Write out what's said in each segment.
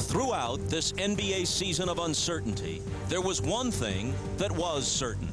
Throughout this NBA season of uncertainty, there was one thing that was certain.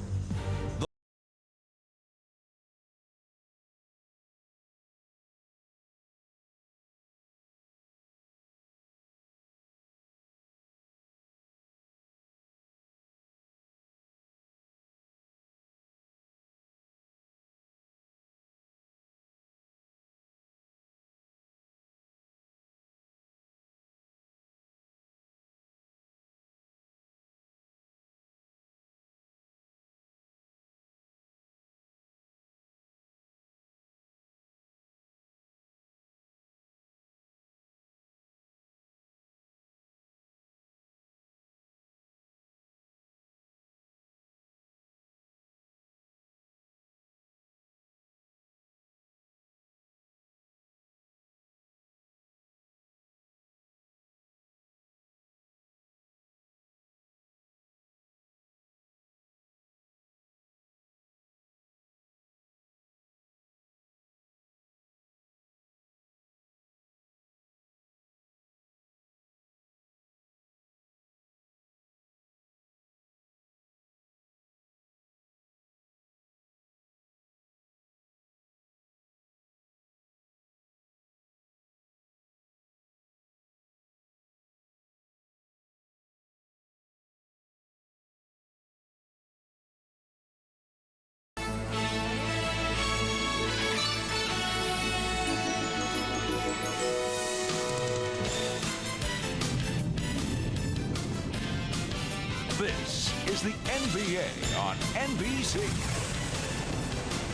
This is the NBA on NBC.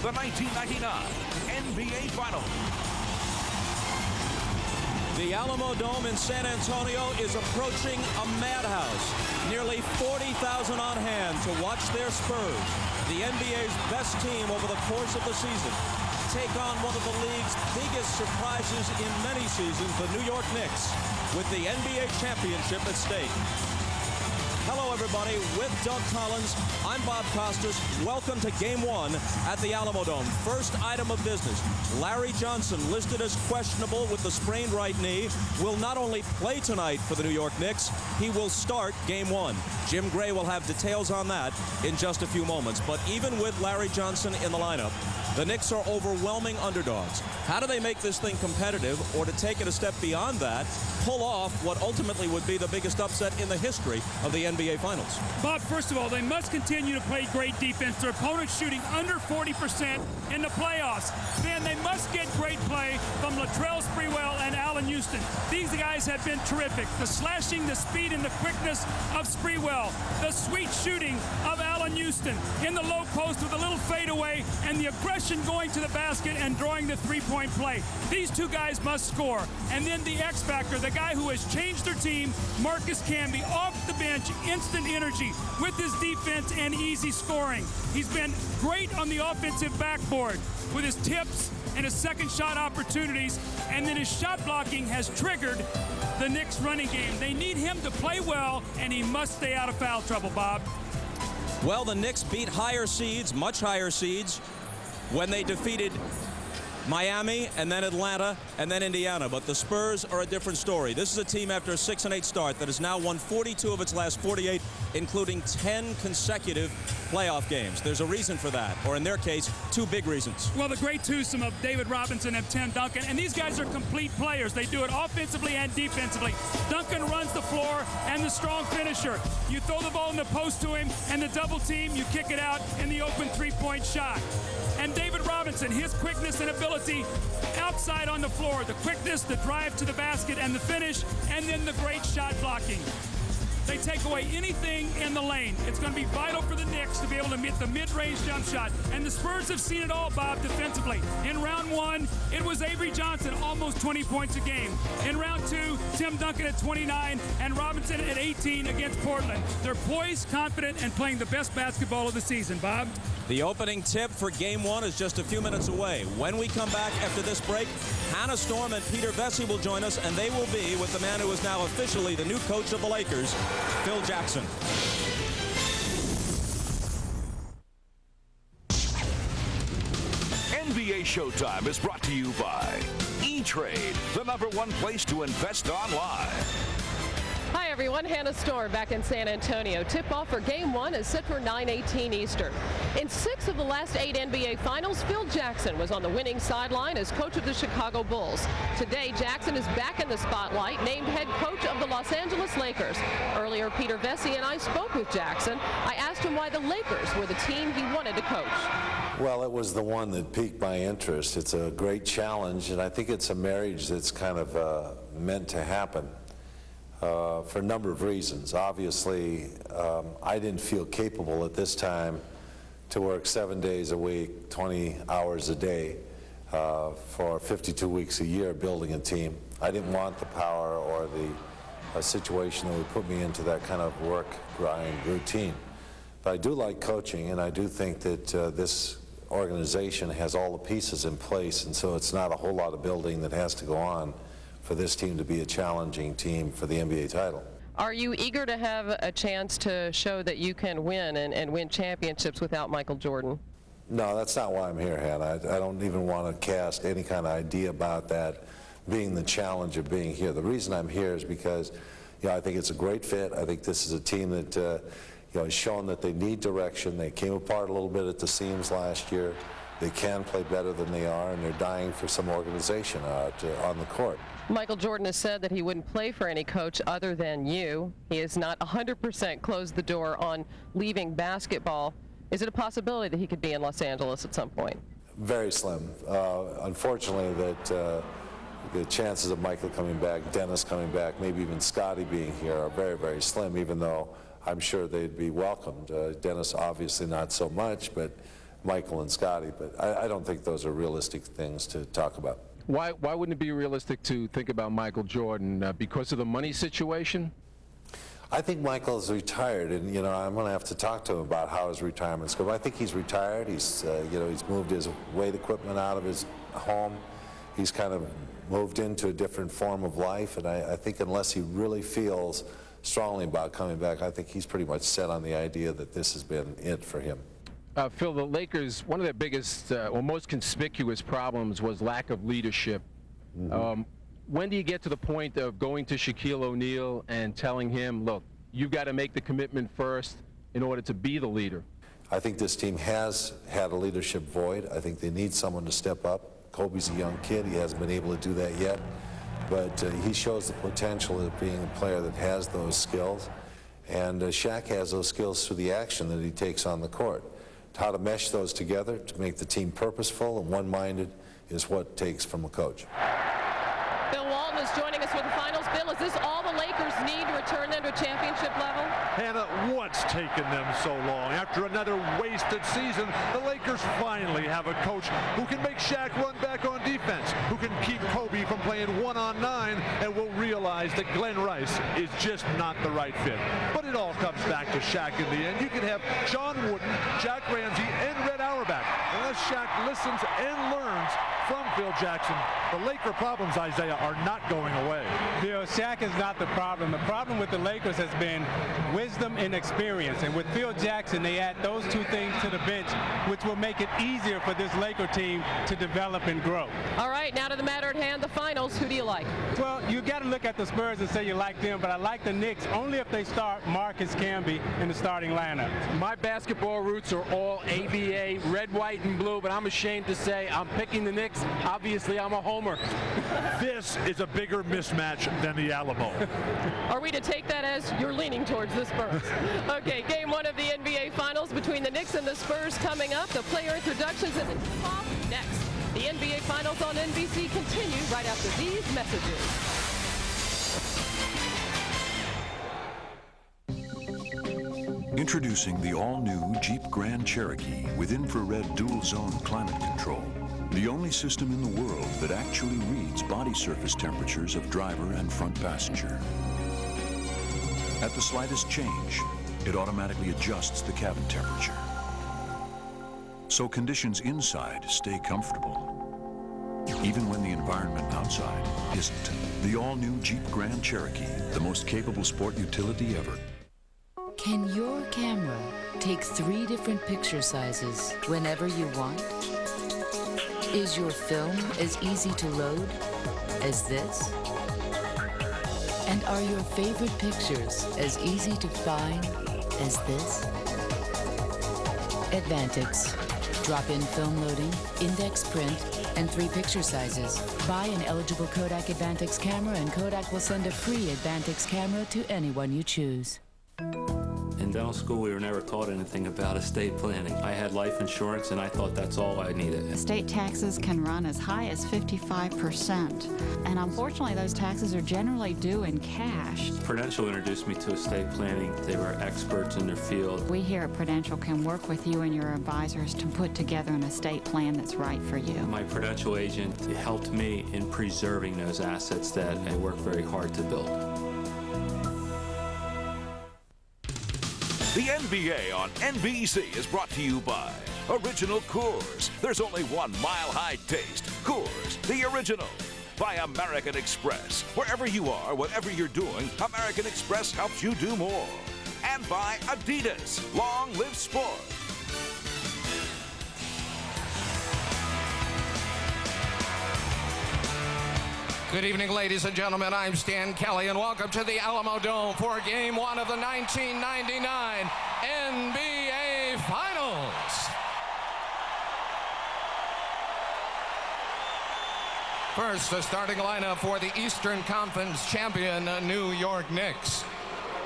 The 1999 NBA Finals. The Alamo Dome in San Antonio is approaching a madhouse. Nearly 40,000 on hand to watch their Spurs, the NBA's best team over the course of the season, take on one of the league's biggest surprises in many seasons, the New York Knicks, with the NBA championship at stake. Hello, everybody. With Doug Collins, I'm Bob Costas. Welcome to Game 1 at the Alamo Dome. First item of business, Larry Johnson, listed as questionable with the sprained right knee, will not only play tonight for the New York Knicks, he will start Game 1. Jim Gray will have details on that in just a few moments. But even with Larry Johnson in the lineup, the Knicks are overwhelming underdogs. How do they make this thing competitive, or to take it a step beyond that, pull off what ultimately would be the biggest upset in the history of the NBA Finals? Bob, first of all, they must continue to play great defense. Their opponents shooting under 40% in the playoffs. Then they must get great play from Latrell Sprewell and Allan Houston. These guys have been terrific. The slashing, the speed, and the quickness of Sprewell. The sweet shooting of Allan Houston in the low post with a little fadeaway, and the aggression going to the basket and drawing the three-point play. These two guys must score. And then the X factor, the guy who has changed their team, Marcus Camby, off the bench, instant energy with his defense and easy scoring. He's been great on the offensive backboard with his tips and his second shot opportunities, and then his shot blocking has triggered the Knicks running game. They need him to play well, and he must stay out of foul trouble, Bob. Well, the Knicks beat higher seeds, much higher seeds, when they defeated Miami and then Atlanta and then Indiana. But the Spurs are a different story. This is a team after a 6-8 start that has now won 42 of its last 48, including 10 consecutive playoff games. There's a reason for that, or in their case, two big reasons. Well, the great twosome of David Robinson and Tim Duncan, and these guys are complete players. They do it offensively and defensively. Duncan runs the floor and the strong finisher. You throw the ball in the post to him and the double team, you kick it out in the open three-point shot. And David Robinson, his quickness and ability outside on the floor, the quickness, the drive to the basket, and the finish, and then the great shot blocking. They take away anything in the lane. It's going to be vital for the Knicks to be able to meet the mid-range jump shot. And the Spurs have seen it all, Bob, defensively. In round one, it was Avery Johnson, almost 20 points a game. In round two, Tim Duncan at 29 and Robinson at 18 against Portland. They're poised, confident, and playing the best basketball of the season, Bob. The opening tip for Game 1 is just a few minutes away. When we come back after this break, Hannah Storm and Peter Vesey will join us, and they will be with the man who is now officially the new coach of the Lakers, Phil Jackson. NBA Showtime is brought to you by E-Trade, the #1 place to invest online. Hi everyone, Hannah Storm back in San Antonio. Tip-off for Game 1 is set for 9:18 Eastern. In 6 of the last 8 NBA Finals, Phil Jackson was on the winning sideline as coach of the Chicago Bulls. Today, Jackson is back in the spotlight, named head coach of the Los Angeles Lakers. Earlier, Peter Vesey and I spoke with Jackson. I asked him why the Lakers were the team he wanted to coach. Well, it was the one that piqued my interest. It's a great challenge, and I think it's a marriage that's kind of meant to happen. For a number of reasons. Obviously, I didn't feel capable at this time to work 7 days a week, 20 hours a day for 52 weeks a year building a team. I didn't want the power or the situation that would put me into that kind of work grind routine. But I do like coaching, and I do think that this organization has all the pieces in place, and so it's not a whole lot of building that has to go on for this team to be a challenging team for the NBA title. Are you eager to have a chance to show that you can win and win championships without Michael Jordan? No, that's not why I'm here, Hannah. I don't even want to cast any kind of idea about that being the challenge of being here. The reason I'm here is because, I think it's a great fit. I think this is a team that has shown that they need direction. They came apart a little bit at the seams last year. They can play better than they are, and they're dying for some organization on the court. Michael Jordan has said that he wouldn't play for any coach other than you. He has not 100% closed the door on leaving basketball. Is it a possibility that he could be in Los Angeles at some point? Very slim. Unfortunately, that the chances of Michael coming back, Dennis coming back, maybe even Scotty being here are very, very slim, even though I'm sure they'd be welcomed. Dennis obviously not so much, but Michael and Scotty. But I don't think those are realistic things to talk about. Why wouldn't it be realistic to think about Michael Jordan? Because of the money situation? I think Michael's retired, and I'm going to have to talk to him about how his retirement's going. I think he's retired. He's he's moved his weight equipment out of his home. He's kind of moved into a different form of life, and I think unless he really feels strongly about coming back, I think he's pretty much set on the idea that this has been it for him. Phil, the Lakers, one of their biggest or most conspicuous problems was lack of leadership. Mm-hmm. When do you get to the point of going to Shaquille O'Neal and telling him, look, you've got to make the commitment first in order to be the leader? I think this team has had a leadership void. I think they need someone to step up. Kobe's a young kid. He hasn't been able to do that yet. But he shows the potential of being a player that has those skills. And Shaq has those skills through the action that he takes on the court. How to mesh those together to make the team purposeful and one-minded is what it takes from a coach. Bill Walton is joining us for the finals. Bill, is this all the Lakers need to return them to championship level? Hannah, what's taken them so long? After another wasted season, the Lakers finally have a coach who can make Shaq run back on defense, who can keep Kobe from playing 1-on-9, and will realize that Glenn Rice is just not the right fit. But it all comes back to Shaq in the end. You can have John Wooden, Jack Ramsey, and Red Auerbach. Unless Shaq listens and learns from Phil Jackson, the Laker problems, Isaiah, are not going away. Bill, Shaq is not the problem. The problem with the Lakers has been wisdom and experience. And with Phil Jackson, they add those two things to the bench, which will make it easier for this Laker team to develop and grow. All right, now to the matter at hand, the finals. Who do you like? Well, you got to look at the Spurs and say you like them, but I like the Knicks only if they start Marcus Camby in the starting lineup. My basketball roots are all ABA, red, white, and blue, but I'm ashamed to say I'm picking the Knicks. Obviously, I'm a homer. This is a bigger mismatch than the Alamo. Are we to take that as you're leaning towards the Spurs? Okay, game 1 of the NBA Finals between the Knicks and the Spurs coming up. The player introductions and the tip-off next. The NBA Finals on NBC continue right after these messages. Introducing the all-new Jeep Grand Cherokee with infrared dual-zone climate control. The only system in the world that actually reads body surface temperatures of driver and front passenger. At the slightest change, it automatically adjusts the cabin temperature. So conditions inside stay comfortable, even when the environment outside isn't. The all-new Jeep Grand Cherokee, the most capable sport utility ever. Can your camera take 3 different picture sizes whenever you want? Is your film as easy to load as this? And are your favorite pictures as easy to find as this? Advantix. Drop-in film loading, index print, and 3 picture sizes. Buy an eligible Kodak Advantix camera and Kodak will send a free Advantix camera to anyone you choose. In dental school, we were never taught anything about estate planning. I had life insurance, and I thought that's all I needed. Estate taxes can run as high as 55%, and unfortunately, those taxes are generally due in cash. Prudential introduced me to estate planning. They were experts in their field. We here at Prudential can work with you and your advisors to put together an estate plan that's right for you. My Prudential agent helped me in preserving those assets that I worked very hard to build. The NBA on NBC is brought to you by Original Coors. There's only one mile-high taste. Coors, the original. By American Express. Wherever you are, whatever you're doing, American Express helps you do more. And by Adidas. Long live sport. Good evening, ladies and gentlemen. I'm Stan Kelly, and welcome to the Alamo Dome for Game 1 of the 1999 NBA Finals. First, the starting lineup for the Eastern Conference champion, New York Knicks.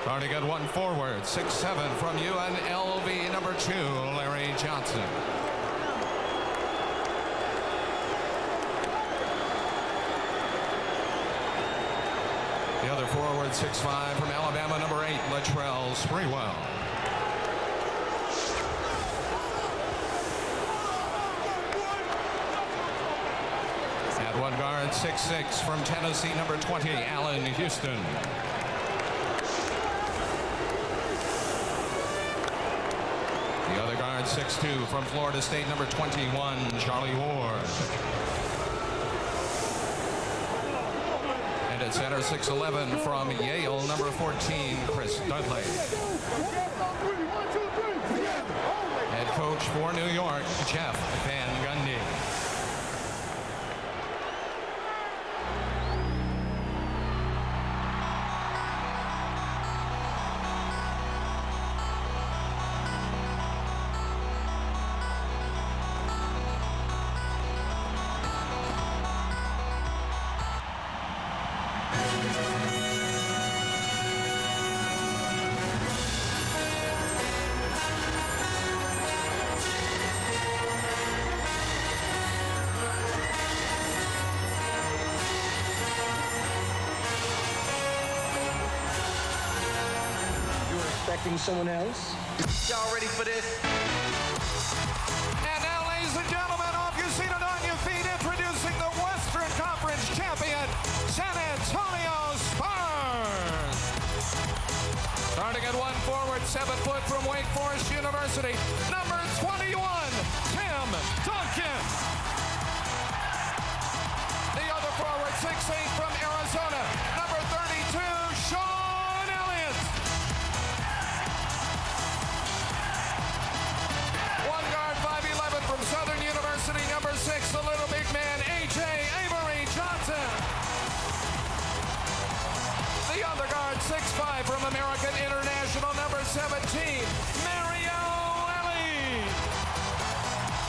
Starting at 1 forward, 6'7" from UNLV, number 2, Larry Johnson. The other forward, 6'5", from Alabama, number 8, Latrell Sprewell. At one guard, 6'6", from Tennessee, number 20, Allen Houston. The other guard, 6'2", from Florida State, number 21, Charlie Ward. And at center, 6'11", from Yale, number 14, Chris Dudley. Head coach for New York, Jeff Van Gundy. Someone else. Y'all ready for this? And now, ladies and gentlemen, off your seat and on your feet, introducing the Western Conference champion, San Antonio Spurs. Starting at 1 forward, 7 foot from Wake Forest University, number 21, Tim Duncan. The other forward, 6'8", from Arizona, number 32, Sean Elliott. From Southern University, number 6, the little big man, A.J. Avery Johnson. The other guard, 6'5", from American International, number 17, Mario Elie.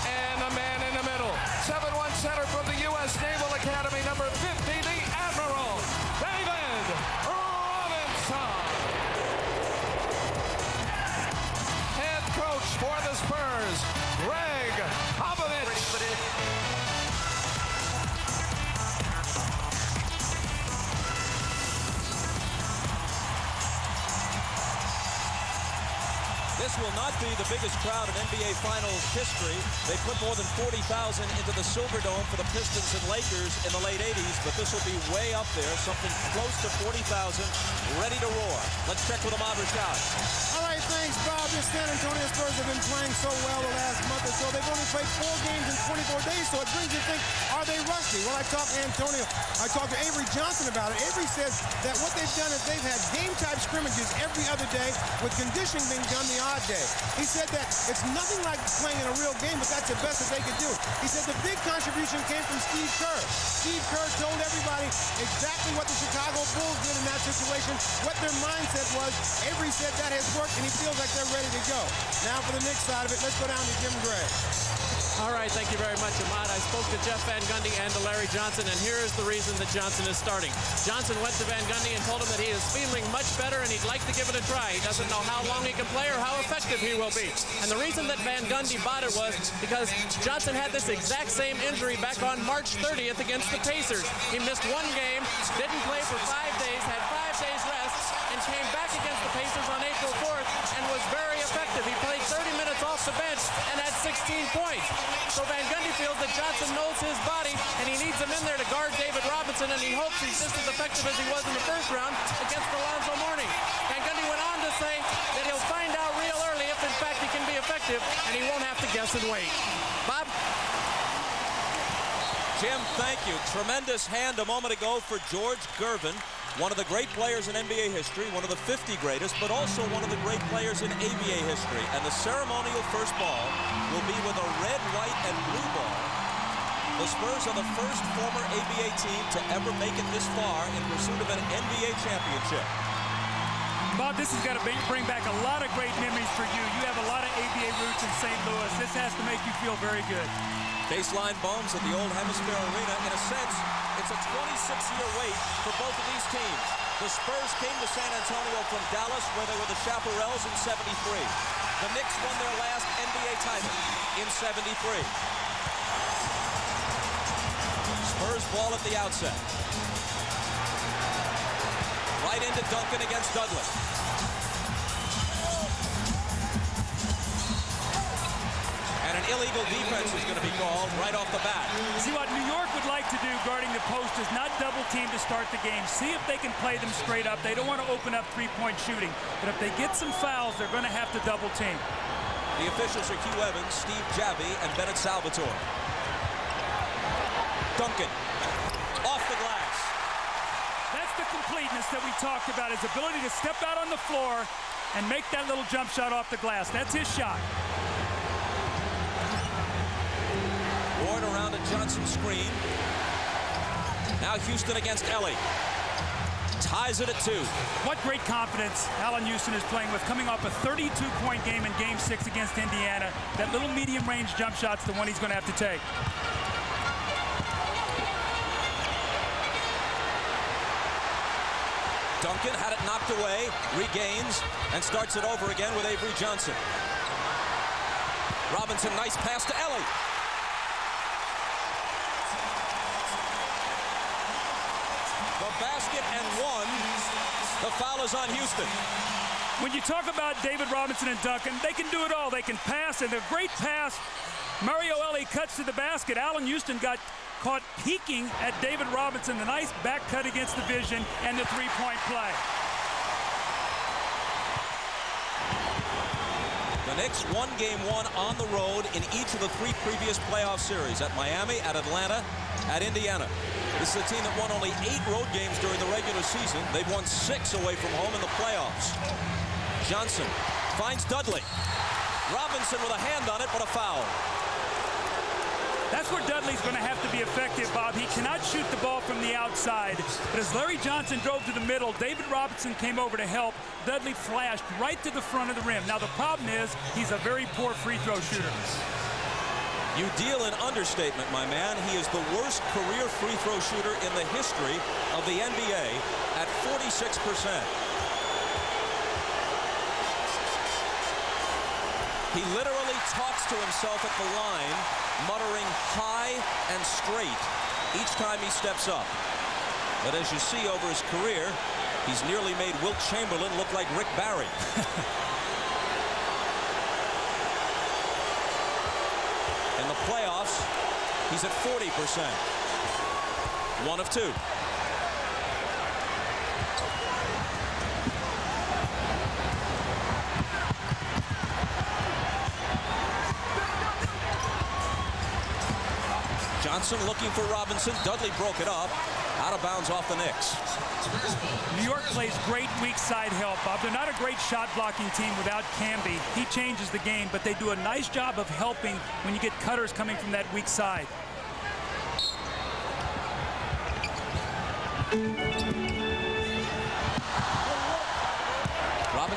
And a man in the middle, 7'1" center from the U.S. Naval Academy, number 50, the Admiral, David Robinson. Head coach for the Spurs, Greg Popovich. This will not be the biggest crowd in NBA Finals history. They put more than 40,000 into the Silverdome for the Pistons and Lakers in the late 80s, but this will be way up there, something close to 40,000, ready to roar. Let's check with Ahmad Rashad. All right, thanks, Bob. The San Antonio Spurs have been playing so well the last month or so. They've only played 4 games in 24 days, so it brings you to think, are they rusty? Well, I talked to Avery Johnson about it. Avery says that what they've done is they've had game-type scrimmages every other day with conditioning being done the odd day. He said that it's nothing like playing in a real game, but that's the best that they could do. He said the big contribution came from Steve Kerr. Steve Kerr told everybody exactly what the Chicago Bulls did in that situation, what their mindset was. Avery said that has worked, and he feels like they're ready to go. Now for the Knicks side of it, let's go down to Jim Gray. All right, thank you very much, Ahmad. I spoke to Jeff Van Gundy and to Larry Johnson, and here is the reason that Johnson is starting. Johnson went to Van Gundy and told him that he is feeling much better and he'd like to give it a try. He doesn't know how long he can play or how effective he will be. And the reason that Van Gundy bought it was because Johnson had this exact same injury back on March 30th against the Pacers. He missed one game, didn't play for 5 days, had 5 days rest, and came back against the Pacers on April 4th and was very effective. He played 30 minutes off the bench and had 16 points. So Van Gundy feels that Johnson knows his body, and he needs him in there to guard David Robinson, and he hopes he's just as effective as he was in the first round against Alonzo Mourning. Van Gundy went on to say that he'll find out real early if, in fact, he can be effective, and he won't have to guess and wait. Bob? Jim, thank you. Tremendous hand a moment ago for George Gervin, one of the great players in NBA history, one of the 50 greatest, but also one of the great players in ABA history. And the ceremonial first ball will be with a red, white, and blue ball. The Spurs are the first former ABA team to ever make it this far in pursuit of an NBA championship. Bob, this has got to bring back a lot of great memories for you. You have a lot of ABA roots in St. Louis. This has to make you feel very good. Baseline bombs at the Old Hemisphere Arena. In a sense, it's a 26-year wait for both of these teams. The Spurs came to San Antonio from Dallas, where they were the Chaparrals in '73. The Knicks won their last NBA title in '73. Spurs ball at the outset. Right into Duncan against Dudley. And an illegal defense is going to be called right off the bat. See, what New York would like to do guarding the post is not double team to start the game. See if they can play them straight up. They don't want to open up three-point shooting. But if they get some fouls, they're going to have to double team. The officials are Hugh Evans, Steve Javie, and Bennett Salvatore. Duncan, off the glass. That's the completeness that we talked about, his ability to step out on the floor and make that little jump shot off the glass. That's his shot. Ward around a Johnson screen. Now Houston against Ellie. Ties it at 2. What great confidence Allen Houston is playing with, coming off a 32-point game in Game 6 against Indiana. That little medium-range jump shot's the one he's going to have to take. Duncan had it knocked away, regains, and starts it over again with Avery Johnson. Robinson, nice pass to Ellie. The basket and one. The foul is on Houston. When you talk about David Robinson and Duncan, they can do it all. They can pass, and a great pass. Mario Ellie cuts to the basket. Allen Houston got caught peeking at David Robinson. The nice back cut against the vision and the three-point play. The Knicks won Game 1 on the road in each of the 3 previous playoff series, at Miami, at Atlanta, at Indiana. This is a team that won only 8 road games during the regular season. They've won 6 away from home in the playoffs. Johnson finds Dudley. Robinson with a hand on it, but a foul. That's where Dudley's going to have to be effective, Bob. He cannot shoot the ball from the outside. But as Larry Johnson drove to the middle, David Robinson came over to help. Dudley flashed right to the front of the rim. Now, the problem is he's a very poor free throw shooter. You deal in understatement, my man. He is the worst career free throw shooter in the history of the NBA at 46%. He literally talks to himself at the line, muttering high and straight each time he steps up. But as you see over his career, he's nearly made Wilt Chamberlain look like Rick Barry. In the playoffs, he's at 40%. 1 of 2. Johnson looking for Robinson. Dudley broke it up. Out of bounds off the Knicks. New York plays great weak side help, Bob. They're not a great shot blocking team without Camby. He changes the game, but they do a nice job of helping when you get cutters coming from that weak side.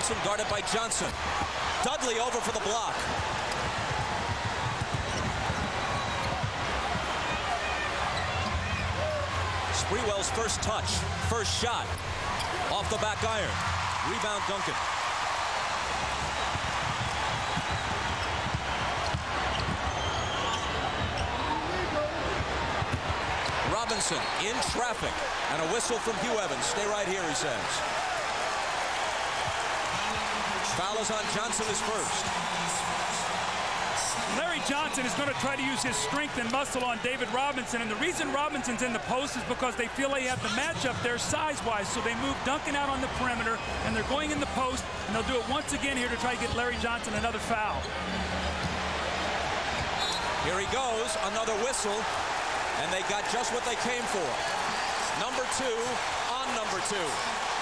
Robinson guarded by Johnson. Dudley over for the block. Sprewell's first touch, first shot, off the back iron. Rebound Duncan. Robinson in traffic, and a whistle from Hugh Evans. Stay right here, he says. Foul is on Johnson, his first. Larry Johnson is going to try to use his strength and muscle on David Robinson, and the reason Robinson's in the post is because they feel they have the matchup there size-wise, so they move Duncan out on the perimeter, and they're going in the post, and they'll do it once again here to try to get Larry Johnson another foul. Here he goes, another whistle, and they got just what they came for. Number 2 on number 2.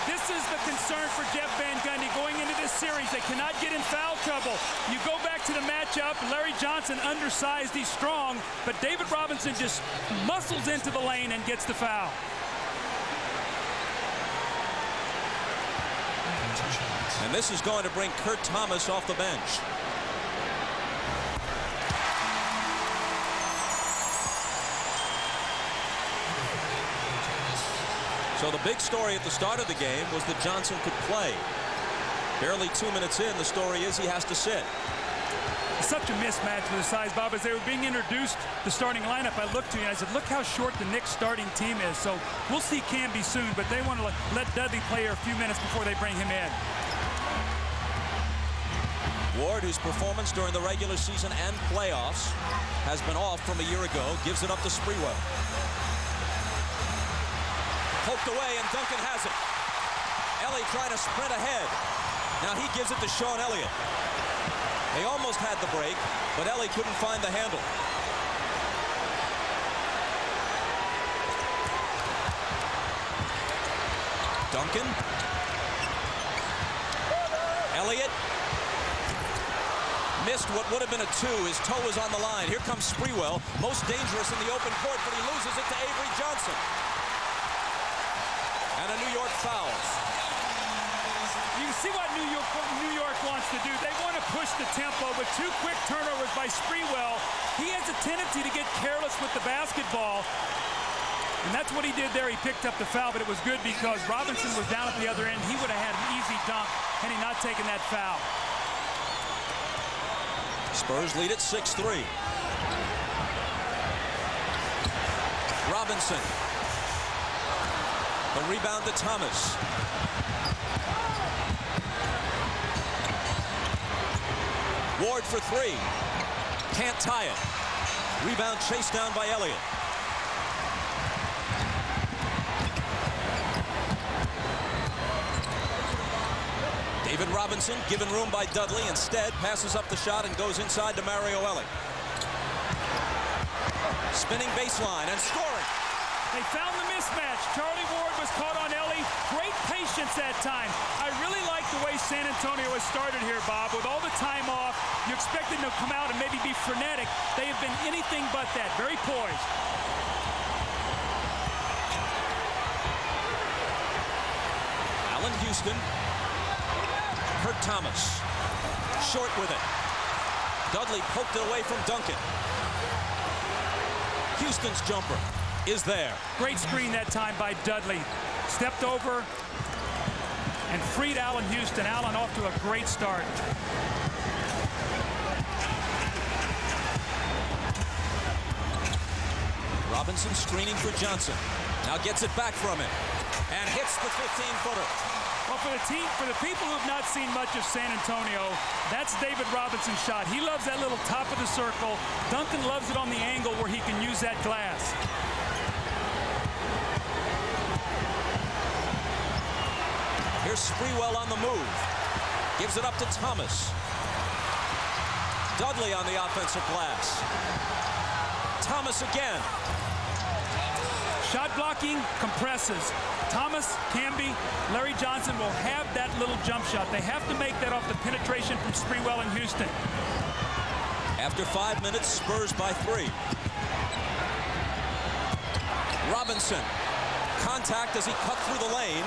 This is the concern for Jeff Van Gundy going into this series. They cannot get in foul trouble. You go back to the matchup, Larry Johnson undersized, he's strong, but David Robinson just muscles into the lane and gets the foul. And this is going to bring Kurt Thomas off the bench. So the big story at the start of the game was that Johnson could play. Barely 2 minutes in, the story is he has to sit. Such a mismatch with the size, Bob. As they were being introduced, the starting lineup, I looked to you and I said, look how short the Knicks starting team is. So we'll see Camby soon, but they want to let Dudley play here a few minutes before they bring him in. Ward, whose performance during the regular season and playoffs has been off from a year ago, gives it up to Sprewell. Poked away, and Duncan has it. Ellie trying to sprint ahead. Now he gives it to Sean Elliott. They almost had the break, but Ellie couldn't find the handle. Duncan. Elliott. Missed what would have been a 2. His toe was on the line. Here comes Sprewell, most dangerous in the open court, but he loses it to Avery Johnson. And a New York foul. You can see what New York wants to do. They want to push the tempo, but 2 quick turnovers by Sprewell. He has a tendency to get careless with the basketball. And that's what he did there. He picked up the foul, but it was good because Robinson was down at the other end. He would have had an easy dunk had he not taken that foul. Spurs lead at 6-3. Robinson. The rebound to Thomas. Ward for 3. Can't tie it. Rebound chased down by Elliott. David Robinson given room by Dudley. Instead, passes up the shot and goes inside to Mario Ellie. Spinning baseline and scoring. They found the mismatch. Charlie Ward was caught on Ellie. Great patience that time. I really like the way San Antonio has started here, Bob. With all the time off, you expect them to come out and maybe be frenetic. They have been anything but that. Very poised. Allen Houston. Kurt Thomas. Short with it. Dudley poked it away from Duncan. Houston's jumper is there. Great screen that time by Dudley. Stepped over and freed Allen Houston. Allen off to a great start. Robinson screening for Johnson. Now gets it back from him and hits the 15-footer. Well, for the people who have not seen much of San Antonio, that's David Robinson's shot. He loves that little top of the circle. Duncan loves it on the angle where he can use that glass. Here's Sprewell on the move. Gives it up to Thomas. Dudley on the offensive glass. Thomas again. Shot blocking compresses. Thomas, Camby, Larry Johnson will have that little jump shot. They have to make that off the penetration from Sprewell and Houston. After 5 minutes, Spurs by 3. Robinson. Contact as he cut through the lane.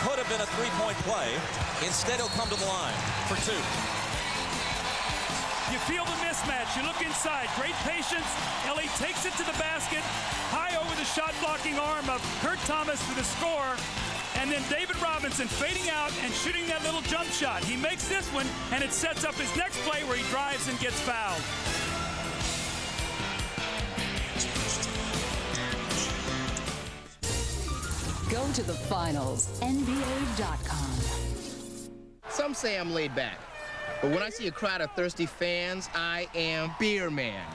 Could have have been a three-point play. Instead, he'll come to the line for two. You feel the mismatch. You look inside. Great patience. Ellie takes it to the basket. High over the shot-blocking arm of Kurt Thomas for the score. And then David Robinson fading out and shooting that little jump shot. He makes this one, and it sets up his next play where he drives and gets fouled. Go to the finals. NBA.com. Some say I'm laid back, but when I see a crowd of thirsty fans, I am Beer Man.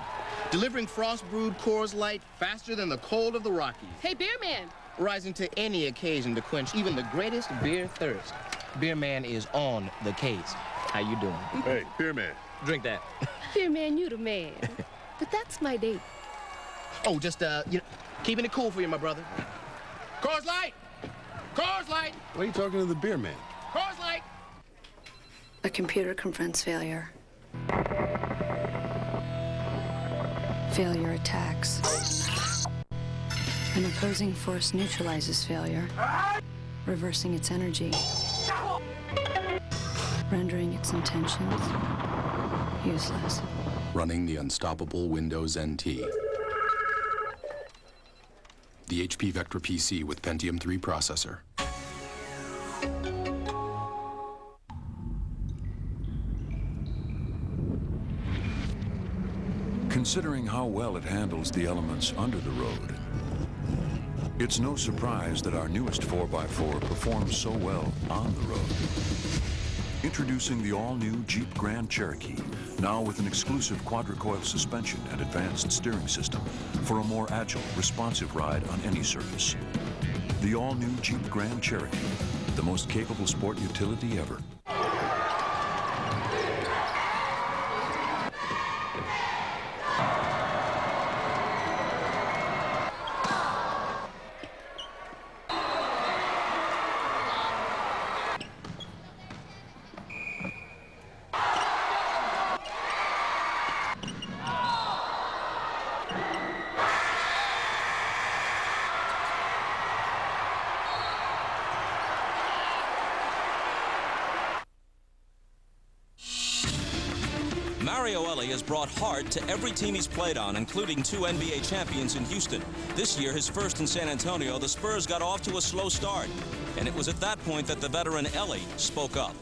Delivering frost-brewed Coors Light faster than the cold of the Rockies. Hey, Beer Man. Rising to any occasion to quench even the greatest beer thirst. Beer Man is on the case. How you doing? Hey, Beer Man. Drink that. Beer Man, you the man. But that's my date. Oh, just, keeping it cool for you, my brother. Coors Light! Coors Light! Why are you talking to the Beer Man? Coors Light! A computer confronts failure. Failure attacks. An opposing force neutralizes failure, reversing its energy, rendering its intentions useless. Running the unstoppable Windows NT. The HP Vectra PC with Pentium 3 processor. Considering how well it handles the elements under the road, it's no surprise that our newest 4x4 performs so well on the road. Introducing the all-new Jeep Grand Cherokee, now with an exclusive quadricoil suspension and advanced steering system for a more agile, responsive ride on any surface. The all-new Jeep Grand Cherokee, the most capable sport utility ever. Mario Elie has brought heart to every team he's played on, including 2 NBA champions in Houston. This year, his first in San Antonio, the Spurs got off to a slow start. And it was at that point that the veteran Elie spoke up.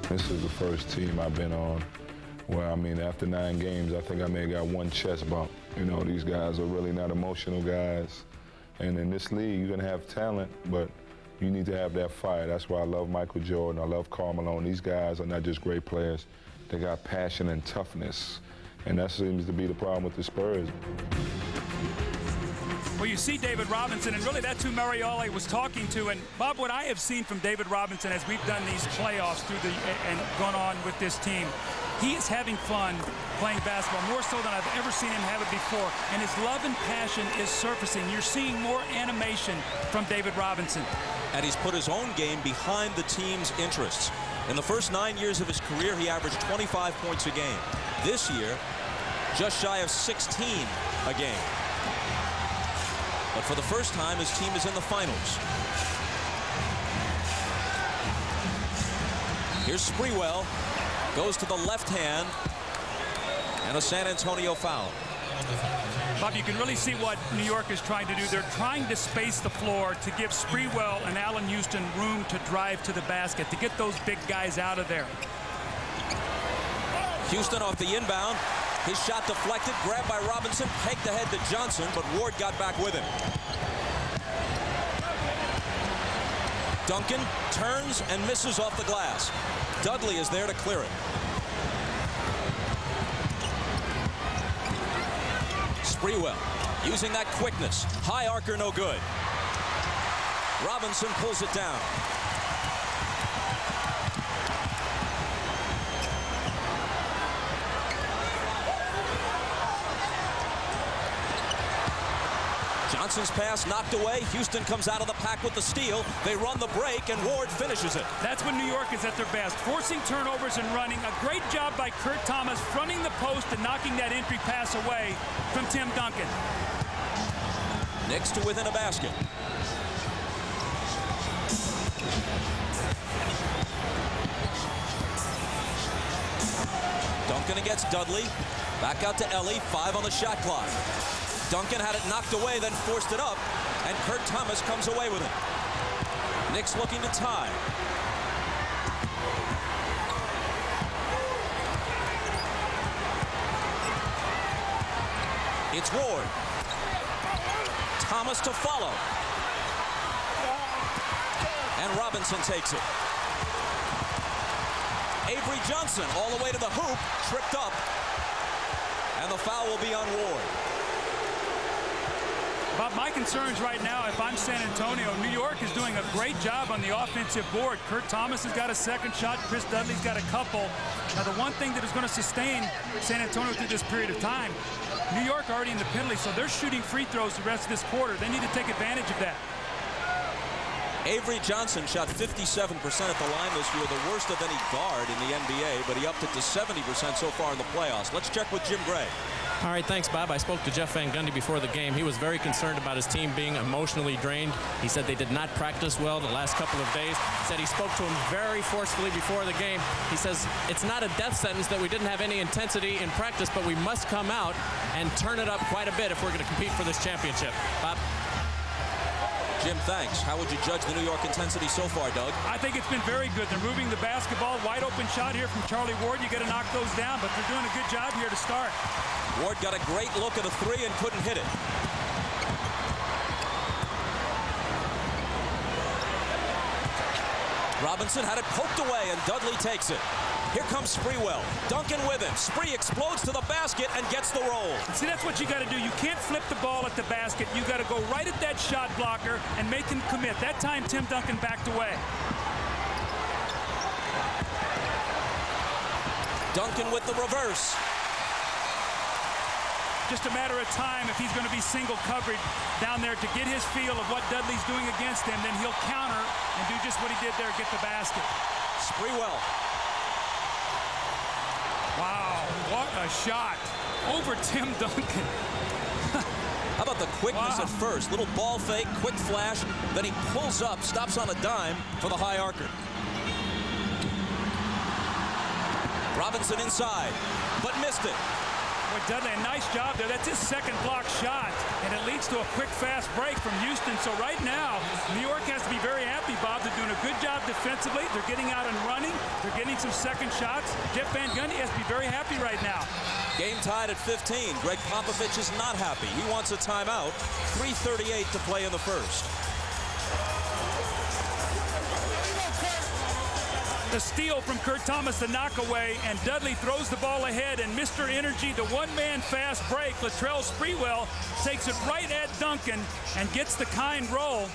This is the first team I've been on where, after 9 games, I think I may have got one chest bump. These guys are really not emotional guys. And in this league, you're going to have talent, but you need to have that fire. That's why I love Michael Jordan. I love Karl Malone. These guys are not just great players. They got passion and toughness, and that seems to be the problem with the Spurs. Well, you see David Robinson, and really that's who Mario Elie was talking to. And Bob, what I have seen from David Robinson as we've done these playoffs and gone on with this team, he is having fun playing basketball, more so than I've ever seen him have it before. And his love and passion is surfacing. You're seeing more animation from David Robinson. And he's put his own game behind the team's interests. In the first 9 years of his career, he averaged 25 points a game. This year, just shy of 16 a game. But for the first time, his team is in the finals. Here's Sprewell. Goes to the left hand. And a San Antonio foul. Bob, you can really see what New York is trying to do. They're trying to space the floor to give Sprewell and Allen Houston room to drive to the basket, to get those big guys out of there. Houston off the inbound. His shot deflected, grabbed by Robinson, pegged ahead to Johnson, but Ward got back with him. Duncan turns and misses off the glass. Dudley is there to clear it. Sprewell using that quickness. High arcer, no good. Robinson pulls it down. Johnson's pass knocked away. Houston comes out of the pack with the steal. They run the break, and Ward finishes it. That's when New York is at their best, forcing turnovers and running. A great job by Kurt Thomas fronting the post and knocking that entry pass away from Tim Duncan. Knicks to within a basket. Duncan against Dudley. Back out to Ellie. 5 on the shot clock. Duncan had it knocked away, then forced it up, and Kurt Thomas comes away with it. Knicks looking to tie. It's Ward. Thomas to follow. And Robinson takes it. Avery Johnson all the way to the hoop, tripped up. And the foul will be on Ward. Bob, my concerns right now, if I'm San Antonio, New York is doing a great job on the offensive board. Kurt Thomas has got a second shot. Chris Dudley's got a couple. Now, the one thing that is going to sustain San Antonio through this period of time, New York already in the penalty, so they're shooting free throws the rest of this quarter. They need to take advantage of that. Avery Johnson shot 57% at the line this year, the worst of any guard in the NBA, but he upped it to 70% so far in the playoffs. Let's check with Jim Gray. All right, thanks, Bob. I spoke to Jeff Van Gundy before the game. He was very concerned about his team being emotionally drained. He said they did not practice well the last couple of days. He said he spoke to him very forcefully before the game. He says it's not a death sentence that we didn't have any intensity in practice, but we must come out and turn it up quite a bit if we're going to compete for this championship. Bob? Jim, thanks. How would you judge the New York intensity so far, Doug? I think it's been very good. They're moving the basketball. Wide open shot here from Charlie Ward. You got to knock those down, but they're doing a good job here to start. Ward got a great look at a three and couldn't hit it. Robinson had it poked away, and Dudley takes it. Here comes Sprewell. Duncan with him. Spree explodes to the basket and gets the roll. See, that's what you got to do. You can't flip the ball at the basket. You got to go right at that shot blocker and make him commit. That time, Tim Duncan backed away. Duncan with the reverse. Just a matter of time if he's going to be single coverage down there to get his feel of what Dudley's doing against him. Then he'll counter and do just what he did there, get the basket. Sprewell. Wow, what a shot over Tim Duncan. How about the quickness at first? Little ball fake, quick flash, then he pulls up, stops on a dime for the high arcer. Robinson inside, but missed it. Boy, Dudley, a nice job there. That's his second block shot, and it leads to a quick, fast break from Houston. So right now, New York has to be very happy, Bob. They're doing a good job defensively. They're getting out and running. They're getting some second shots. Jeff Van Gundy has to be very happy right now. Game tied at 15. Greg Popovich is not happy. He wants a timeout. 3:38 to play in the first. The steal from Kurt Thomas, the knockaway, and Dudley throws the ball ahead, and Mr. Energy, the one-man fast break, Latrell Sprewell, takes it right at Duncan and gets the kind roll.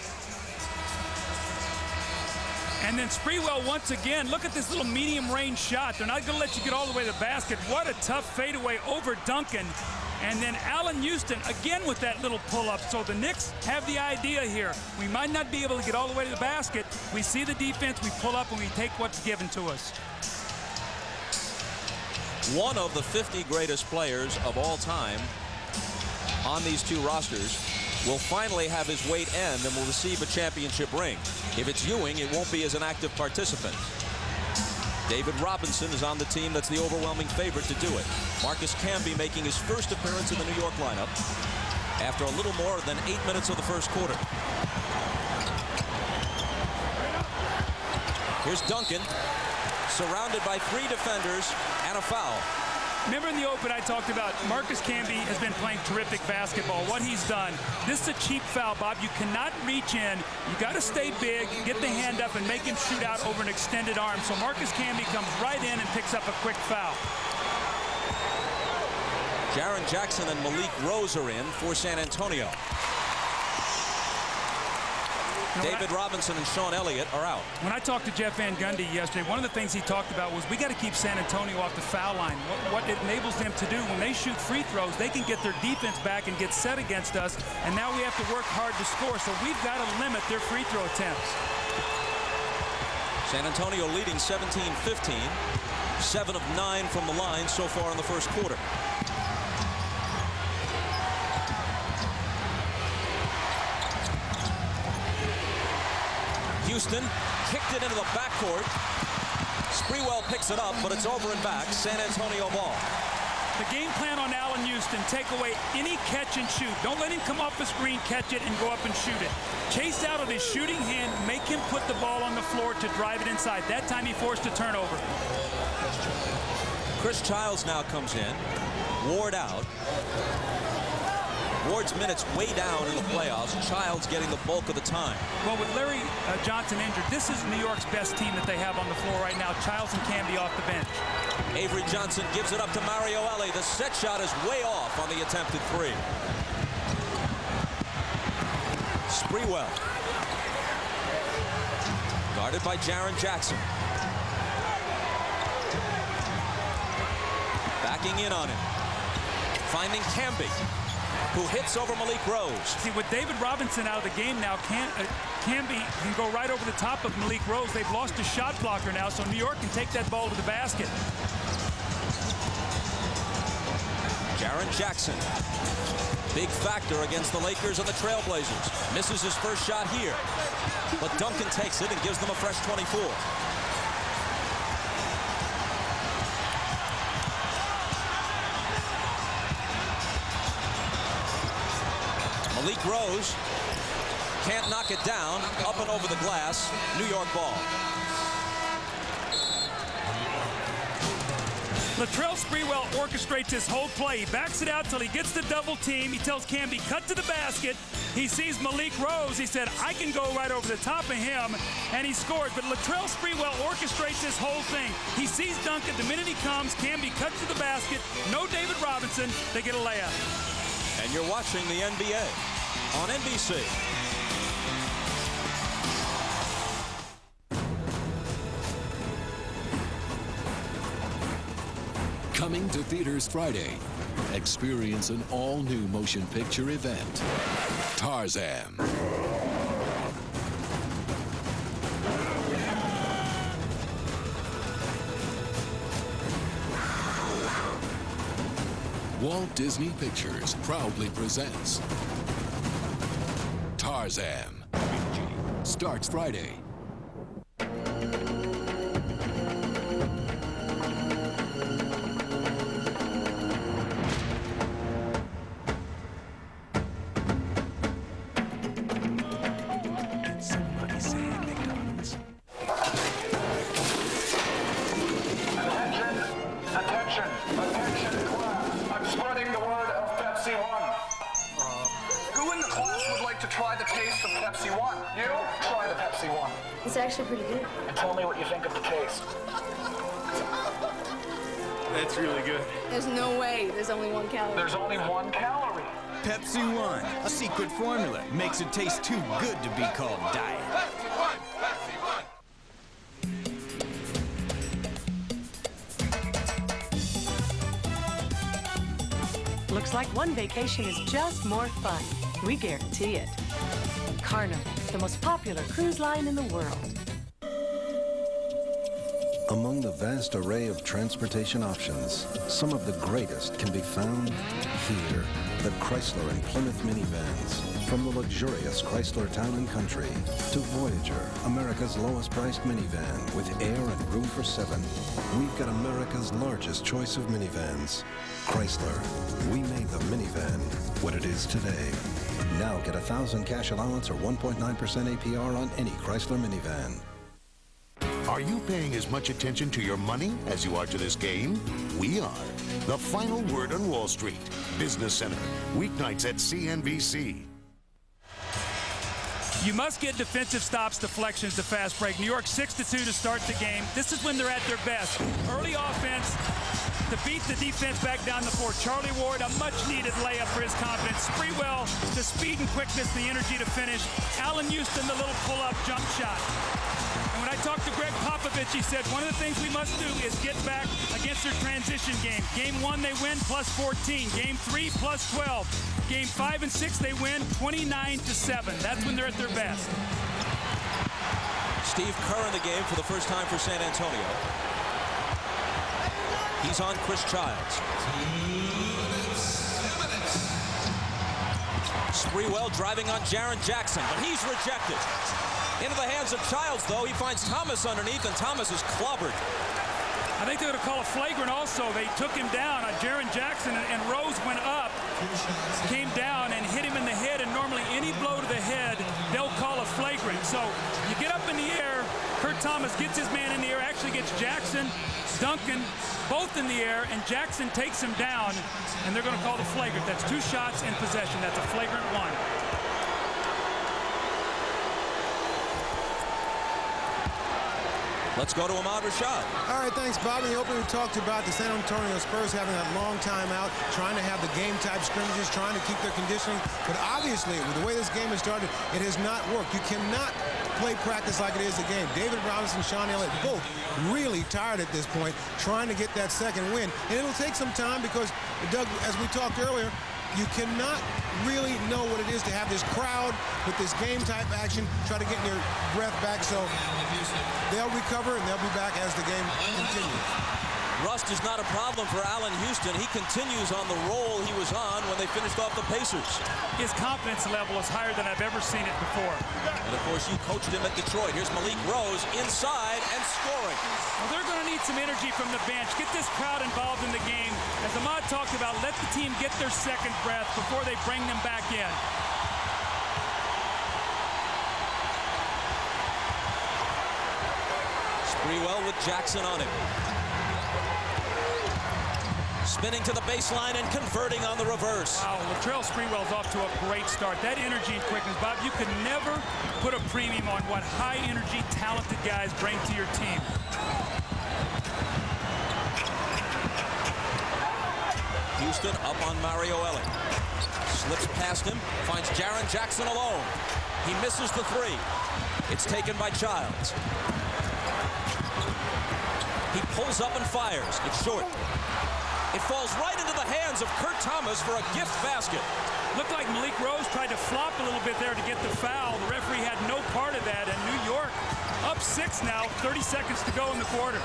And then Sprewell once again, look at this little medium range shot. They're not going to let you get all the way to the basket. What a tough fadeaway over Duncan. And then Allen Houston again with that little pull-up. So the Knicks have the idea here. We might not be able to get all the way to the basket. We see the defense, we pull up, and we take what's given to us. One of the 50 greatest players of all time on these two rosters will finally have his weight end and will receive a championship ring. If it's Ewing, it won't be as an active participant. David Robinson is on the team that's the overwhelming favorite to do it. Marcus Camby making his first appearance in the New York lineup after a little more than 8 minutes of the first quarter. Here's Duncan, surrounded by 3 defenders and a foul. Remember in the open I talked about Marcus Camby has been playing terrific basketball. What he's done, this is a cheap foul, Bob. You cannot reach in. You got to stay big, get the hand up, and make him shoot out over an extended arm. So Marcus Camby comes right in and picks up a quick foul. Jaren Jackson and Malik Rose are in for San Antonio. David Robinson and Sean Elliott are out. When I talked to Jeff Van Gundy yesterday, one of the things he talked about was we got to keep San Antonio off the foul line. What it enables them to do when they shoot free throws, they can get their defense back and get set against us, and now we have to work hard to score, so we've got to limit their free throw attempts. San Antonio leading 17-15, 7 of 9 from the line so far in the first quarter. Houston kicked it into the backcourt. Sprewell picks it up, but it's over and back. San Antonio ball. The game plan on Allen Houston, take away any catch and shoot. Don't let him come off the screen, catch it, and go up and shoot it. Chase out of his shooting hand, make him put the ball on the floor to drive it inside. That time he forced a turnover. Chris Childs now comes in. Ward out. Ward's minutes way down in the playoffs. Childs getting the bulk of the time. Well, with Larry Johnson injured, this is New York's best team that they have on the floor right now. Childs and Camby off the bench. Avery Johnson gives it up to Mario Elie. The set shot is way off on the attempted three. Sprewell. Guarded by Jaren Jackson. Backing in on him. Finding Camby, who hits over Malik Rose. See, with David Robinson out of the game now, Camby can go right over the top of Malik Rose. They've lost a shot blocker now, so New York can take that ball to the basket. Jaren Jackson, big factor against the Lakers and the Trailblazers. Misses his first shot here, but Duncan takes it and gives them a fresh 24. Malik Rose can't knock it down. Up and over the glass. New York ball. Latrell Sprewell orchestrates his whole play. He backs it out till he gets the double team. He tells Camby, cut to the basket. He sees Malik Rose. He said, I can go right over the top of him, and he scored. But Latrell Sprewell orchestrates this whole thing. He sees Duncan. The minute he comes, Camby cuts to the basket. No David Robinson. They get a layup. And you're watching the NBA on NBC. Coming to theaters Friday. Experience an all-new motion picture event. Tarzan. Walt Disney Pictures proudly presents Tarzan. Starts Friday. Somebody say McDonald's. Attention, class. I'm spreading the word of Pepsi One. Who in the class would like to try the taste of Pepsi One? You? Try the Pepsi One. It's actually pretty good. And tell me what you think of the taste. That's really good. There's no way there's only 1 calorie. There's only 1 calorie. Pepsi One, a secret formula, makes it taste too good to be called diet. Pepsi One! Pepsi One! Looks like one vacation is just more fun. We guarantee it. Carnival, the most popular cruise line in the world. Among the vast array of transportation options, some of the greatest can be found here. The Chrysler and Plymouth minivans. From the luxurious Chrysler Town & Country to Voyager, America's lowest priced minivan with air and room for 7. We've got America's largest choice of minivans. Chrysler. We made the minivan what it is today. Now get $1,000 cash allowance or 1.9% APR on any Chrysler minivan. Are you paying as much attention to your money as you are to this game? We are. The Final Word on Wall Street. Business Center. Weeknights at CNBC. You must get defensive stops, deflections, the fast break. New York 6-2 to start the game. This is when they're at their best. Early offense to beat the defense back down the floor. Charlie Ward, a much-needed layup for his confidence. Sprewell, the speed and quickness, the energy to finish. Allen Houston, the little pull-up jump shot. And when I talked to Greg Popovich, he said one of the things we must do is get back against their transition game. Game 1, they win +14. Game 3, +12. Game 5 and 6, they win 29-7. That's when they're at their best. Steve Kerr in the game for the first time for San Antonio. He's on Chris Childs. Sprewell driving on Jaren Jackson, but he's rejected. Into the hands of Childs, though. He finds Thomas underneath, and Thomas is clobbered. I think they're going to call a flagrant also. They took him down. Jaren Jackson and Rose went up, came down and hit him in the head, and normally any blow to the head, they'll call a flagrant. So you get up in the air, Kurt Thomas gets his man in the air, actually gets Jackson, Duncan, both in the air, and Jackson takes him down, and they're going to call the flagrant. That's 2 shots in possession. That's a flagrant 1. Let's go to Ahmad Rashad. All right, thanks, Bob. In the opening, we talked about the San Antonio Spurs having that long time out, trying to have the game-type scrimmages, trying to keep their conditioning. But obviously, with the way this game has started, it has not worked. You cannot play practice like it is a game. David Robinson, Sean Elliott, both really tired at this point, trying to get that second win. And it'll take some time because, Doug, as we talked earlier, you cannot really know what it is to have this crowd with this game-type action, try to get your breath back. So they'll recover, and they'll be back as the game continues. Rust is not a problem for Allen Houston. He continues on the roll he was on when they finished off the Pacers. His confidence level is higher than I've ever seen it before. And, of course, you coached him at Detroit. Here's Malik Rose inside and scoring. Well, they're going to need some energy from the bench. Get this crowd involved in the game. As Ahmad talked about, let the team get their second breath before they bring them back in. Sprewell with Jackson on him. Spinning to the baseline and converting on the reverse. Wow, Latrell Sprewell's off to a great start. That energy and quickness, Bob, you could never put a premium on what high-energy, talented guys bring to your team. Houston up on Mario Elie. Slips past him, finds Jaren Jackson alone. He misses the 3. It's taken by Childs. He pulls up and fires. It's short. It falls right into the hands of Kurt Thomas for a gift basket. Looked like Malik Rose tried to flop a little bit there to get the foul. The referee had no part of that, and New York up 6 now, 30 seconds to go in the quarter.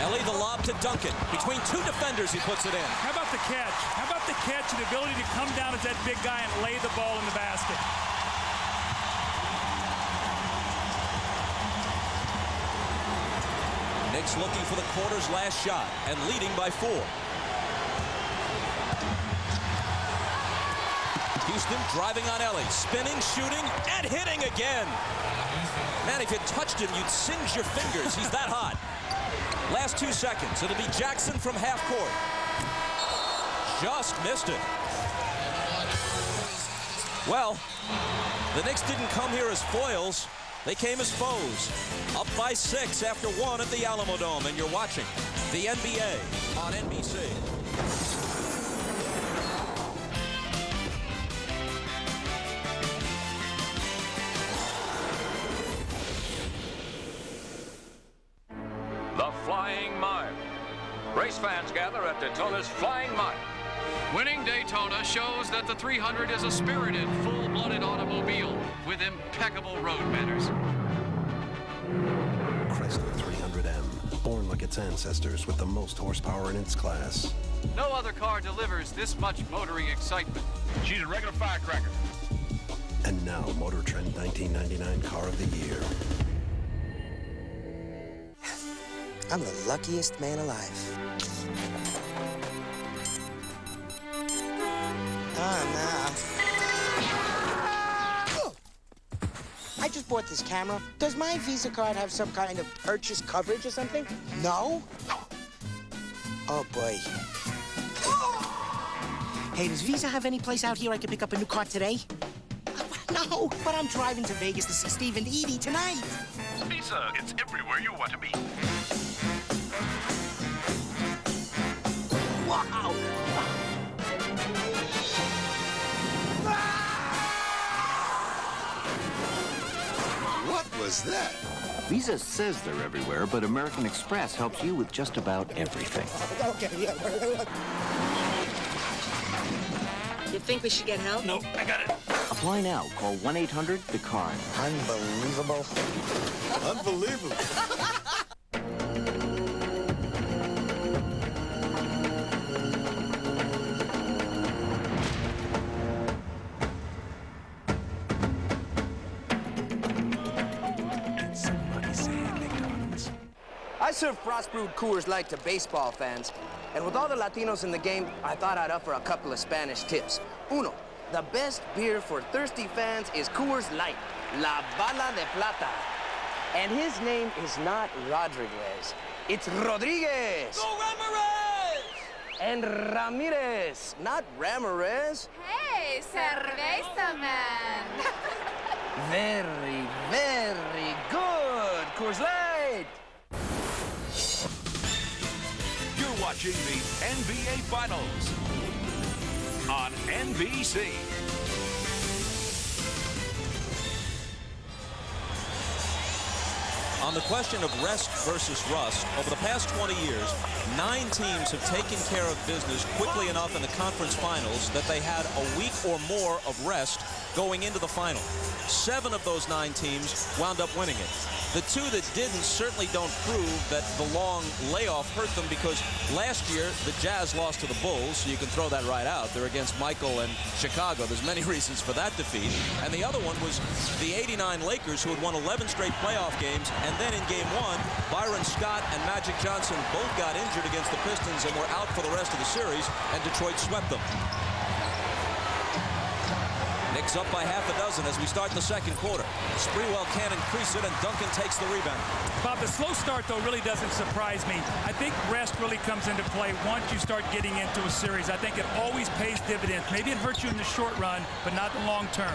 Elie the lob to Duncan. Between 2 defenders, he puts it in. How about the catch? How about the catch and the ability to come down as that big guy and lay the ball in the basket? Knicks looking for the quarter's last shot and leading by 4. Houston driving on Elie, spinning, shooting, and hitting again. Man, if you touched him, you'd singe your fingers. He's that hot. Last 2 seconds. It'll be Jackson from half court. Just missed it. Well, the Knicks didn't come here as foils. They came as foes. Up by 6 after 1 at the Alamo Dome, and you're watching the NBA on NBC. The Flying Mile. Race fans gather at Daytona's Flying Mile. Winning Daytona shows that the 300 is a spirited, full-blooded automobile with impeccable road manners. Chrysler 300M, born like its ancestors with the most horsepower in its class. No other car delivers this much motoring excitement. She's a regular firecracker. And now, Motor Trend 1999 Car of the Year. I'm the luckiest man alive. Oh, I just bought this camera. Does my Visa card have some kind of purchase coverage or something? No? Oh, boy. Hey, does Visa have any place out here I can pick up a new car today? No, but I'm driving to Vegas to see Steve and Edie tonight. Visa, it's everywhere you want to be. Wow! What was that? Visa says they're everywhere, but American Express helps you with just about everything. Okay, yeah. You think we should get help? Nope, I got it. Apply now. Call 1-800-THE-CARD. Unbelievable. Unbelievable. I serve frost-brewed Coors Light to baseball fans. And with all the Latinos in the game, I thought I'd offer a couple of Spanish tips. Uno, the best beer for thirsty fans is Coors Light, La Bala de Plata. And his name is not Rodriguez, it's Rodriguez. Go Ramirez! And Ramirez, not Ramirez. Hey, cerveza man. Very, very good, Coors Light. You're watching the NBA Finals on NBC. On the question of rest versus rust, over the past 20 years, 9 teams have taken care of business quickly enough in the conference finals that they had a week or more of rest going into the final. 7 of those 9 teams wound up winning it. The 2 that didn't certainly don't prove that the long layoff hurt them, because last year the Jazz lost to the Bulls, so you can throw that right out. They're against Michael and Chicago. There's many reasons for that defeat. And the other one was the '89 Lakers, who had won 11 straight playoff games, and then in Game 1, Byron Scott and Magic Johnson both got injured against the Pistons and were out for the rest of the series, and Detroit swept them. Knicks up by half a dozen as we start the second quarter. Sprewell can't increase it, and Duncan takes the rebound. Bob, the slow start, though, really doesn't surprise me. I think rest really comes into play once you start getting into a series. I think it always pays dividends. Maybe it hurts you in the short run, but not the long term.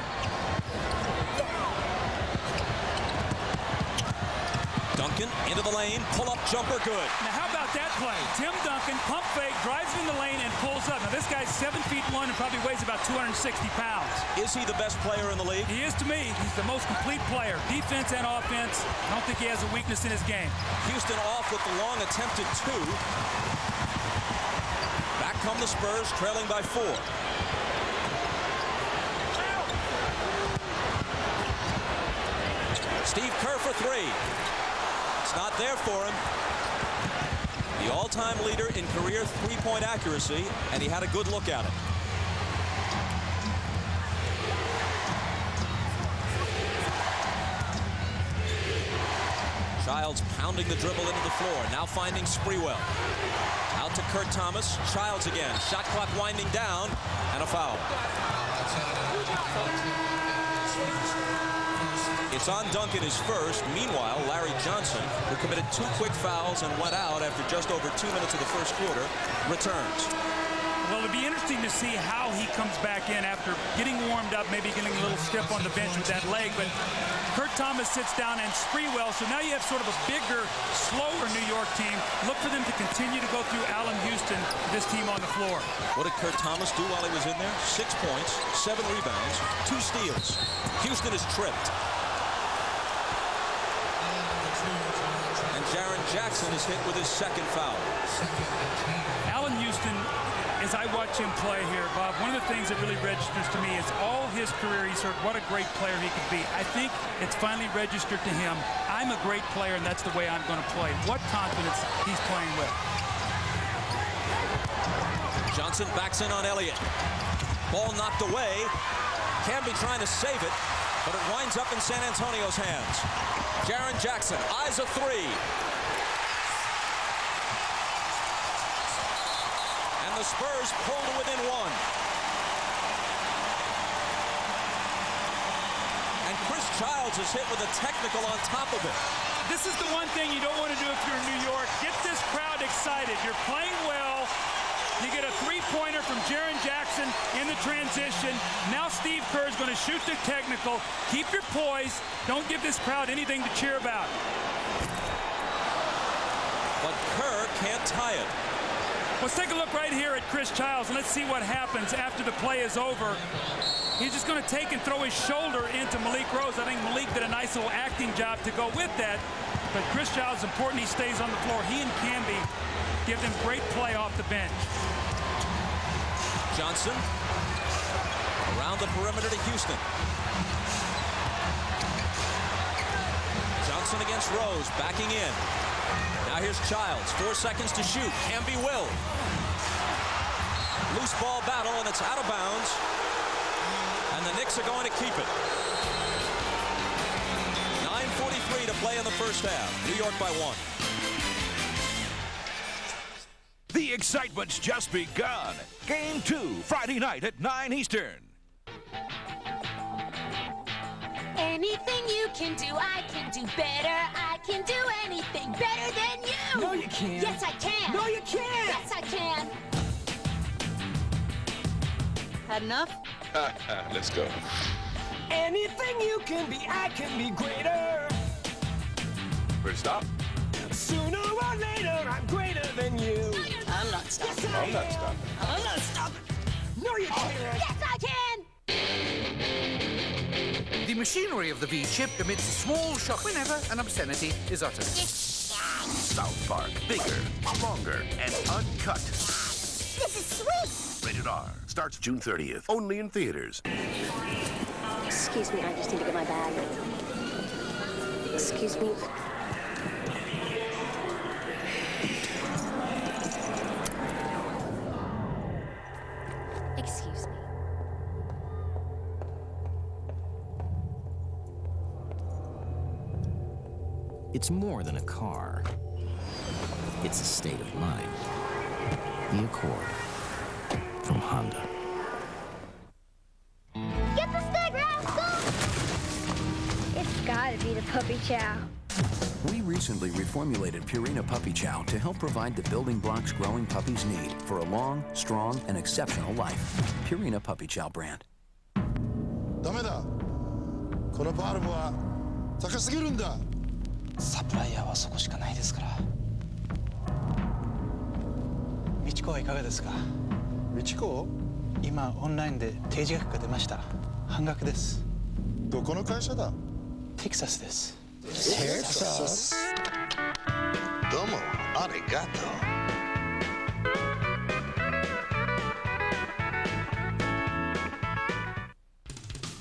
Duncan into the lane, pull-up jumper, good. Now, how about that play? Tim Duncan, pump fake, drives in the lane and pulls up. Now, this guy's 7'1" and probably weighs about 260 pounds. Is he the best player in the league? He is to me. He's the most complete player, defense and offense. I don't think he has a weakness in his game. Houston off with the long attempted 2. Back come the Spurs, trailing by 4. Steve Kerr for 3. It's not there for him. The all-time leader in career three-point accuracy, and he had a good look at it. Childs pounding the dribble into the floor, now finding Sprewell. Out to Kurt Thomas. Childs again. Shot clock winding down, and a foul. It's on Duncan, his first. Meanwhile, Larry Johnson, who committed 2 quick fouls and went out after just over 2 minutes of the first quarter, returns. Well, it'll be interesting to see how he comes back in after getting warmed up, maybe getting a little stiff on the bench with that leg. But Kurt Thomas sits down and Sprewell, so now you have sort of a bigger, slower New York team. Look for them to continue to go through Allen Houston, this team on the floor. What did Kurt Thomas do while he was in there? 6 points, 7 rebounds, 2 steals. Houston is tripped. Jaren Jackson is hit with his second foul. Allen Houston, as I watch him play here, Bob, one of the things that really registers to me is all his career he's heard what a great player he could be. I think it's finally registered to him. I'm a great player, and that's the way I'm going to play. What confidence he's playing with. Johnson backs in on Elliott. Ball knocked away. Camby trying to save it, but it winds up in San Antonio's hands. Jaren Jackson eyes a 3. And the Spurs pull to within 1. And Chris Childs is hit with a technical on top of it. This is the one thing you don't want to do if you're in New York. Get this crowd excited. You're playing well. You get a 3-pointer from Jaren Jackson in the transition. Now Steve Kerr is going to shoot the technical. Keep your poise. Don't give this crowd anything to cheer about. But Kerr can't tie it. Let's take a look right here at Chris Childs, and let's see what happens after the play is over. He's just going to take and throw his shoulder into Malik Rose. I think Malik did a nice little acting job to go with that. But Chris Childs, important he stays on the floor. He and Camby give them great play off the bench. Johnson around the perimeter to Houston. Johnson against Rose, backing in. Now here's Childs, 4 seconds to shoot. Camby will. Loose ball battle, and it's out of bounds. And the Knicks are going to keep it. 9:43 to play in the first half. New York by 1. The excitement's just begun. Game 2, Friday night at 9 Eastern. Anything you can do, I can do better. I can do anything better than you. No, you can't. Yes, I can. No, you can't. Yes, I can. Had enough? Let's go. Anything you can be, I can be greater. Where to stop? Sooner or later, I'm greater than you. I'm not stopping. I'm not stopping. I'm not stopping. No, you can't. Yes, I can. The machinery of the V-chip emits a small shock whenever an obscenity is uttered. South Park, bigger, stronger, and uncut. This is sweet. Rated R. Starts June 30th. Only in theaters. Excuse me, I just need to get my bag. Excuse me. Excuse me. It's more than a car. It's a state of mind. The Accord from Honda. Get the stick, rascal! It's gotta be the puppy chow. We recently reformulated Purina Puppy Chow to help provide the building blocks growing puppies need for a long, strong, and exceptional life. Purina Puppy Chow brand. ダメだ。このバルブは高すぎるんだ。サプライヤーはそこしかないですから。美智子はいかがですか？美智子？今オンラインで提示額が出ました。半額です。どこの会社だ？テキサスです。テキサス。どうも、ありがとう。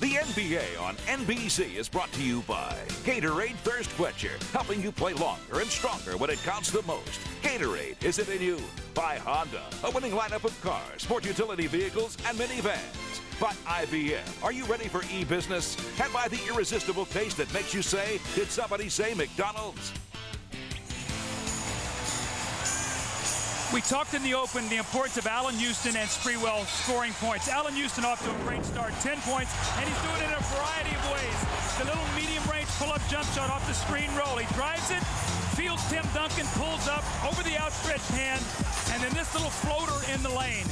The NBA on NBC is brought to you by Gatorade Thirst Quencher, helping you play longer and stronger when it counts the most. Gatorade, is it in you? By Honda, a winning lineup of cars, sport utility vehicles, and minivans. By IBM, are you ready for e-business? And by the irresistible taste that makes you say, did somebody say McDonald's? We talked in the open the importance of Allan Houston and Sprewell scoring points. Allan Houston off to a great start, 10 points, and he's doing it in a variety of ways. The little medium-range pull-up jump shot off the screen roll. He drives it, fields Tim Duncan, pulls up over the outstretched hand, and then this little floater in the lane.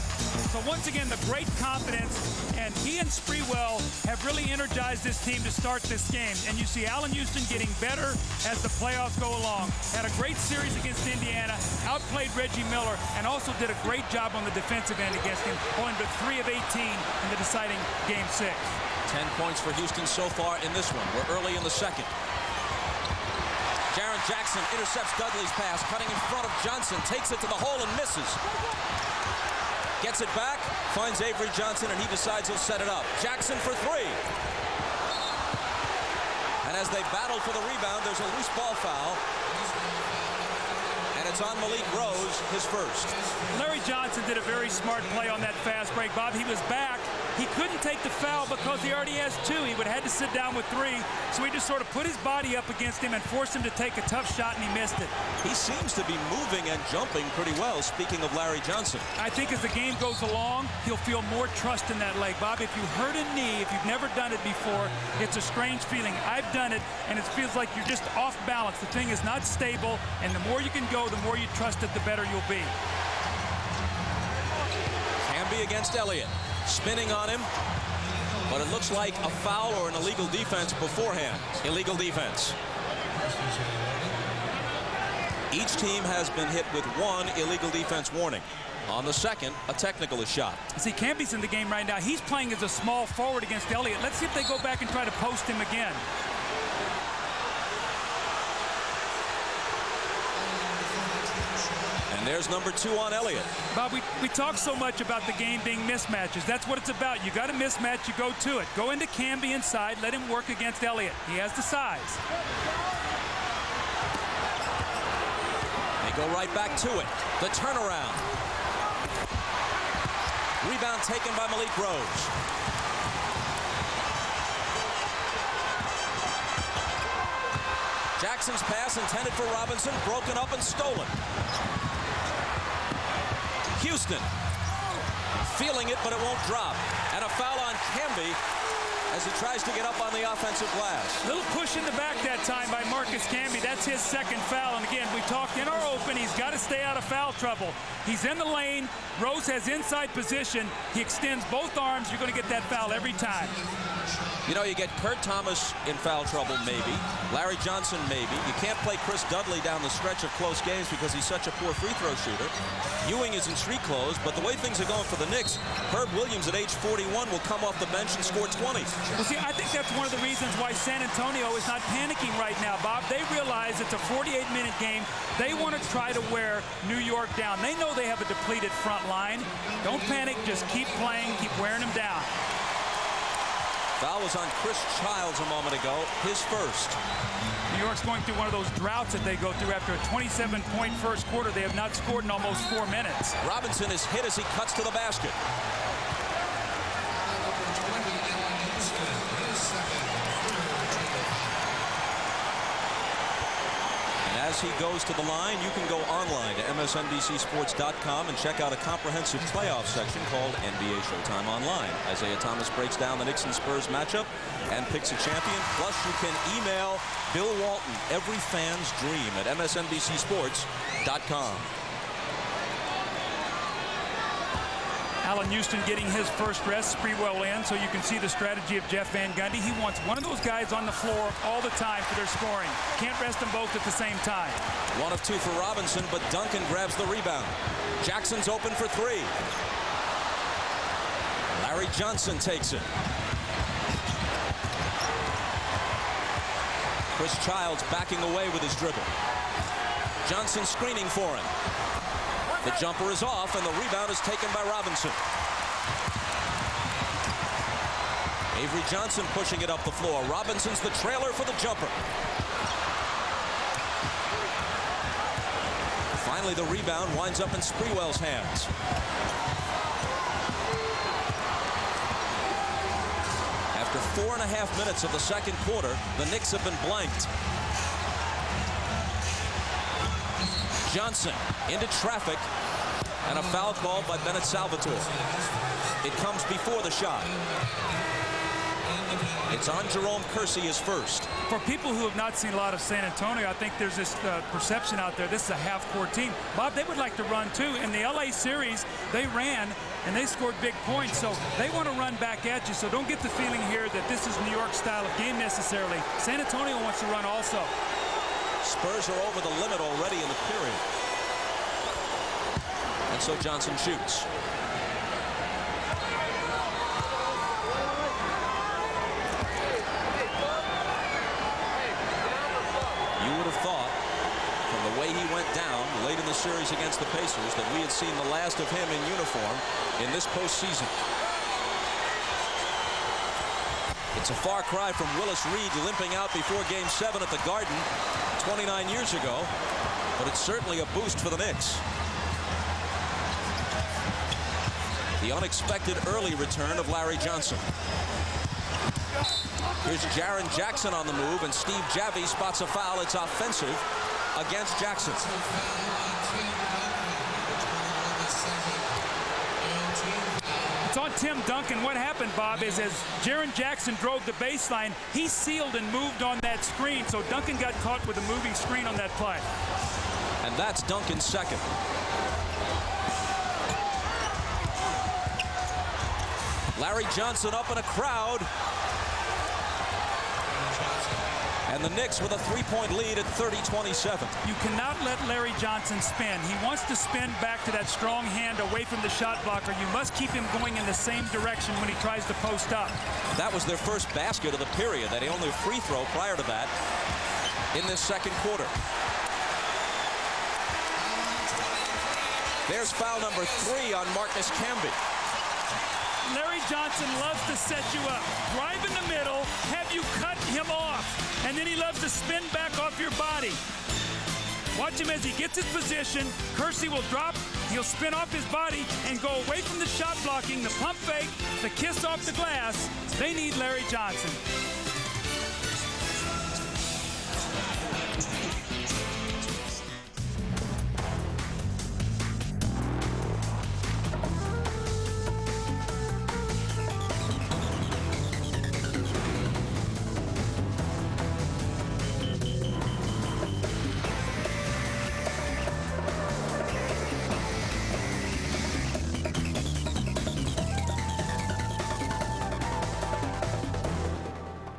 So once again, the great confidence, and he and Sprewell have really energized this team to start this game. And you see Allan Houston getting better as the playoffs go along. Had a great series against Indiana, outplayed Reggie Miller, and also did a great job on the defensive end against him, going to 3 of 18 in the deciding Game 6. 10 points for Houston so far in this one. We're early in the second. Jaren Jackson intercepts Dudley's pass, cutting in front of Johnson, takes it to the hole and misses. Gets it back, finds Avery Johnson, and he decides he'll set it up. Jackson for 3. And as they battle for the rebound, there's a loose ball foul. And it's on Malik Rose, his first. Larry Johnson did a very smart play on that fast break, Bob. He was back. He couldn't take the foul because he already has 2. He would have had to sit down with 3. So he just sort of put his body up against him and forced him to take a tough shot, and he missed it. He seems to be moving and jumping pretty well, speaking of Larry Johnson. I think as the game goes along, he'll feel more trust in that leg. Bob, if you hurt a knee, if you've never done it before, it's a strange feeling. I've done it, and it feels like you're just off balance. The thing is not stable, and the more you can go, the more you trust it, the better you'll be. Camby against Elliott. Spinning on him, but it looks like a foul or an illegal defense beforehand. Illegal defense. Each team has been hit with 1 illegal defense warning. On the second, a technical is shot. See, Camby's in the game right now. He's playing as a small forward against Elliott. Let's see if they go back and try to post him again. And there's number 2 on Elliott. Bob, we talk so much about the game being mismatches. That's what it's about. You got a mismatch, you go to it. Go into Camby inside, let him work against Elliott. He has the size. They go right back to it. The turnaround. Rebound taken by Malik Rose. Jackson's pass intended for Robinson, broken up and stolen. Houston. Feeling it, but it won't drop. And a foul on Camby as he tries to get up on the offensive glass. Little push in the back that time by Marcus Camby. That's his second foul. And again, we talked in our open, he's got to stay out of foul trouble. He's in the lane. Rose has inside position. He extends both arms. You're going to get that foul every time. You know, you get Kurt Thomas in foul trouble, maybe. Larry Johnson, maybe. You can't play Chris Dudley down the stretch of close games because he's such a poor free throw shooter. Ewing is in street clothes, but the way things are going for the Knicks, Herb Williams at age 41 will come off the bench and score 20. Well, see, I think that's one of the reasons why San Antonio is not panicking right now, Bob. They realize it's a 48-minute game. They want to try to wear New York down. They know they have a depleted front line. Don't panic. Just keep playing. Keep wearing them down. Foul was on Chris Childs a moment ago, his first. New York's going through one of those droughts that they go through after a 27-point first quarter. They have not scored in almost 4 minutes. Robinson is hit as he cuts to the basket. As he goes to the line, you can go online to MSNBCSports.com and check out a comprehensive playoff section called NBA Showtime Online. Isaiah Thomas breaks down the Knicks and Spurs matchup and picks a champion. Plus, you can email Bill Walton, every fan's dream, at MSNBCSports.com. Allen Houston getting his first rest, Sprewell in, so you can see the strategy of Jeff Van Gundy. He wants one of those guys on the floor all the time for their scoring. Can't rest them both at the same time. 1 of 2 for Robinson, but Duncan grabs the rebound. Jackson's open for 3. Larry Johnson takes it. Chris Childs backing away with his dribble. Johnson screening for him. The jumper is off, and the rebound is taken by Robinson. Avery Johnson pushing it up the floor. Robinson's the trailer for the jumper. Finally, the rebound winds up in Sprewell's hands. After 4.5 minutes of the second quarter, the Knicks have been blanked. Johnson into traffic, and a foul called by Bennett Salvatore. It comes before the shot. It's on Jerome Kersey, his first. For people who have not seen a lot of San Antonio, I think there's this perception out there, this is a half-court team. Bob, they would like to run too. In the LA series, they ran and they scored big points, so they want to run back at you. So don't get the feeling here that this is New York style of game necessarily. San Antonio wants to run also. Spurs are over the limit already in the period. And so Johnson shoots. You would have thought, from the way he went down late in the series against the Pacers, that we had seen the last of him in uniform in this postseason. It's a far cry from Willis Reed limping out before Game 7 at the Garden 29 years ago, but it's certainly a boost for the Knicks. The unexpected early return of Larry Johnson. Here's Jaren Jackson on the move, and Steve Javie spots a foul. It's offensive against Jackson. It's on Tim Duncan. What happened, Bob, is as Jaren Jackson drove the baseline, he sealed and moved on that screen, so Duncan got caught with a moving screen on that play. And that's Duncan's second. Larry Johnson up in a crowd. And the Knicks with a 3-point lead at 30-27. You cannot let Larry Johnson spin. He wants to spin back to that strong hand away from the shot blocker. You must keep him going in the same direction when he tries to post up. That was their first basket of the period. They only a free throw prior to that in this second quarter. There's foul number 3 on Marcus Camby. Larry Johnson loves to set you up. Drive in the middle, have you cut him off, and then he loves to spin back off your body. Watch him as he gets his position. Kersey will drop, he'll spin off his body and go away from the shot blocking, the pump fake, the kiss off the glass. They need Larry Johnson.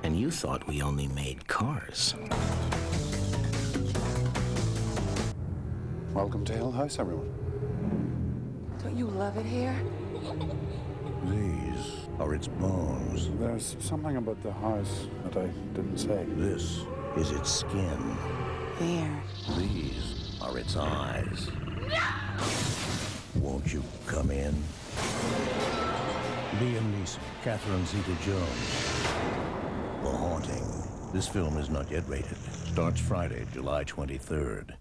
And you thought we only made cars. Welcome to Hill House, everyone. Don't you love it here? These are its bones. There's something about the house that I didn't say. This is its skin. There. These are its eyes. Won't you come in? Liam Neeson, Catherine Zeta-Jones. The Haunting. This film is not yet rated. Starts Friday, July 23rd.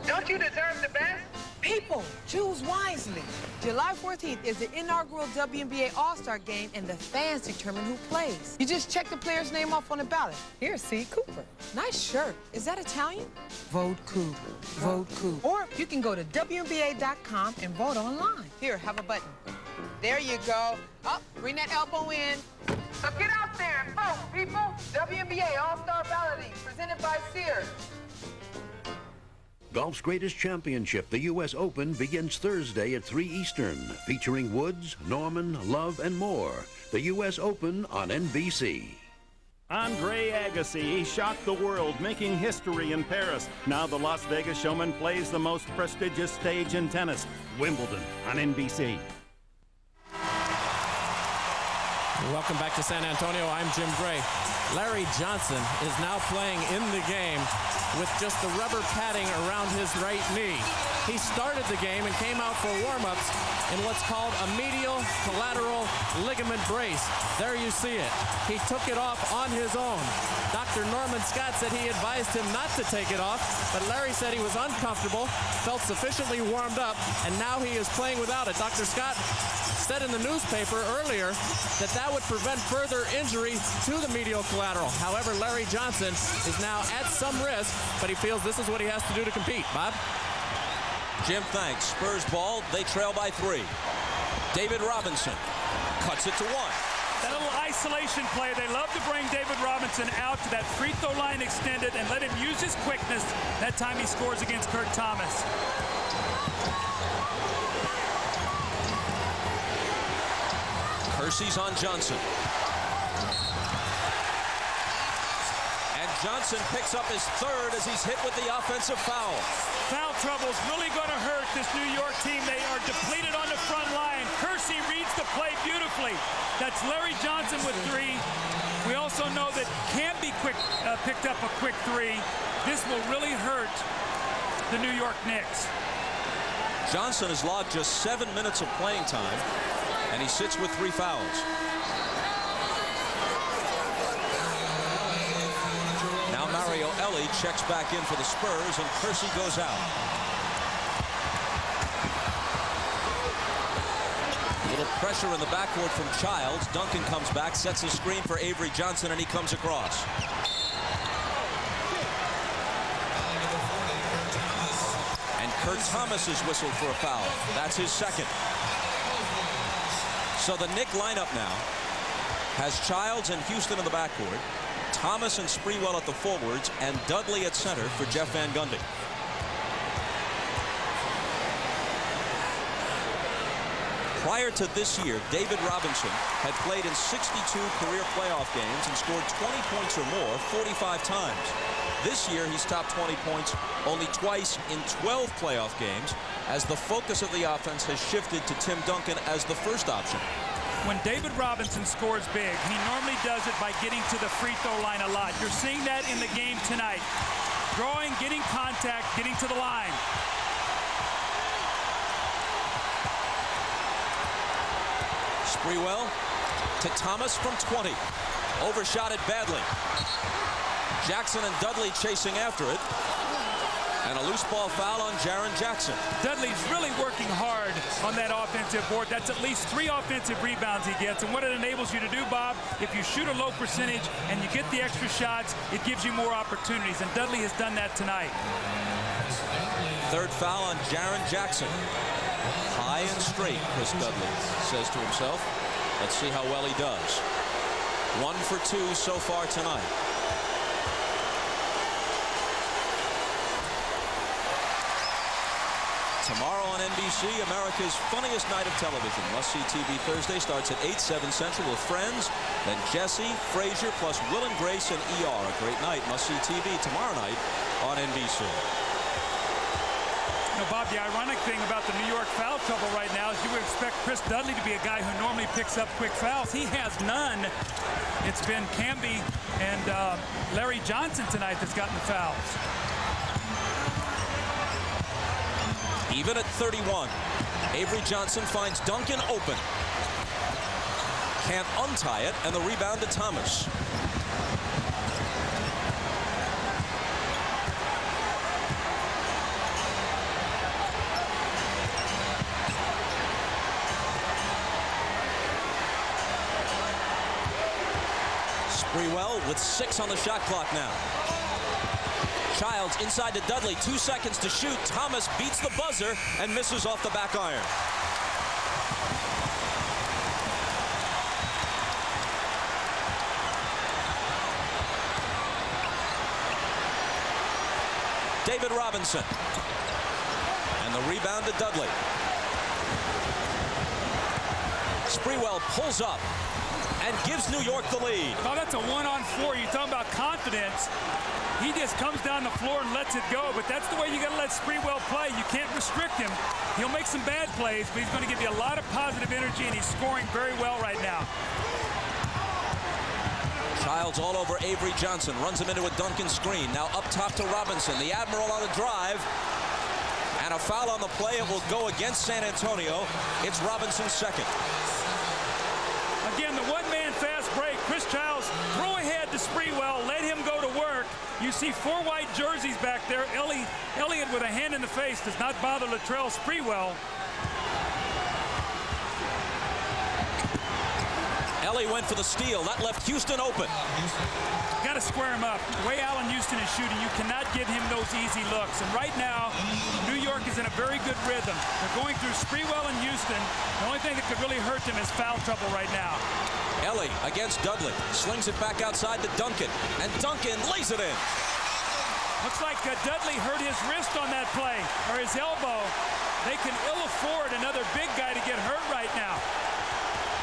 Don't you deserve the best? People, choose wisely. July 14th is the inaugural WNBA All-Star Game, and the fans determine who plays. You just check the player's name off on the ballot. Here's C. Cooper. Nice shirt. Is that Italian? Vote Cooper. Vote Cooper. Or you can go to WNBA.com and vote online. Here, have a button. There you go. Up, bring that elbow in. So get out there and vote, people. WNBA All-Star Balloting, presented by Sears. Golf's greatest championship, the U.S. Open, begins Thursday at 3 Eastern, featuring Woods, Norman, Love, and more. The U.S. Open on NBC. Andre Agassi, he shocked the world, making history in Paris. Now the Las Vegas showman plays the most prestigious stage in tennis, Wimbledon, on NBC. Welcome back to San Antonio. I'm Jim Gray. Larry Johnson is now playing in the game with just the rubber padding around his right knee. He started the game and came out for warm-ups in what's called a medial collateral ligament brace. There you see it. He took it off on his own. Dr. Norman Scott said he advised him not to take it off, but Larry said he was uncomfortable, felt sufficiently warmed up, and now he is playing without it. Dr. Scott said in the newspaper earlier that that would prevent further injury to the medial collateral. However, Larry Johnson is now at some risk, but he feels this is what he has to do to compete. Bob? Jim, thanks. Spurs ball. They trail by 3. David Robinson cuts it to 1. That little isolation play, they love to bring David Robinson out to that free throw line extended and let him use his quickness. That time he scores against Kurt Thomas. Kersey's on Johnson. And Johnson picks up his third as he's hit with the offensive foul. Foul trouble is really going to hurt this New York team. They are depleted on the front line. Kersey reads the play beautifully. That's Larry Johnson with 3. We also know that Camby picked up a quick 3. This will really hurt the New York Knicks. Johnson has logged just 7 minutes of playing time, and he sits with 3 fouls. Now Mario Elie checks back in for the Spurs, and Kersey goes out. Little pressure in the backcourt from Childs. Duncan comes back, sets a screen for Avery Johnson, and he comes across. And Kurt Thomas is whistled for a foul. That's his second. So the Knick lineup now has Childs and Houston in the backcourt, Thomas and Sprewell at the forwards, and Dudley at center for Jeff Van Gundy. Prior to this year, David Robinson had played in 62 career playoff games and scored 20 points or more 45 times. This year, he's topped 20 points only twice in 12 playoff games, as the focus of the offense has shifted to Tim Duncan as the first option. When David Robinson scores big, he normally does it by getting to the free throw line a lot. You're seeing that in the game tonight. Drawing, getting contact, getting to the line. Sprewell to Thomas from 20. Overshot it badly. Jackson and Dudley chasing after it. And a loose ball foul on Jaren Jackson. Dudley's really working hard on that offensive board. That's at least 3 offensive rebounds he gets. And what it enables you to do, Bob, if you shoot a low percentage and you get the extra shots, it gives you more opportunities. And Dudley has done that tonight. Third foul on Jaren Jackson. High and straight, Chris Dudley says to himself. Let's see how well he does. 1 for 2 so far tonight. Tomorrow on NBC, America's funniest night of television. Must-see TV Thursday starts at 8, 7 Central with Friends. Then Jesse, Frasier, plus Will and Grace and ER. A great night. Must-see TV tomorrow night on NBC. You know, Bob, the ironic thing about the New York foul trouble right now is you would expect Chris Dudley to be a guy who normally picks up quick fouls. He has none. It's been Camby and Larry Johnson tonight that's gotten the fouls. Even at 31, Avery Johnson finds Duncan open. Can't untie it, and the rebound to Thomas. Sprewell with 6 on the shot clock now. Childs inside to Dudley, 2 seconds to shoot. Thomas beats the buzzer and misses off the back iron. David Robinson. And the rebound to Dudley. Sprewell pulls up and gives New York the lead. Oh, that's a 1-on-4. You're talking about confidence. He just comes down the floor and lets it go, but that's the way you got to let Sprewell play. You can't restrict him. He'll make some bad plays, but he's going to give you a lot of positive energy, and he's scoring very well right now. Childs all over Avery Johnson, runs him into a Duncan screen. Now up top to Robinson. The Admiral on the drive. And a foul on the play. It will go against San Antonio. It's Robinson's second. Again, the one-man fast break. Chris Childs, throw ahead to Sprewell, let him go to work. You see 4 white jerseys back there. Elliott with a hand in the face does not bother Latrell Sprewell. Ellie went for the steal. That left Houston open. Got to square him up. The way Allen Houston is shooting, you cannot give him those easy looks. And right now, New York is in a very good rhythm. They're going through Sprewell and Houston. The only thing that could really hurt them is foul trouble right now. Ellie against Dudley. Slings it back outside to Duncan. And Duncan lays it in. Looks like Dudley hurt his wrist on that play, or his elbow. They can ill afford another big guy to get hurt right now.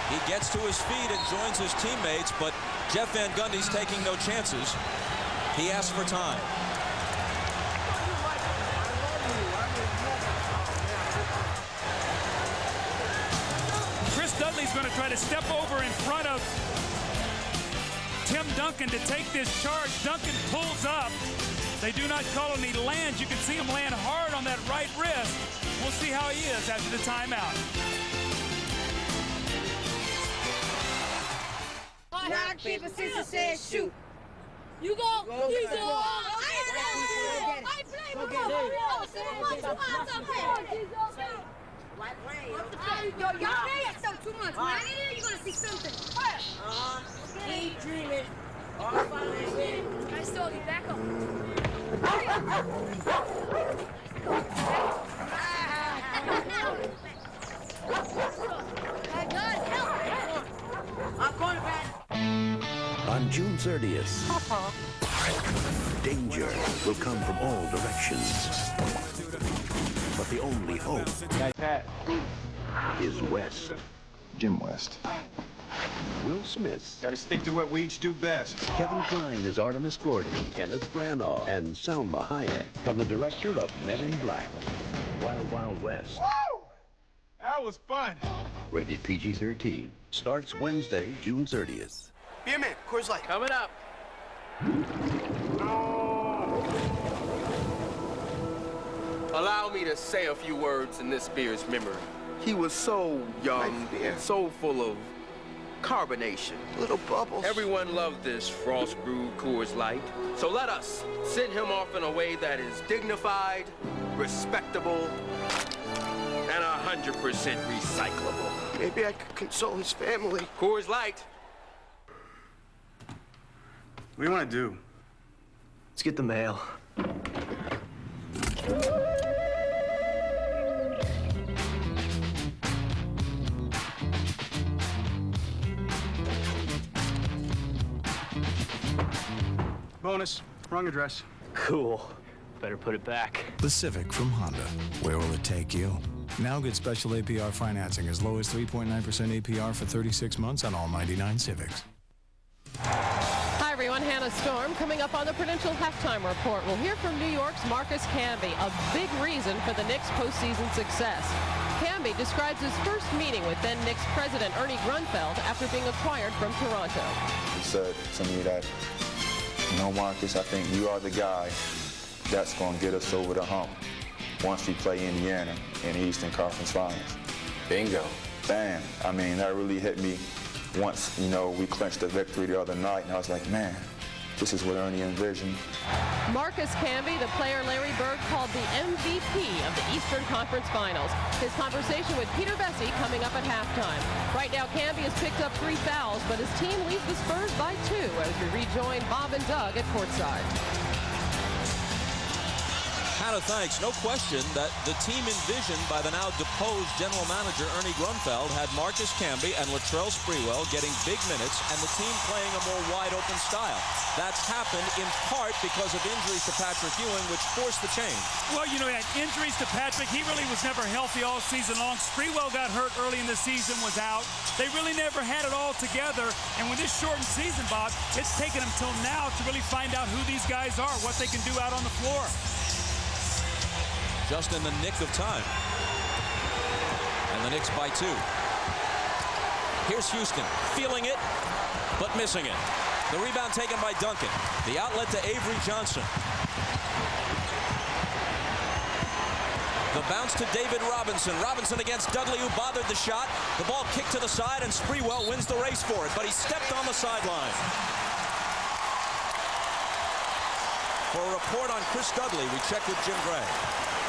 He gets to his feet and joins his teammates, but Jeff Van Gundy's taking no chances. He asks for time. Chris Dudley's going to try to step over in front of Tim Duncan to take this charge. Duncan pulls up. They do not call him. He lands. You can see him land hard on that right wrist. We'll see how he is after the timeout. Rock, paper, scissors, says shoot. You go. You go. I play. Yo, y'all play yourself too much. When I get here, you're gonna see something. Keep dreaming. I stole you. Back up. I'm going to bed. On June 30th, danger will come from all directions. But the only hope is West. Jim West. Will Smith. Gotta stick to what we each do best. Kevin Kline is Artemis Gordon, Kenneth Branagh, and Salma Hayek from the director of Men in Black. Wild Wild West. Woo! That was fun. Rated PG-13. Starts Wednesday, June 30th. Beer man, Coors Light. Coming up. Allow me to say a few words in this beer's memory. He was so young, so full of carbonation. Little bubbles. Everyone loved this frost brewed Coors Light. So let us send him off in a way that is dignified, respectable, and 100% recyclable. Maybe I could console his family. Coors Light. What do you want to do? Let's get the mail. Bonus. Wrong address. Cool. Better put it back. The Civic from Honda. Where will it take you? Now get special APR financing as low as 3.9% APR for 36 months on all 99 Civics. Hi, everyone. Hannah Storm. Coming up on the Prudential Halftime Report, we'll hear from New York's Marcus Camby, a big reason for the Knicks' postseason success. Camby describes his first meeting with then Knicks president Ernie Grunfeld after being acquired from Toronto. He said to me that, you know, Marcus, I think you are the guy that's going to get us over the hump once we play Indiana in the Eastern Conference Finals. Bingo. Bam. I mean, that really hit me once, you know, we clinched the victory the other night, and I was like, man, this is what Ernie envisioned. Marcus Camby, the player Larry Bird called the MVP of the Eastern Conference Finals. His conversation with Peter Vesey coming up at halftime. Right now, Camby has picked up 3 fouls, but his team leads the Spurs by 2 as we rejoin Bob and Doug at courtside. Hannah, thanks. No question that the team envisioned by the now deposed general manager Ernie Grunfeld had Marcus Camby and Latrell Sprewell getting big minutes and the team playing a more wide-open style. That's happened in part because of injuries to Patrick Ewing, which forced the change. Well, you know, he had injuries to Patrick. He really was never healthy all season long. Sprewell got hurt early in the season, was out. They really never had it all together. And with this shortened season, Bob, it's taken them till now to really find out who these guys are, what they can do out on the floor. Just in the nick of time. And the Knicks by 2. Here's Houston, feeling it, but missing it. The rebound taken by Duncan. The outlet to Avery Johnson. The bounce to David Robinson. Robinson against Dudley, who bothered the shot. The ball kicked to the side, and Sprewell wins the race for it, but he stepped on the sideline. For a report on Chris Dudley, we check with Jim Gray.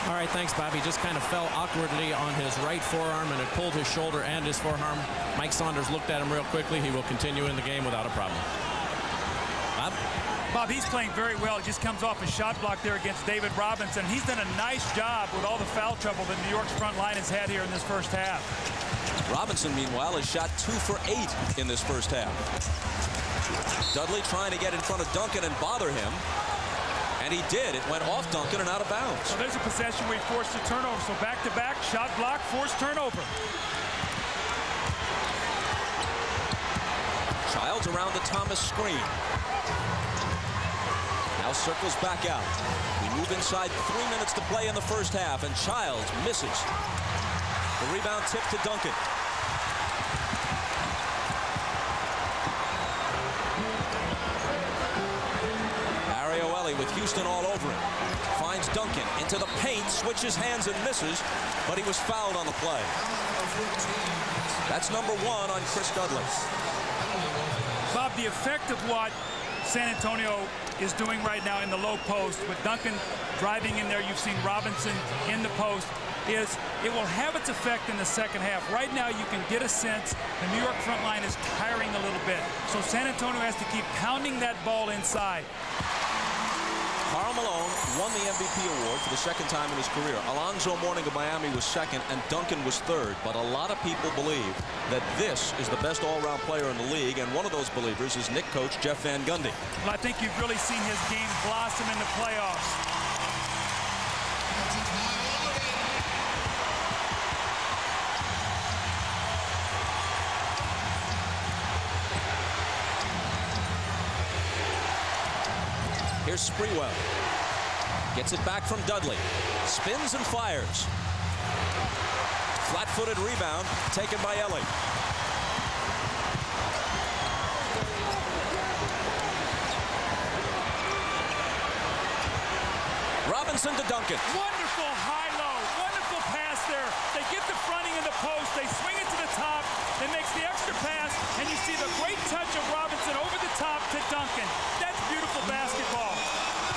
All right, thanks, Bob. He just kind of fell awkwardly on his right forearm, and it pulled his shoulder and his forearm. Mike Saunders looked at him real quickly. He will continue in the game without a problem. Bob? Bob, he's playing very well. He just comes off a shot block there against David Robinson. He's done a nice job with all the foul trouble that New York's front line has had here in this first half. Robinson, meanwhile, has shot 2 for 8 in this first half. Dudley trying to get in front of Duncan and bother him. And he did. It went off Duncan and out of bounds. So there's a possession where he forced a turnover. So back-to-back, shot block, forced turnover. Childs around the Thomas screen. Now circles back out. We move inside 3 minutes to play in the first half, and Childs misses. The rebound tip to Duncan. With Houston all over him. Finds Duncan into the paint, switches hands and misses, but he was fouled on the play. That's number 1 on Chris Dudley. Bob, the effect of what San Antonio is doing right now in the low post, with Duncan driving in there, you've seen Robinson in the post, is it will have its effect in the second half. Right now, you can get a sense the New York front line is tiring a little bit. So San Antonio has to keep pounding that ball inside. Karl Malone won the MVP award for the second time in his career. Alonzo Mourning of Miami was second, and Duncan was third. But a lot of people believe that this is the best all-around player in the league, and one of those believers is Knicks coach Jeff Van Gundy. Well, I think you've really seen his game blossom in the playoffs. Here's Sprewell. Gets it back from Dudley. Spins and fires. Flat-footed rebound taken by Ellie. Robinson to Duncan. Wonderful high-low. Wonderful pass there. They get the fronting in the post. They swing it to the top. They makes the extra pass, and you see the great touch of Robinson over the top to Duncan. That's beautiful basketball.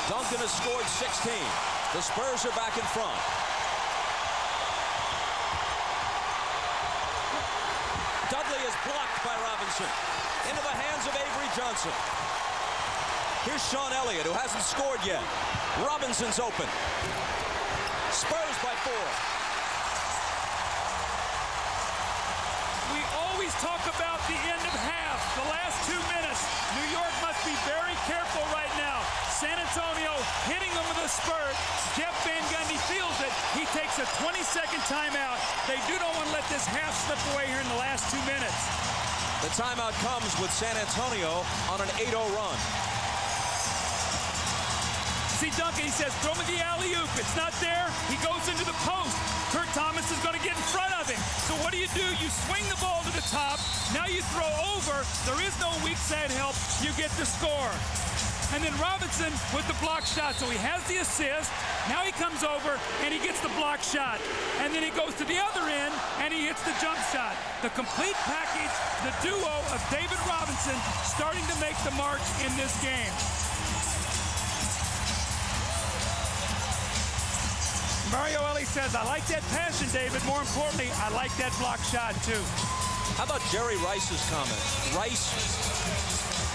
Duncan has scored 16. The Spurs are back in front. Dudley is blocked by Robinson. Into the hands of Avery Johnson. Here's Sean Elliott, who hasn't scored yet. Robinson's open. Spurs by 4. We always talk about the end of half, the last 2 minutes. New York must be very careful right now. San Antonio hitting them with a spurt. Jeff Van Gundy feels it. He takes a 20-second timeout. They do not want to let this half slip away here in the last 2 minutes. The timeout comes with San Antonio on an 8-0 run. See Duncan, he says, throw me the alley-oop. It's not there. He goes into the post. Kurt Thomas is going to get in front of him. So what do? You swing the ball to the top. Now you throw over. There is no weak side help. You get the score. And then Robinson with the block shot. So he has the assist. Now he comes over and he gets the block shot. And then he goes to the other end and he hits the jump shot. The complete package, the duo of David Robinson starting to make the mark in this game. Mario Elie says, I like that passion, David. More importantly, I like that block shot, too. How about Jerry Rice's comment? Rice,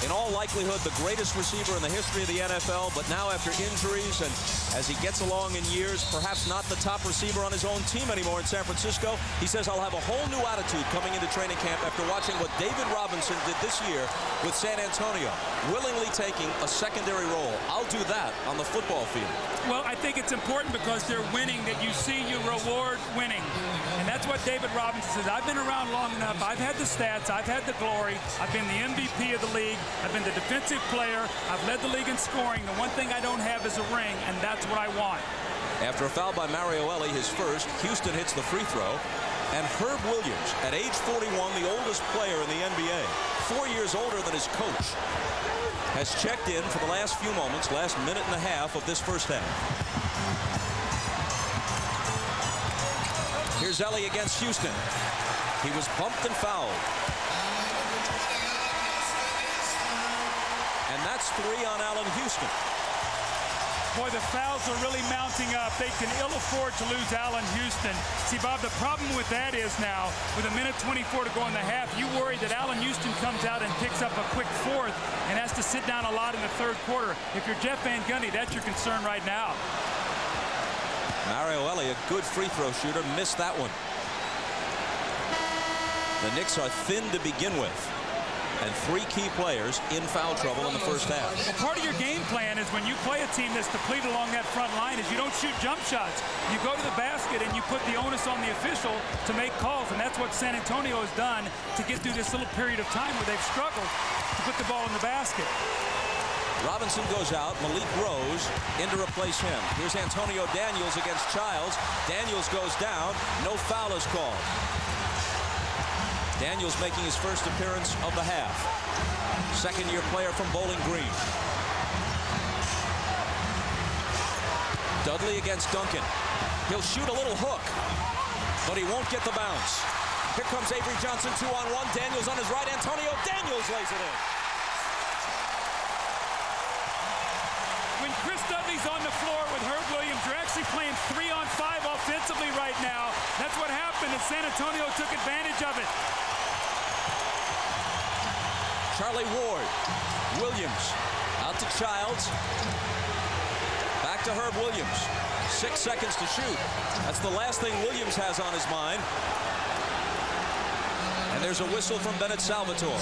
in all likelihood, the greatest receiver in the history of the NFL, but now after injuries and as he gets along in years, perhaps not the top receiver on his own team anymore in San Francisco. He says, I'll have a whole new attitude coming into training camp after watching what David Robinson did this year with San Antonio, willingly taking a secondary role. I'll do that on the football field. Well, I think it's important because they're winning that you see you reward winning. And that's what David Robinson says. I've been around long enough. I've had the stats. I've had the glory. I've been the MVP of the league. I've been the defensive player. I've led the league in scoring. The one thing I don't have is a ring, and that's what I want. After a foul by Mario Elie, his first, Houston hits the free throw. And Herb Williams, at age 41, the oldest player in the NBA, 4 years older than his coach, has checked in for the last few moments, last minute and a half of this first half. Here's Elie against Houston. He was bumped and fouled. And that's 3 on Allen Houston. Boy, the fouls are really mounting up. They can ill afford to lose Allen Houston. See, Bob, the problem with that is now, with a minute 24 to go in the half, you worry that Allen Houston comes out and picks up a quick fourth and has to sit down a lot in the third quarter. If you're Jeff Van Gundy, that's your concern right now. Mario Elie, a good free throw shooter, missed that one. The Knicks are thin to begin with, and 3 key players in foul trouble in the first half. Well, part of your game plan is when you play a team that's depleted along that front line is you don't shoot jump shots. You go to the basket and you put the onus on the official to make calls, and that's what San Antonio has done to get through this little period of time where they've struggled to put the ball in the basket. Robinson goes out. Malik Rose in to replace him. Here's Antonio Daniels against Childs. Daniels goes down. No foul is called. Daniels making his first appearance of the half. Second-year player from Bowling Green. Dudley against Duncan. He'll shoot a little hook, but he won't get the bounce. Here comes Avery Johnson, 2-on-1. Daniels on his right. Antonio Daniels lays it in. When Chris Dudley's on the floor with Herb Williams, you're actually playing 3-on-5 offensively right now. That's what happened, and San Antonio took advantage of it. Charlie Ward. Williams out to Childs. Back to Herb Williams. 6 seconds to shoot. That's the last thing Williams has on his mind. And there's a whistle from Bennett Salvatore.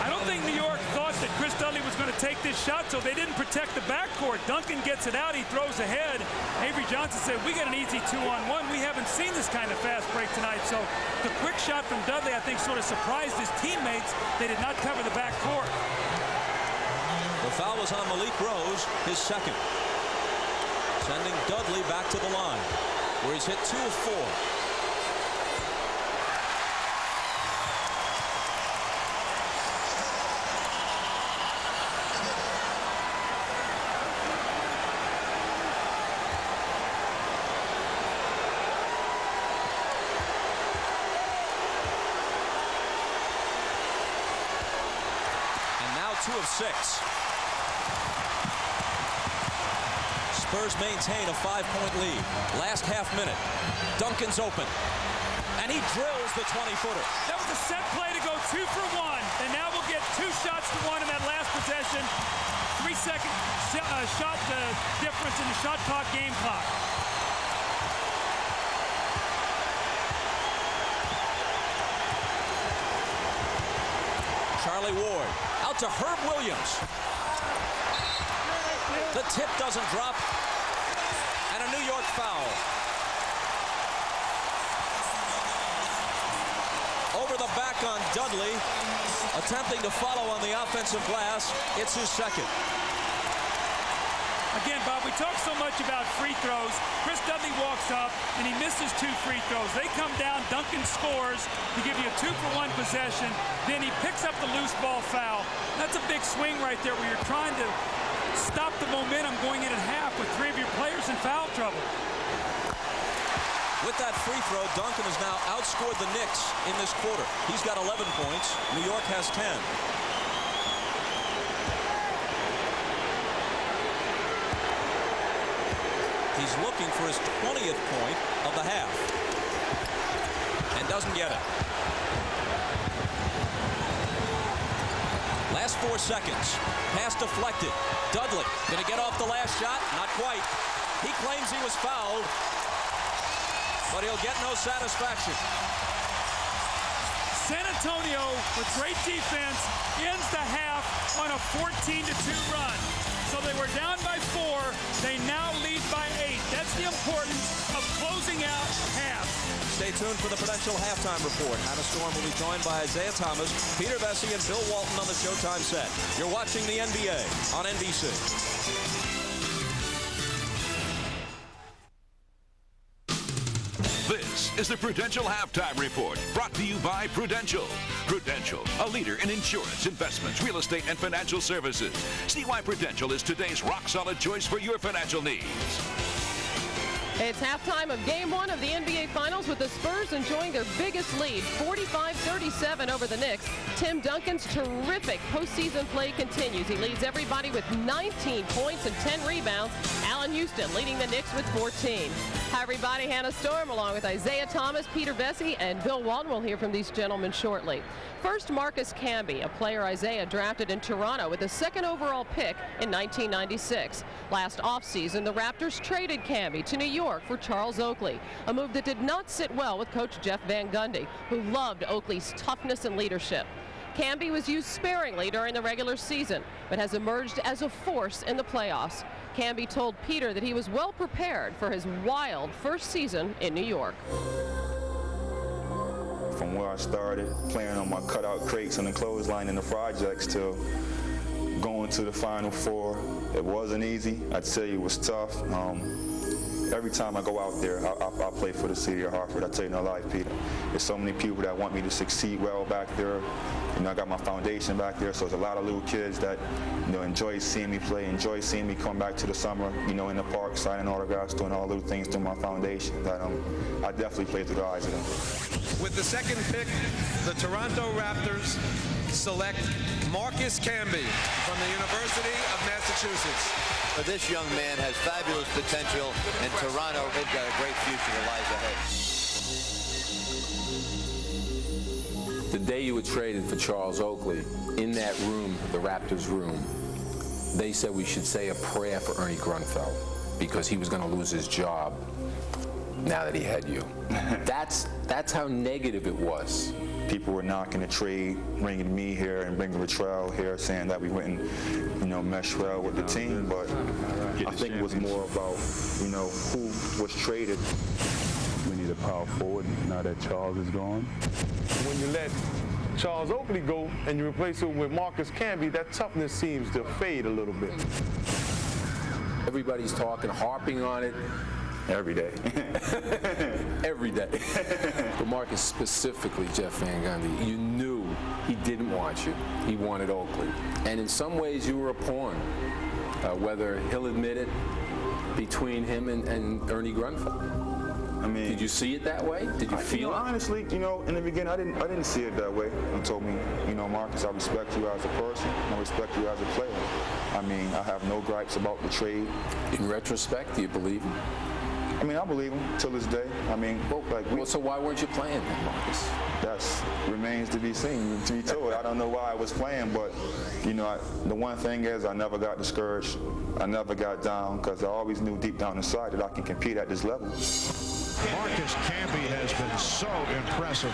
I don't think New York thought that Chris Dudley was going to take this shot, so they didn't protect the backcourt. Duncan gets it out. He throws ahead. Avery Johnson said, we got an easy 2-on-1. We haven't seen this kind of fast break tonight. So the quick shot from Dudley, I think, sort of surprised his teammates. They did not cover the backcourt. The foul was on Malik Rose, his second. Sending Dudley back to the line, where he's hit 2 of 4. now 2 of 6. Spurs maintain a 5-point lead. Last half minute. Duncan's open. And he drills the 20-footer. That was a set play to go 2 for 1. And now we'll get 2 shots to 1 in that last possession. 3-second shot difference in the shot clock, game clock. Charlie Ward out to Herb Williams. The tip doesn't drop. And a New York foul. Over the back on Dudley, attempting to follow on the offensive glass. It's his second. Again, Bob, we talk so much about free throws. Chris Dudley walks up, and he misses 2 free throws. They come down, Duncan scores to give you a 2-for-1 possession. Then he picks up the loose ball foul. That's a big swing right there where you're trying to stop the momentum going in at half with 3 of your players in foul trouble. With that free throw, Duncan has now outscored the Knicks in this quarter. He's got 11 points. New York has 10. He's looking for his 20th point of the half. And doesn't get it. Last 4 seconds. Pass deflected. Dudley going to get off the last shot? Not quite. He claims he was fouled, but he'll get no satisfaction. San Antonio, with great defense, ends the half on a 14-2 run. So they were down by 4. They now lead by 8. That's the importance of closing out half. Stay tuned for the Prudential Halftime Report. Hannah Storm will be joined by Isaiah Thomas, Peter Vesey, and Bill Walton on the Showtime set. You're watching the NBA on NBC. This is the Prudential Halftime Report, brought to you by Prudential. Prudential, a leader in insurance, investments, real estate, and financial services. See why Prudential is today's rock-solid choice for your financial needs. It's halftime of Game 1 of the NBA Finals with the Spurs enjoying their biggest lead, 45-37 over the Knicks. Tim Duncan's terrific postseason play continues. He leads everybody with 19 points and 10 rebounds. Allen Houston leading the Knicks with 14. Hi, everybody. Hannah Storm along with Isaiah Thomas, Peter Vesey, and Bill Walton. We'll hear from these gentlemen shortly. First, Marcus Camby, a player Isaiah drafted in Toronto with the 2nd overall pick in 1996. Last offseason, the Raptors traded Camby to New York for Charles Oakley, a move that did not sit well with coach Jeff Van Gundy, who loved Oakley's toughness and leadership. Camby was used sparingly during the regular season, but has emerged as a force in the playoffs. Camby told Peter that he was well prepared for his wild first season in New York. From where I started, playing on my cutout crates on the clothesline in the projects, to going to the Final Four, it wasn't easy. I'd say it was tough. Every time I go out there, I play for the city of Hartford. I tell you no lie, Peter. There's so many people that want me to succeed well back there. You know, I got my foundation back there, so there's a lot of little kids that, you know, enjoy seeing me play, enjoy seeing me come back to the summer, you know, in the park, signing autographs, doing all little things through my foundation that I definitely play through the eyes of them. With the 2nd pick, the Toronto Raptors select Marcus Camby from the University of Massachusetts. This young man has fabulous potential, and Toronto, they've got a great future that lies ahead. The day you were traded for Charles Oakley, in that room, the Raptors room, they said we should say a prayer for Ernie Grunfeld because he was going to lose his job now that he had you. That's how negative it was. People were knocking the trade, bringing me here and bringing Latrell here, saying that we wouldn't, you know, mesh well with the team. But I think it was more about, you know, who was traded. We need a power forward now that Charles is gone. When you let Charles Oakley go and you replace him with Marcus Camby, that toughness seems to fade a little bit. Everybody's talking, harping on it. Every day. Every day. But Marcus, specifically Jeff Van Gundy, you knew he didn't want you. He wanted Oakley. And in some ways you were a pawn, whether he'll admit it, between him and Ernie Grunfeld. I mean, did you see it that way? Did you feel it? Honestly, in the beginning, I didn't see it that way. He told me, Marcus, I respect you as a person. I respect you as a player. I mean, I have no gripes about the trade. In retrospect, do you believe him? I mean, I believe him till this day. I mean, so why weren't you playing then, Marcus? That remains to be seen. To be told, I don't know why I was playing, but the one thing is, I never got discouraged. I never got down because I always knew deep down inside that I can compete at this level. Marcus Camby has been so impressive.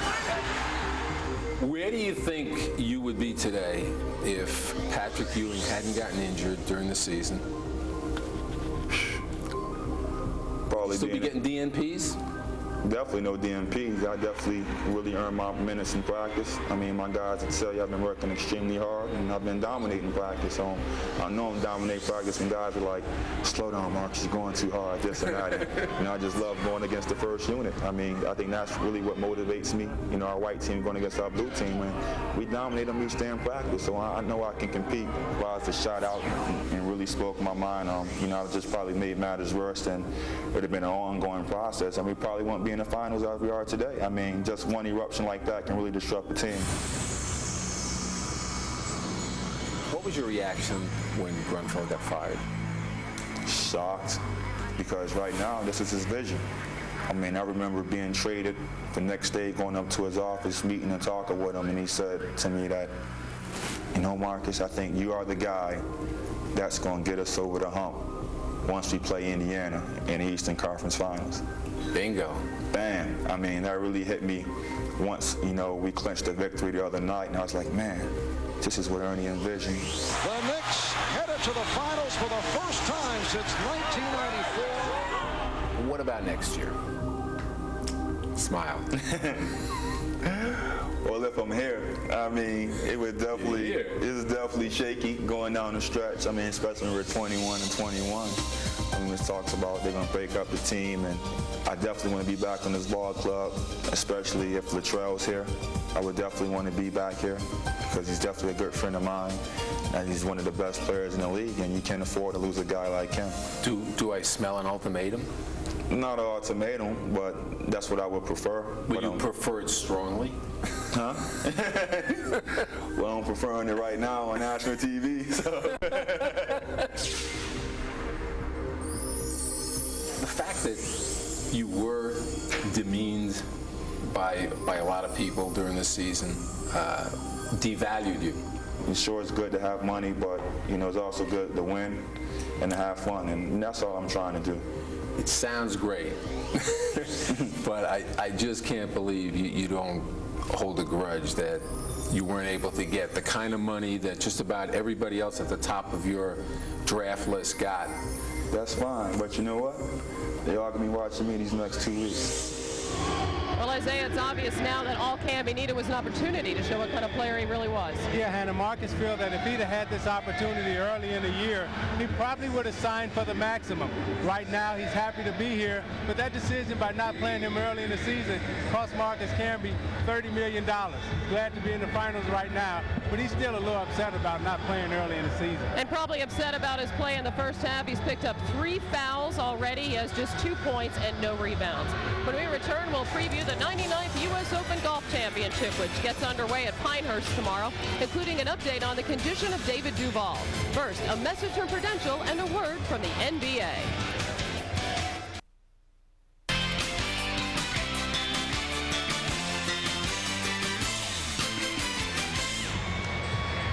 Where do you think you would be today if Patrick Ewing hadn't gotten injured during the season? Probably still be getting DNPs? Definitely no DNPs. I definitely really earned my minutes in practice. I mean, my guys would tell you I've been working extremely hard and I've been dominating practice. So I know I'm dominating practice when guys are like, slow down, Marcus, you're going too hard, this and that. And, I just love going against the first unit. I mean, I think that's really what motivates me. Our white team going against our blue team, and we dominate them each day in practice. So I know I can compete. If I was to shout out and really spoke my mind, I just probably made matters worse, and it would have been an ongoing process, and we probably wouldn't be in the finals as we are today. I mean, just one eruption like that can really disrupt the team. What was your reaction when Grunfeld got fired? Shocked, because right now this is his vision. I mean, I remember being traded the next day, going up to his office, meeting and talking with him, and he said to me that, Marcus, I think you are the guy that's going to get us over the hump once we play Indiana in the Eastern Conference Finals. Bingo. Bam. I mean, that really hit me once, we clinched the victory the other night, and I was like, man, this is what Ernie envisioned. The Knicks headed to the finals for the first time since 1994. What about next year? Smile. Well, if I'm here, I mean, it's definitely shaky going down the stretch. I mean, especially when we're 21 and 21. It talks about they're going to break up the team, and I definitely want to be back on this ball club, especially if Latrell's here. I would definitely want to be back here because he's definitely a good friend of mine, and he's one of the best players in the league, and you can't afford to lose a guy like him. Do I smell an ultimatum? Not an ultimatum, but that's what I would prefer. Would you prefer it strongly? Huh? Well, I'm preferring it right now on national TV. So. The fact that you were demeaned by a lot of people during the season devalued you. It sure is good to have money, but it's also good to win and to have fun, and that's all I'm trying to do. It sounds great, but I just can't believe you don't hold a grudge that you weren't able to get the kind of money that just about everybody else at the top of your draft list got. That's fine, but you know what? They are going to be watching me these next 2 weeks. Well, Isaiah, it's obvious now that all Camby needed was an opportunity to show what kind of player he really was. Yeah, Hannah, Marcus feels that if he'd have had this opportunity early in the year, he probably would have signed for the maximum. Right now, he's happy to be here, but that decision by not playing him early in the season cost Marcus Camby $30 million. Glad to be in the finals right now, but he's still a little upset about not playing early in the season. And probably upset about his play in the first half. He's picked up 3 fouls already. He has just 2 points and no rebounds. When we return, we'll preview the 99th U.S. Open Golf Championship, which gets underway at Pinehurst tomorrow, including an update on the condition of David Duval. First, a message from Prudential and a word from the NBA.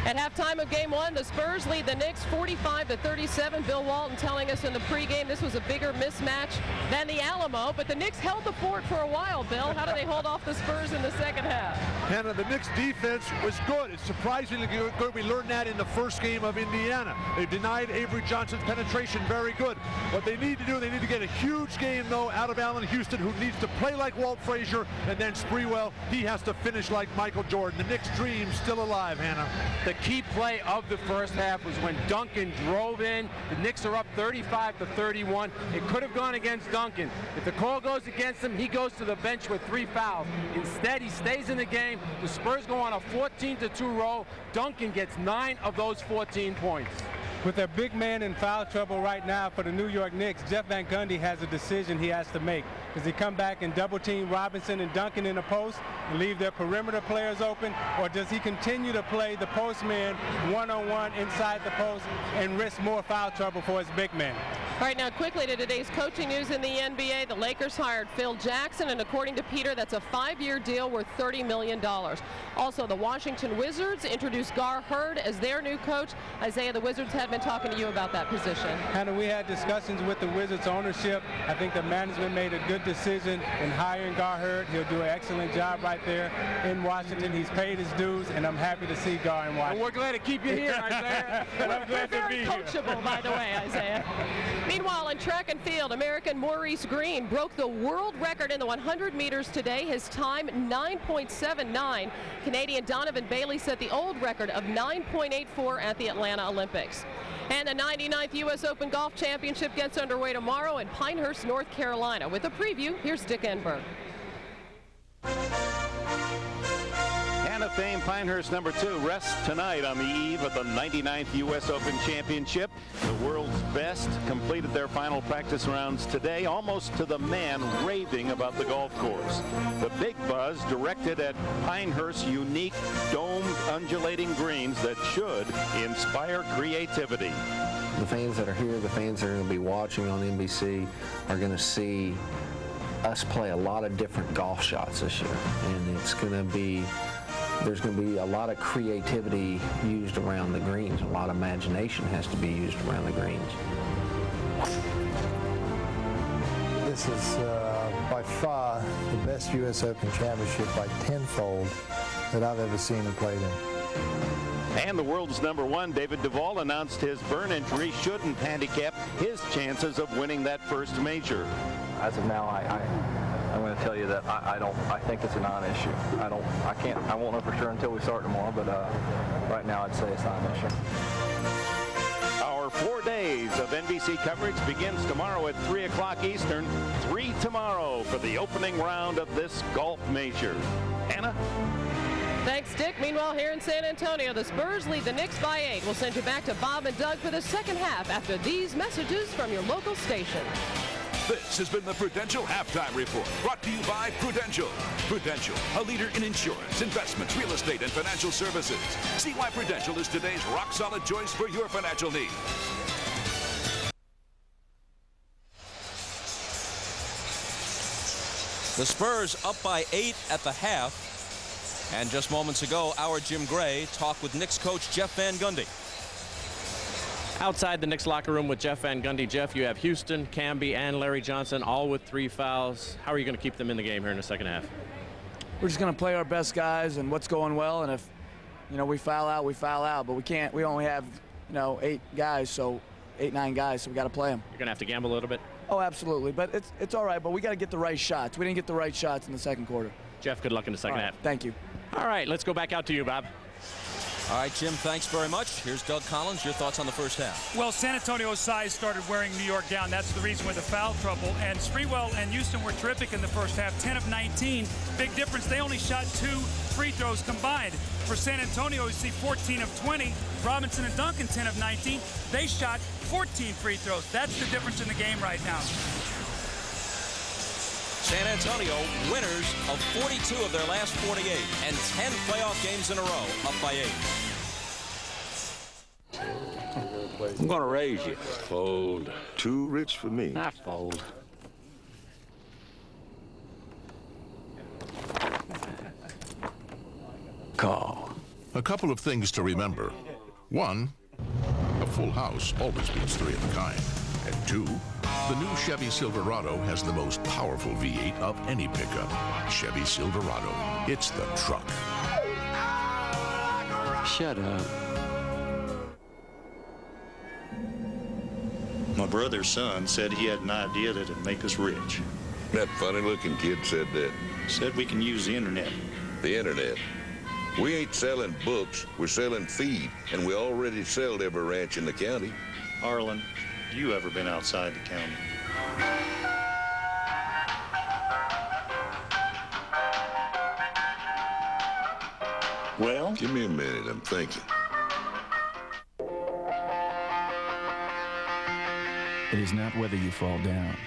At halftime of Game 1, the Spurs lead the Knicks 45-37. Bill Walton telling us in the pregame this was a bigger mismatch than the Alamo, but the Knicks held the fort for a while, Bill. How did they hold off the Spurs in the second half? Hannah, the Knicks defense was good. It's surprisingly good. We learned that in the first game of Indiana. They denied Avery Johnson's penetration very good. What they need to do, they need to get a huge game, though, out of Allen Houston, who needs to play like Walt Frazier, and then Sprewell, he has to finish like Michael Jordan. The Knicks' dream's still alive, Hannah. The key play of the first half was when Duncan drove in. The Knicks are up 35-31. It could have gone against Duncan. If the call goes against him, he goes to the bench with 3 fouls. Instead, he stays in the game. The Spurs go on a 14-2 roll. Duncan gets 9 of those 14 points. With their big man in foul trouble right now for the New York Knicks, Jeff Van Gundy has a decision he has to make. Does he come back and double team Robinson and Duncan in the post and leave their perimeter players open? Or does he continue to play the post man one-on-one inside the post and risk more foul trouble for his big men? All right, now quickly to today's coaching news in the NBA. The Lakers hired Phil Jackson, and according to Peter, that's a 5-year deal worth $30 million. Also, the Washington Wizards introduced Gar Hurd as their new coach. Isaiah, the Wizards had been talking to you about that position. Hannah, we had discussions with the Wizards ownership. I think the management made a good decision in hiring Gar Hurd. He'll do an excellent job right there in Washington. He's paid his dues, and I'm happy to see Gar in Washington. And we're glad to keep you here, Isaiah. I'm glad to be Very coachable, by the way, Isaiah. Meanwhile, in track and field, American Maurice Green broke the world record in the 100 meters today. His time, 9.79. Canadian Donovan Bailey set the old record of 9.84 at the Atlanta Olympics. And the 99th U.S. Open Golf Championship gets underway tomorrow in Pinehurst, North Carolina. With a preview, here's Dick Enberg. Hannah Fame Pinehurst #2 rests tonight on the eve of the 99th U.S. Open Championship. The world's best completed their final practice rounds today, almost to the man raving about the golf course. The big buzz directed at Pinehurst's unique domed undulating greens that should inspire creativity. The fans that are here, the fans that are going to be watching on NBC are going to see us play a lot of different golf shots this year, and it's going to be there's going to be a lot of creativity used around the greens. A lot of imagination has to be used around the greens. This is by far the best U.S. Open Championship by tenfold that I've ever seen and played in. And the world's #1, David Duval, announced his burn injury shouldn't handicap his chances of winning that first major. As of now, I'm going to tell you that I think it's a non-issue. I won't know for sure until we start tomorrow, but right now I'd say it's not an issue. Our 4 days of NBC coverage begins tomorrow at 3 o'clock Eastern, 3 tomorrow for the opening round of this golf major. Anna? Thanks, Dick. Meanwhile, here in San Antonio, the Spurs lead the Knicks by 8. We'll send you back to Bob and Doug for the second half after these messages from your local station. This has been the Prudential Halftime Report, brought to you by Prudential. Prudential, a leader in insurance, investments, real estate, and financial services. See why Prudential is today's rock-solid choice for your financial needs. The Spurs up by 8 at the half. And just moments ago, our Jim Gray talked with Knicks coach Jeff Van Gundy. Outside the Knicks locker room with Jeff Van Gundy. Jeff, you have Houston, Camby, and Larry Johnson, all with 3 fouls. How are you going to keep them in the game here in the second half? We're just going to play our best guys and what's going well. And if, we foul out, we foul out. But we can't. We only have, 8 guys, so 8, 9 guys, so we got to play them. You're going to have to gamble a little bit? Oh, absolutely. But it's all right. But we got to get the right shots. We didn't get the right shots in the second quarter. Jeff, good luck in the second half. Thank you. All right, let's go back out to you, Bob. All right, Jim, thanks very much. Here's Doug Collins. Your thoughts on the first half? Well, San Antonio's size started wearing New York down. That's the reason with the foul trouble. And Sprewell and Houston were terrific in the first half, 10 of 19. Big difference. They only shot 2 free throws combined. For San Antonio, you see 14 of 20. Robinson and Duncan, 10 of 19. They shot 14 free throws. That's the difference in the game right now. San Antonio, winners of 42 of their last 48 and 10 playoff games in a row, up by 8. I'm going to raise you. Fold. Too rich for me. I fold. Call. A couple of things to remember. 1, a full house always beats 3 of a kind. And 2, the new Chevy Silverado has the most powerful V8 of any pickup. Chevy Silverado. It's the truck. Shut up. My brother's son said he had an idea that would make us rich. That funny-looking kid said that. Said we can use the internet. The internet? We ain't selling books, we're selling feed, and we already sell every ranch in the county. Harlan, you ever been outside the county? Well? Give me a minute, I'm thinking. It is not whether you fall down.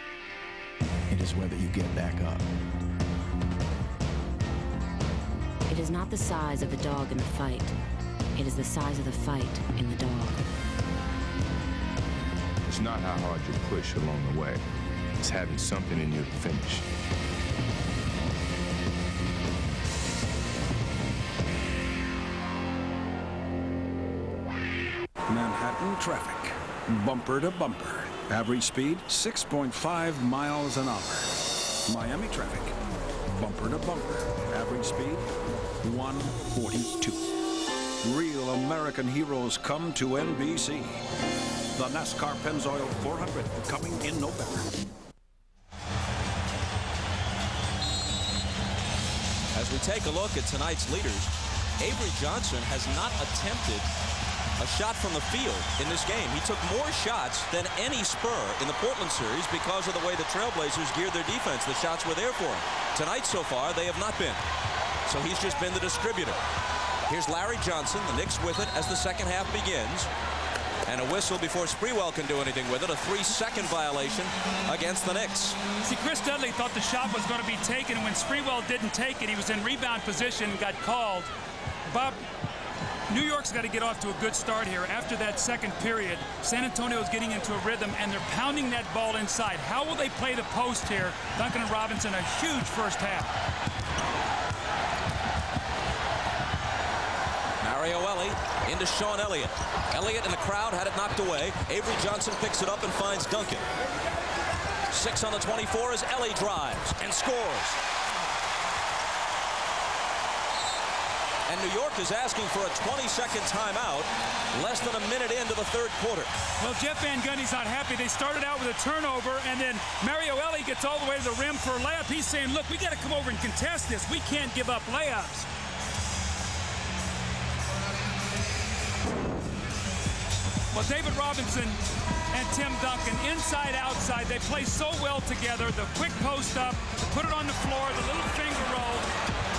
It It is whether you get back up. It is not the size of the dog in the fight. It is the size of the fight in the dog. It's not how hard you push along the way. It's having something in you to finish. Manhattan traffic, bumper to bumper. Average speed, 6.5 miles an hour. Miami traffic, bumper to bumper. Average speed, 142. Real American heroes come to NBC. The NASCAR Pennzoil 400 coming in November. As we take a look at tonight's leaders, Avery Johnson has not attempted a shot from the field in this game. He took more shots than any Spur in the Portland series because of the way the Trailblazers geared their defense. The shots were there for him. Tonight so far, they have not been. So he's just been the distributor. Here's Larry Johnson, the Knicks with it as the second half begins. And a whistle before Sprewell can do anything with it. A 3-second violation against the Knicks. See, Chris Dudley thought the shot was going to be taken, and when Sprewell didn't take it, he was in rebound position and got called. Bob, New York's got to get off to a good start here. After that second period, San Antonio is getting into a rhythm, and they're pounding that ball inside. How will they play the post here? Duncan and Robinson, a huge first half. Mario Elie into Sean Elliott. Elliott in the crowd had it knocked away. Avery Johnson picks it up and finds Duncan. 6 on the 24 as Elie drives and scores. And New York is asking for a 20-second timeout, less than a minute into the third quarter. Well, Jeff Van Gundy's not happy. They started out with a turnover, and then Mario Elie gets all the way to the rim for a layup. He's saying, look, we got to come over and contest this. We can't give up layups. Well, David Robinson and Tim Duncan, inside, outside, they play so well together. The quick post up, put it on the floor, the little finger roll,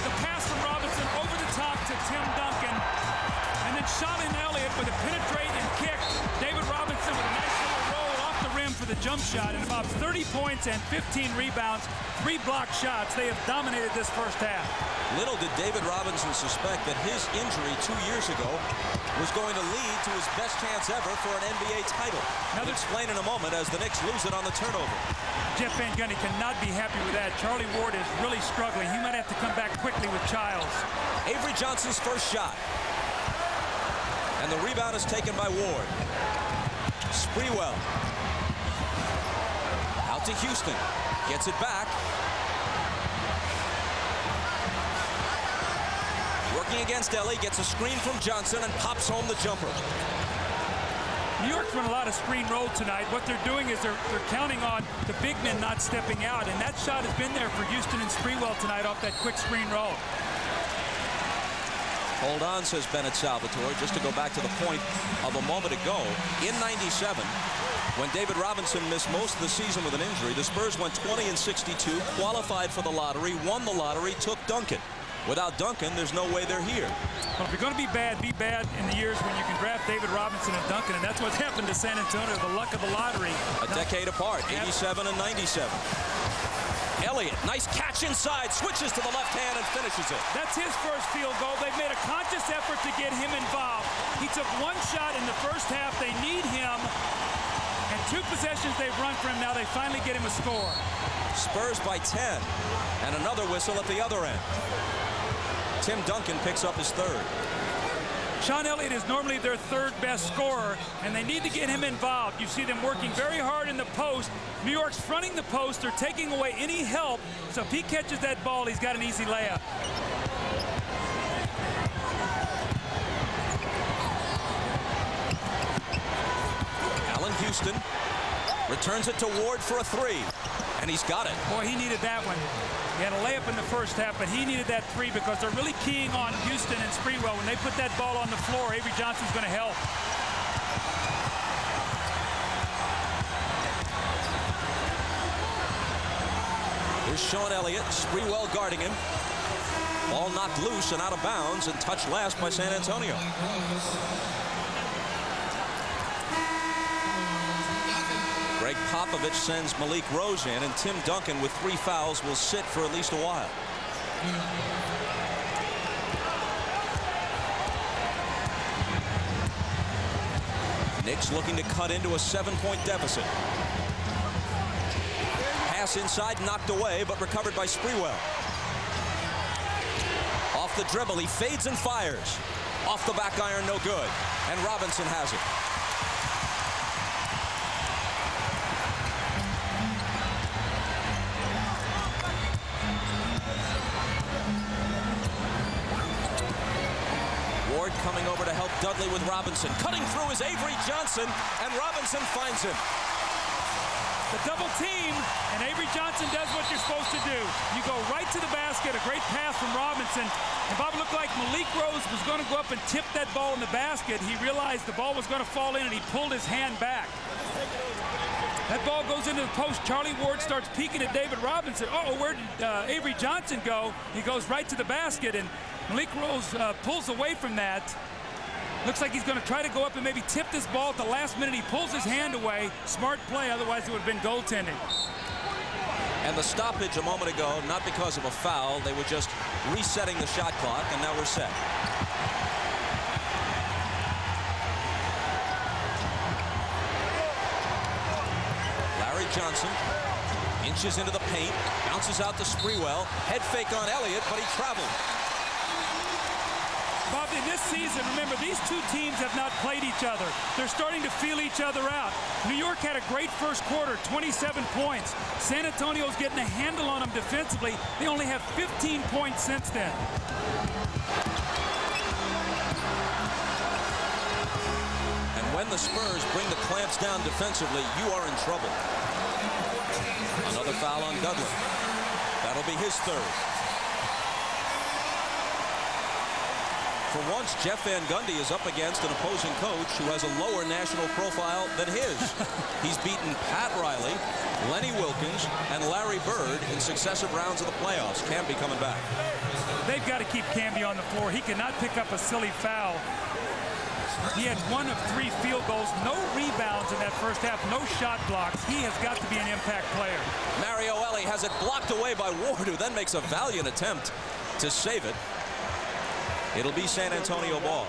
the pass from Robinson over the top to Tim Duncan, and then Sean Elliott with a penetrate and kick. David Robinson with a nice little roll off the rim for the jump shot, and about 30 points and 15 rebounds, 3 blocked shots. They have dominated this first half. Little did David Robinson suspect that his injury 2 years ago was going to lead to his best chance ever for an NBA title. I'll explain in a moment as the Knicks lose it on the turnover. Jeff Van Gundy cannot be happy with that. Charlie Ward is really struggling. He might have to come back quickly with Childs. Avery Johnson's first shot. And the rebound is taken by Ward. Sprewell. Out to Houston. Gets it back. Working against Elie, gets a screen from Johnson and pops home the jumper. New York's run a lot of screen roll tonight. What they're doing is they're counting on the big men not stepping out, and that shot has been there for Houston and Sprewell tonight off that quick screen roll. Hold on, says Bennett Salvatore, just to go back to the point of a moment ago. In '97, when David Robinson missed most of the season with an injury, the Spurs went 20-62, qualified for the lottery, won the lottery, took Duncan. Without Duncan, there's no way they're here. Well, if you're going to be bad in the years when you can draft David Robinson and Duncan, and that's what's happened to San Antonio, the luck of the lottery. A decade apart, 87 and 97. Elliott, nice catch inside, switches to the left hand and finishes it. That's his first field goal. They've made a conscious effort to get him involved. He took 1 shot in the first half. They need him. And 2 possessions they've run for him. Now they finally get him a score. Spurs by 10. And another whistle at the other end. Tim Duncan picks up his third. Sean Elliott is normally their 3rd best scorer, and they need to get him involved. You see them working very hard in the post. New York's fronting the post. They're taking away any help. So if he catches that ball, he's got an easy layup. Allen Houston returns it to Ward for a 3. And he's got it. Boy, he needed that one. He had a layup in the first half, but he needed that 3 because they're really keying on Houston and Sprewell. When they put that ball on the floor, Avery Johnson's going to help. Here's Sean Elliott, Sprewell guarding him. Ball knocked loose and out of bounds and touched last by San Antonio. Greg Popovich sends Malik Rose in, and Tim Duncan with 3 fouls will sit for at least a while. Knicks looking to cut into a 7-point deficit. Pass inside, knocked away, but recovered by Sprewell. Off the dribble, he fades and fires. Off the back iron, no good. And Robinson has it. Ward coming over to help Dudley with Robinson. Cutting through is Avery Johnson, and Robinson finds him. The double team, and Avery Johnson does what you're supposed to do. You go right to the basket, a great pass from Robinson. And Bob, looked like Malik Rose was going to go up and tip that ball in the basket. He realized the ball was going to fall in, and he pulled his hand back. That ball goes into the post. Charlie Ward starts peeking at David Robinson. Uh-oh, where did Avery Johnson go? He goes right to the basket, and Malik Rose pulls away from that. Looks like he's going to try to go up and maybe tip this ball at the last minute. He pulls his hand away. Smart play, otherwise it would have been goaltending. And the stoppage a moment ago, not because of a foul. They were just resetting the shot clock, and now we're set. Larry Johnson inches into the paint, bounces out to Sprewell. Head fake on Elliott, but he traveled. Bob, in this season, remember, these two teams have not played each other. They're starting to feel each other out. New York had a great first quarter, 27 points. San Antonio's getting a handle on them defensively. They only have 15 points since then. And when the Spurs bring the clamps down defensively, you are in trouble. Another foul on Dudley. That'll be his third. For once, Jeff Van Gundy is up against an opposing coach who has a lower national profile than his. He's beaten Pat Riley, Lenny Wilkins, and Larry Bird in successive rounds of the playoffs. Camby coming back. They've got to keep Camby on the floor. He cannot pick up a silly foul. He had 1 of 3 field goals, no rebounds in that first half, no shot blocks. He has got to be an impact player. Mario Elie has it blocked away by Ward, who then makes a valiant attempt to save it. It'll be San Antonio ball.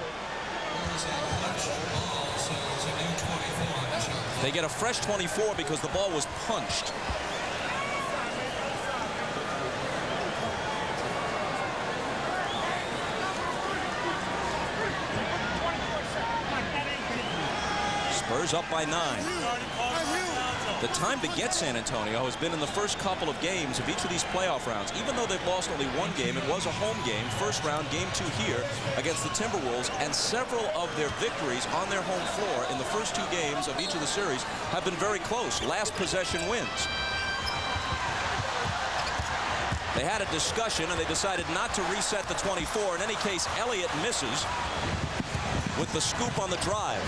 They get a fresh 24 because the ball was punched. Spurs up by 9. The time to get San Antonio has been in the first couple of games of each of these playoff rounds. Even though they've lost only 1 game, it was a home game. First round, game 2 here against the Timberwolves, and several of their victories on their home floor in the first 2 games of each of the series have been very close. Last possession wins. They had a discussion, and they decided not to reset the 24. In any case, Elliott misses with the scoop on the drive.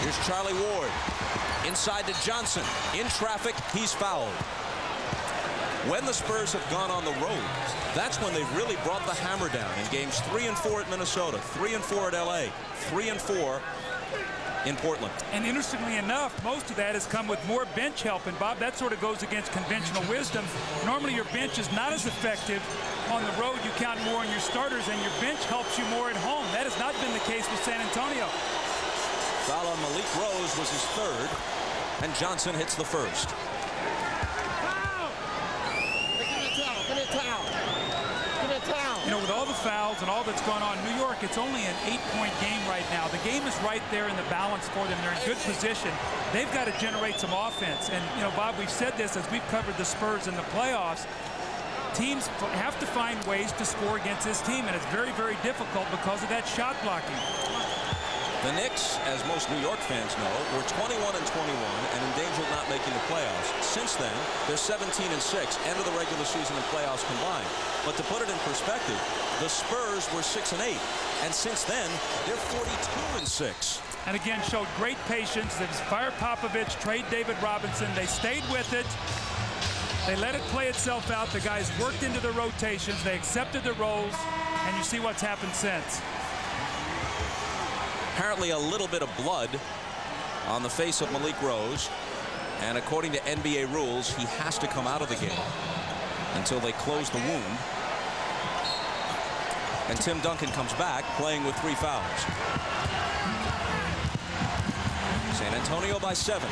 Here's Charlie Ward. Inside to Johnson. In traffic, he's fouled. When the Spurs have gone on the road, that's when they've really brought the hammer down in games 3 and 4 at Minnesota, 3 and 4 at LA, 3 and 4 in Portland. And interestingly enough, most of that has come with more bench help. And Bob, that sort of goes against conventional wisdom. Normally your bench is not as effective. On the road, you count more on your starters, and your bench helps you more at home. That has not been the case with San Antonio. Foul on Malik Rose was his third, and Johnson hits the first. You know, with all the fouls and all that's going on in New York, it's only an 8-point game right now. The game is right there in the balance for them. They're in good position. They've got to generate some offense. And, you know, Bob, we've said this as we've covered the Spurs in the playoffs. Teams have to find ways to score against this team, and it's very, very difficult because of that shot blocking. The Knicks, as most New York fans know, were 21 and 21 and in danger of not making the playoffs. Since then, they're 17 and 6, end of the regular season and playoffs combined. But to put it in perspective, the Spurs were 6 and 8, and since then, they're 42 and 6. And again, showed great patience. They fired Popovich, trade David Robinson. They stayed with it. They let it play itself out. The guys worked into their rotations. They accepted the roles, and you see what's happened since. Apparently a little bit of blood on the face of Malik Rose. And according to NBA rules, he has to come out of the game until they close the wound. And Tim Duncan comes back playing with 3 fouls. San Antonio by 7.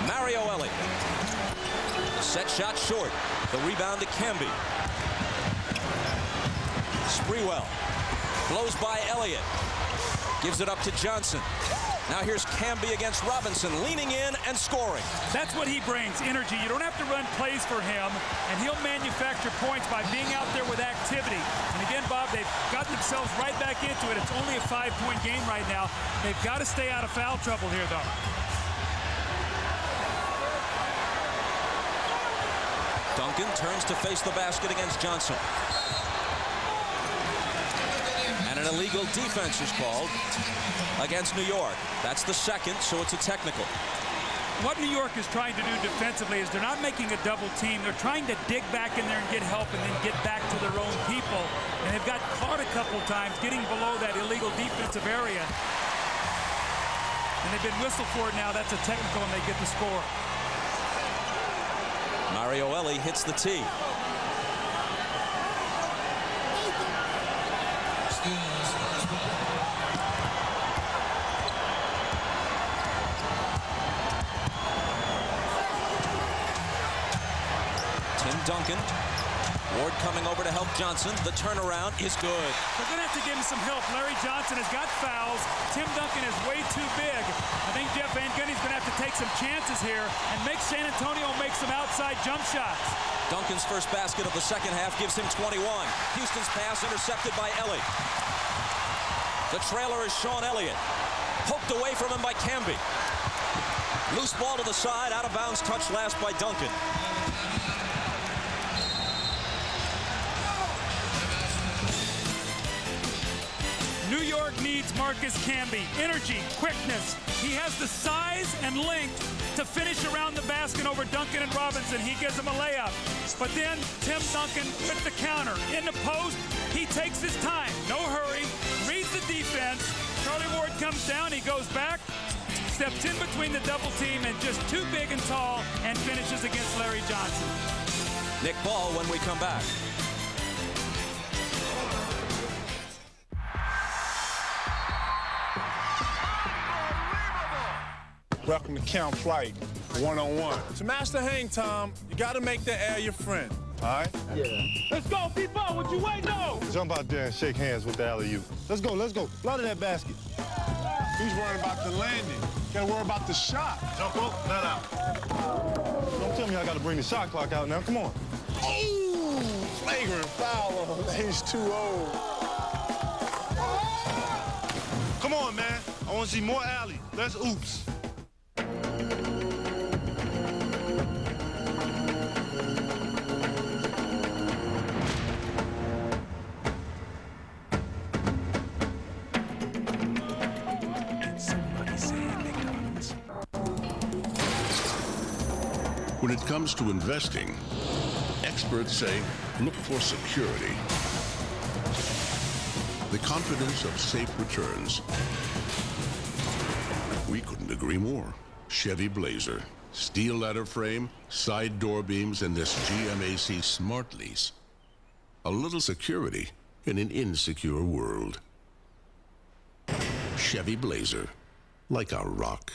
Mario Elliott. Set shot short. The rebound to Camby. Sprewell blows by Elliott. Gives it up to Johnson. Now here's Camby against Robinson, leaning in and scoring. That's what he brings, energy. You don't have to run plays for him, and he'll manufacture points by being out there with activity. And again, Bob, they've got themselves right back into it. It's only a 5-point game right now. They've got to stay out of foul trouble here, though. Duncan turns to face the basket against Johnson. And an illegal defense is called against New York. That's the second, so it's a technical. What New York is trying to do defensively is they're not making a double team. They're trying to dig back in there and get help and then get back to their own people. And they've got caught a couple times getting below that illegal defensive area. And they've been whistled for it now. That's a technical, and they get the score. Mario Ellie hits the tee. Tim Duncan. Ward coming over to help Johnson. The turnaround is good. They're going to have to give him some help. Larry Johnson has got fouls. Tim Duncan is way too big. I think Jeff Van Gundy's going to have to take some chances here and make San Antonio make some outside jump shots. Duncan's first basket of the second half gives him 21. Houston's pass intercepted by Ellie. The trailer is Sean Elliott. Poked away from him by Camby. Loose ball to the side, out of bounds touch last by Duncan. New York needs Marcus Camby. Energy, quickness. He has the size and length to finish around the basket over Duncan and Robinson. He gives him a layup. But then Tim Duncan with the counter. In the post, he takes his time. No hurry. Reads the defense. Charlie Ward comes down. He goes back. Steps in between the double team and just too big and tall and finishes against Larry Johnson. Nick Ball when we come back. Welcome to Camp Flight 101. To master hang time, you gotta make the air your friend. All right? Yeah. Let's go, people. What you waiting on? Jump out there and shake hands with the alley-oop. Let's go, let's go. Lot of that basket. He's worried about the landing. Gotta worry about the shot. Jump up, not out. Don't tell me I gotta bring the shot clock out now. Come on. Ooh, flagrant foul on H2O. Come on, man. I wanna see more alley. Let's oops. When it comes to investing, experts say look for security. The confidence of safe returns. We couldn't agree more. Chevy Blazer, steel ladder frame, side door beams, and this GMAC Smart Lease. A little security in an insecure world. Chevy Blazer, like a rock.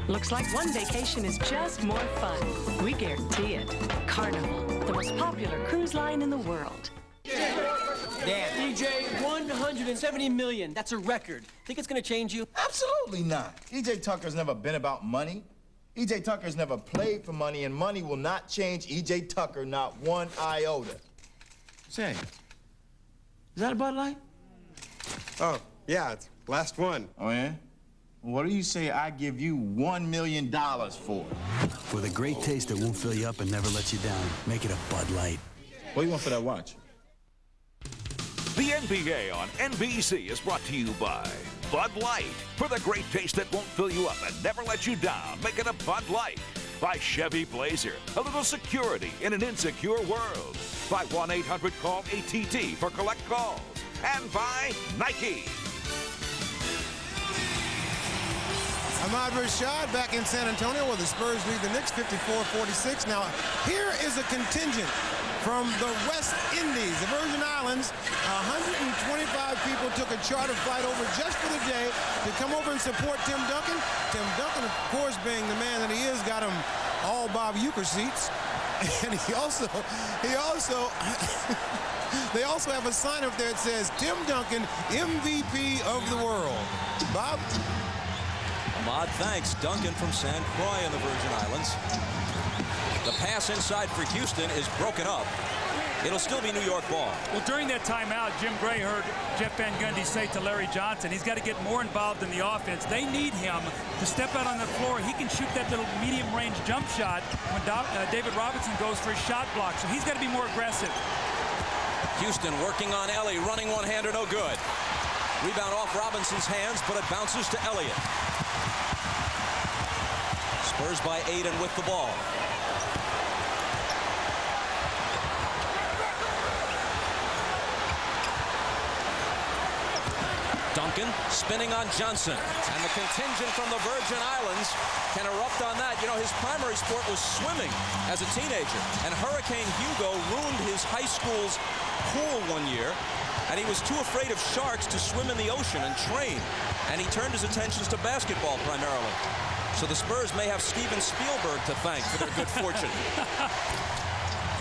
Looks like one vacation is just more fun. We guarantee it. Carnival, the most popular cruise line in the world. Damn. EJ, 170 million. That's a record. Think it's gonna change you? Absolutely not. EJ Tucker's never been about money. EJ Tucker's never played for money, and money will not change EJ Tucker, not one iota. Say, is that a Bud Light? Oh, yeah, it's last one. Oh, yeah? What do you say I give you $1 million for? With a great taste that won't fill you up and never lets you down. Make it a Bud Light. What do you want for that watch? The NBA on NBC is brought to you by Bud Light. For the great taste that won't fill you up and never let you down, make it a Bud Light. By Chevy Blazer, a little security in an insecure world. By 1-800-CALL-ATT for collect calls. And by Nike. Ahmad Rashad back in San Antonio where the Spurs lead the Knicks 54-46. Now, here is a contingent from the West Indies, the Virgin Islands. 125 people took a charter flight over just for the day to come over and support Tim Duncan. Tim Duncan, of course, being the man that he is, got him all Bob Uecker seats. And they also have a sign up there that says, Tim Duncan, MVP of the world. Bob? Ahmad thanks Duncan from San Croix in the Virgin Islands. The pass inside for Houston is broken up. It'll still be New York ball. Well, during that timeout, Jim Gray heard Jeff Van Gundy say to Larry Johnson, he's got to get more involved in the offense. They need him to step out on the floor. He can shoot that little medium-range jump shot when David Robinson goes for his shot block. So he's got to be more aggressive. Houston working on Ellie, running one-hander, no good. Rebound off Robinson's hands, but it bounces to Elliott. Spurs by 8 and with the ball. Duncan spinning on Johnson. And the contingent from the Virgin Islands can erupt on that. You know, his primary sport was swimming as a teenager. And Hurricane Hugo ruined his high school's pool one year. And he was too afraid of sharks to swim in the ocean and train. And he turned his attentions to basketball primarily. So the Spurs may have Steven Spielberg to thank for their good fortune.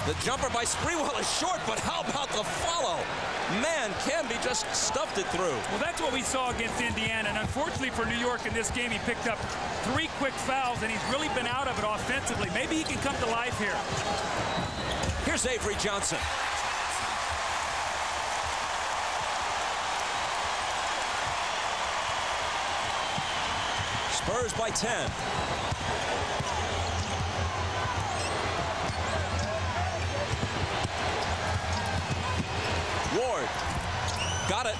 The jumper by Sprewell is short, but how about the follow? Man, Camby just stuffed it through. Well, that's what we saw against Indiana. And unfortunately for New York in this game, he picked up 3 quick fouls, and he's really been out of it offensively. Maybe he can come to life here. Here's Avery Johnson. Spurs by 10. Ward got it.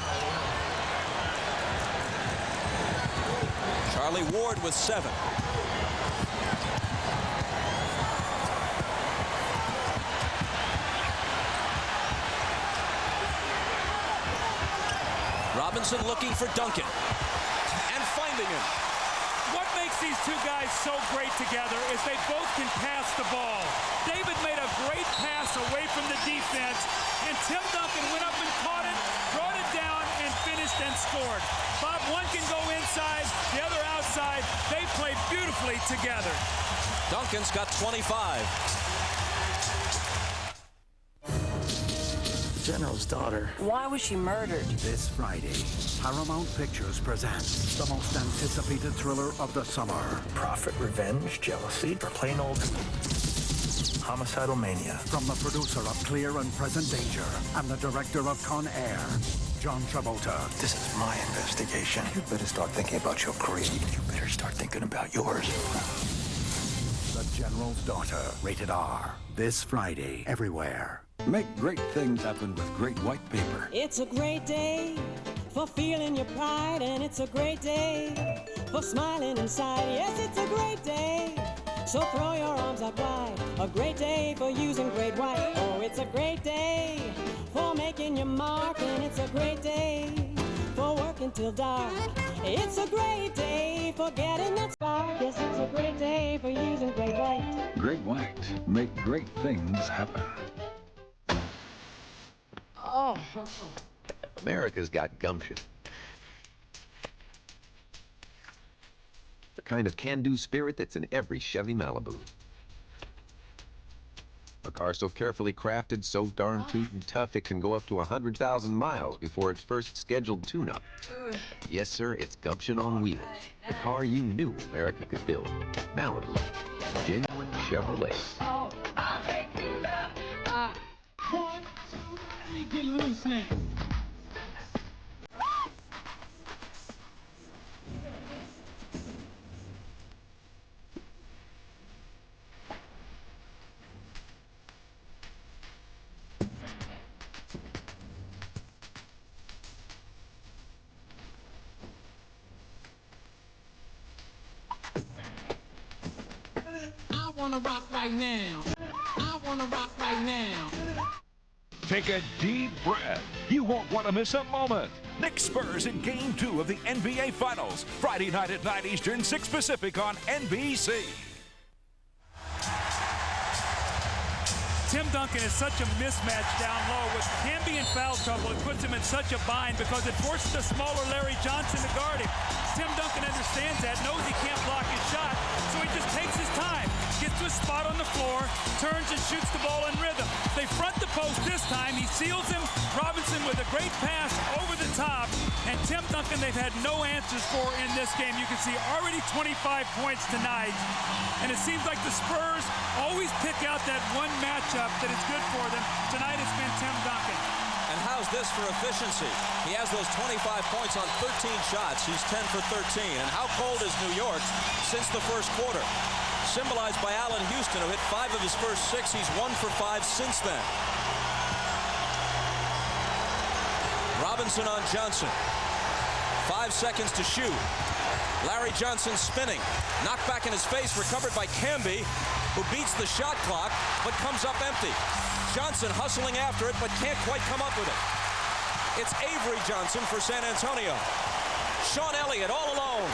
Charlie Ward with 7. Robinson looking for Duncan and finding him. What makes these two guys so great together is they both can pass the ball. David made a great pass away from the defense, and Tim Duncan went up and caught it, brought it down, and finished and scored. Bob, one can go inside, the other outside. They play beautifully together. Duncan's got 25. General's daughter. Why was she murdered? This Friday, Paramount Pictures presents the most anticipated thriller of the summer. Profit, revenge, jealousy, or plain old homicidal mania. From the producer of Clear and Present Danger and the director of Con Air, John Travolta. This is my investigation. You better start thinking about your career. You better start thinking about yours. The General's Daughter, rated R. This Friday, everywhere. Make great things happen with Great White Paper. It's a great day for feeling your pride, and it's a great day for smiling inside. Yes, it's a great day, so throw your arms out wide. A great day for using Great White. Oh, it's a great day for making your mark, and it's a great day for working till dark. It's a great day for getting that spark. Yes, it's a great day for using Great White. Great White. Make great things happen. Oh. America's got gumption. The kind of can-do spirit that's in every Chevy Malibu. A car so carefully crafted, so darn tootin' tough, it can go up to 100,000 miles before its first scheduled tune-up. Yes, sir, it's gumption on wheels. The car you knew America could build. Malibu. Genuine Chevrolet. Oh, thank you. 1, 2, 3, get loose now. wanna rock right now. I wanna rock right now. Take a deep breath. You won't want to miss a moment. Knicks Spurs in Game 2 of the NBA Finals. Friday night at 9 Eastern, 6 Pacific on NBC. Tim Duncan is such a mismatch down low. With Camby in foul trouble, it puts him in such a bind because it forces a smaller Larry Johnson to guard him. Tim Duncan understands that, knows he can't block his shot, so he just takes his time, gets to a spot on the floor, turns and shoots the ball in rhythm. They front the post this time. He seals him. Robinson with a great pass over the top. And Tim Duncan, they've had no answers for in this game. You can see already 25 points tonight. And it seems like the Spurs always pick out that one matchup that is good for them. Tonight it's been Tim Duncan. And how's this for efficiency? He has those 25 points on 13 shots. He's 10 for 13. And how cold is New York since the first quarter? Symbolized by Allen Houston, who hit 5 of his first 6. He's 1 for 5 since then. Robinson on Johnson. 5 seconds to shoot. Larry Johnson spinning. Knocked back in his face, recovered by Camby, who beats the shot clock, but comes up empty. Johnson hustling after it, but can't quite come up with it. It's Avery Johnson for San Antonio. Sean Elliott all alone.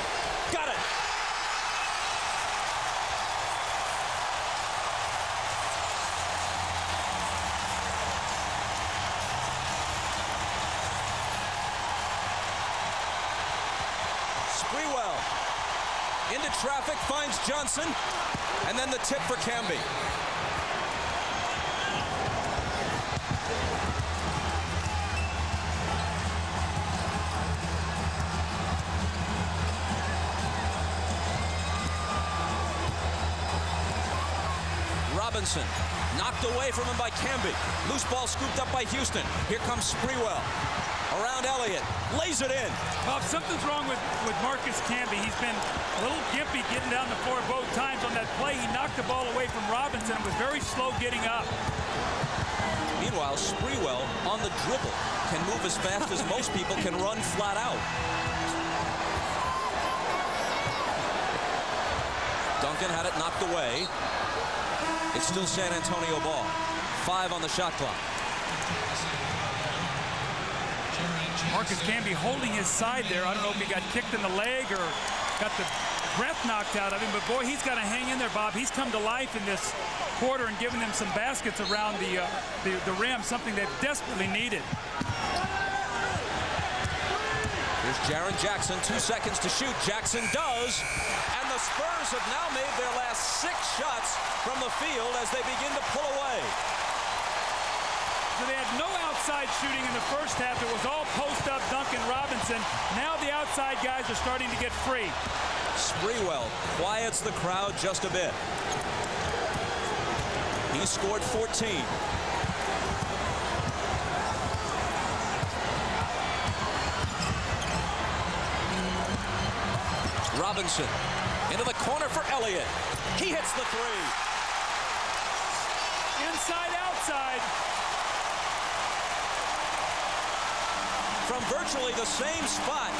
Got it. Sprewell into traffic, finds Johnson, and then the tip for Camby. Robinson knocked away from him by Camby. Loose ball scooped up by Houston. Here comes Sprewell. Around Elliott, lays it in. Well, if something's wrong with Marcus Camby, he's been a little gimpy getting down the floor both times. On that play, he knocked the ball away from Robinson and was very slow getting up. Meanwhile, Sprewell on the dribble can move as fast as most people can run flat out. Duncan had it knocked away. It's still San Antonio ball. 5 on the shot clock. Marcus Camby holding his side there. I don't know if he got kicked in the leg or got the breath knocked out of him, but boy, he's got to hang in there, Bob. He's come to life in this quarter and given them some baskets around the rim, something they've desperately needed. Here's Jaren Jackson, 2 seconds to shoot. Jackson does, and the Spurs have now made their last 6 shots from the field as they begin to pull away. So they had no outside shooting in the first half. It was all post-up Duncan Robinson. Now the outside guys are starting to get free. Sprewell quiets the crowd just a bit. He scored 14. Robinson into the corner for Elliott. He hits the 3. Inside, outside. From virtually the same spot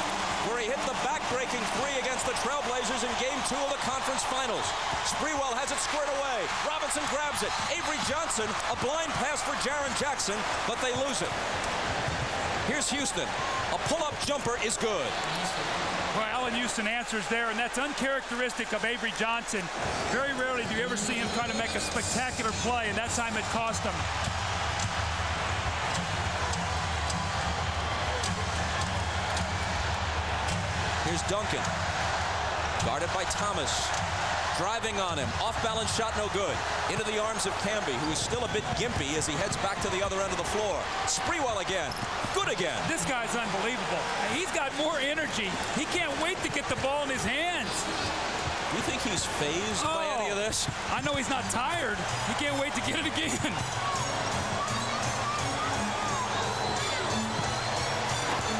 where he hit the back-breaking 3 against the Trailblazers in Game 2 of the conference finals. Sprewell has it squared away. Robinson grabs it. Avery Johnson, a blind pass for Jaren Jackson, but they lose it. Here's Houston. A pull-up jumper is good. Well, Allen Houston answers there, and that's uncharacteristic of Avery Johnson. Very rarely do you ever see him try to make a spectacular play, and that time it cost him. Here's Duncan, guarded by Thomas, driving on him, off-balance shot no good, into the arms of Camby, who is still a bit gimpy as he heads back to the other end of the floor. Sprewell again, good again. This guy's unbelievable. He's got more energy. He can't wait to get the ball in his hands. Do you think he's fazed by any of this? I know he's not tired. He can't wait to get it again.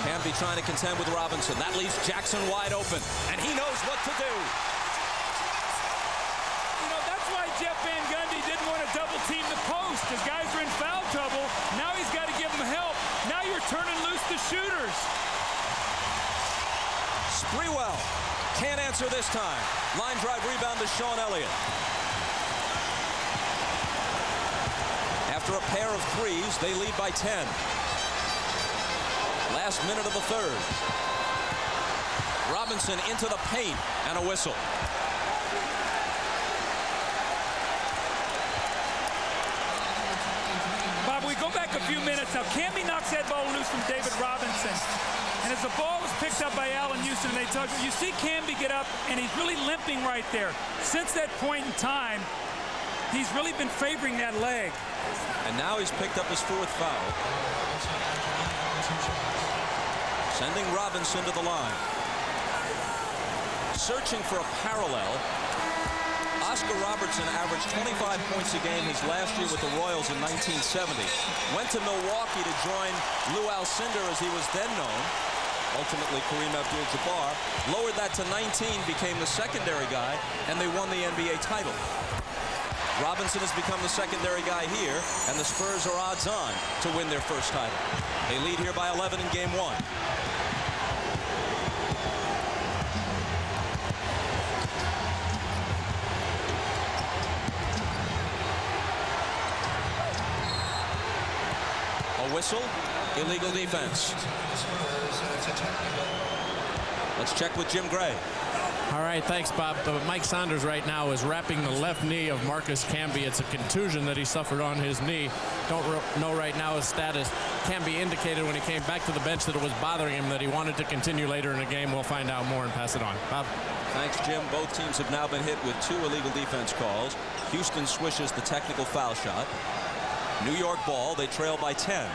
Camby trying to contend with Robinson. That leaves Jackson wide open, and he knows what to do. You know, that's why Jeff Van Gundy didn't want to double-team the post. His guys are in foul trouble. Now he's got to give them help. Now you're turning loose the shooters. Sprewell can't answer this time. Line drive rebound to Sean Elliott. After a pair of threes, they lead by 10. Last minute of the third. Robinson into the paint and a whistle. Bob, we go back a few minutes now. Camby knocks that ball loose from David Robinson. And as the ball was picked up by Allen Houston, they tug. You see Camby get up, and he's really limping right there. Since that point in time, he's really been favoring that leg. And now he's picked up his fourth foul. Sending Robinson to the line. Searching for a parallel. Oscar Robertson averaged 25 points a game his last year with the Royals in 1970. Went to Milwaukee to join Lou Alcindor, as he was then known. Ultimately, Kareem Abdul-Jabbar lowered that to 19, became the secondary guy, and they won the NBA title. Robinson has become the secondary guy here, and the Spurs are odds on to win their first title. They lead here by 11 in game 1. A whistle, illegal defense. Let's check with Jim Gray. All right, thanks, Bob. Mike Saunders right now is wrapping the left knee of Marcus Camby. It's a contusion that he suffered on his knee. Don't know right now his status. Camby indicated when he came back to the bench that it was bothering him, that he wanted to continue later in the game. We'll find out more and pass it on. Bob? Thanks, Jim. Both teams have now been hit with 2 illegal defense calls. Houston swishes the technical foul shot. New York ball. They trail by 10.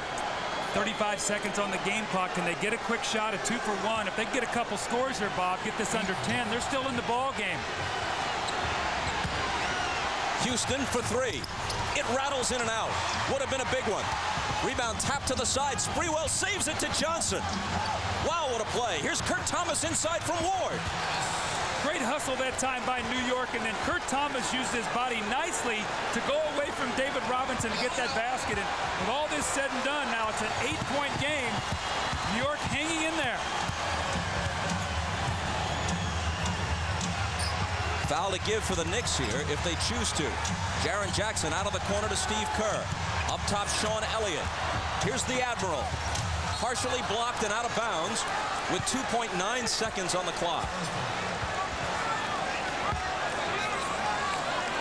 35 seconds on the game clock. Can they get a quick shot at 2 for 1? If they get a couple scores here, Bob, get this under 10, they're still in the ball game. Houston for 3. It rattles in and out. Would have been a big one. Rebound tapped to the side. Sprewell saves it to Johnson. Wow, what a play. Here's Kurt Thomas inside from Ward. Great hustle that time by New York, and then Kurt Thomas used his body nicely to go away from David Robinson to get that basket. And with all this said and done, now it's an 8-point game. New York hanging in there. Foul to give for the Knicks here if they choose to. Jaren Jackson out of the corner to Steve Kerr. Up top, Sean Elliott. Here's the Admiral. Partially blocked and out of bounds with 2.9 seconds on the clock.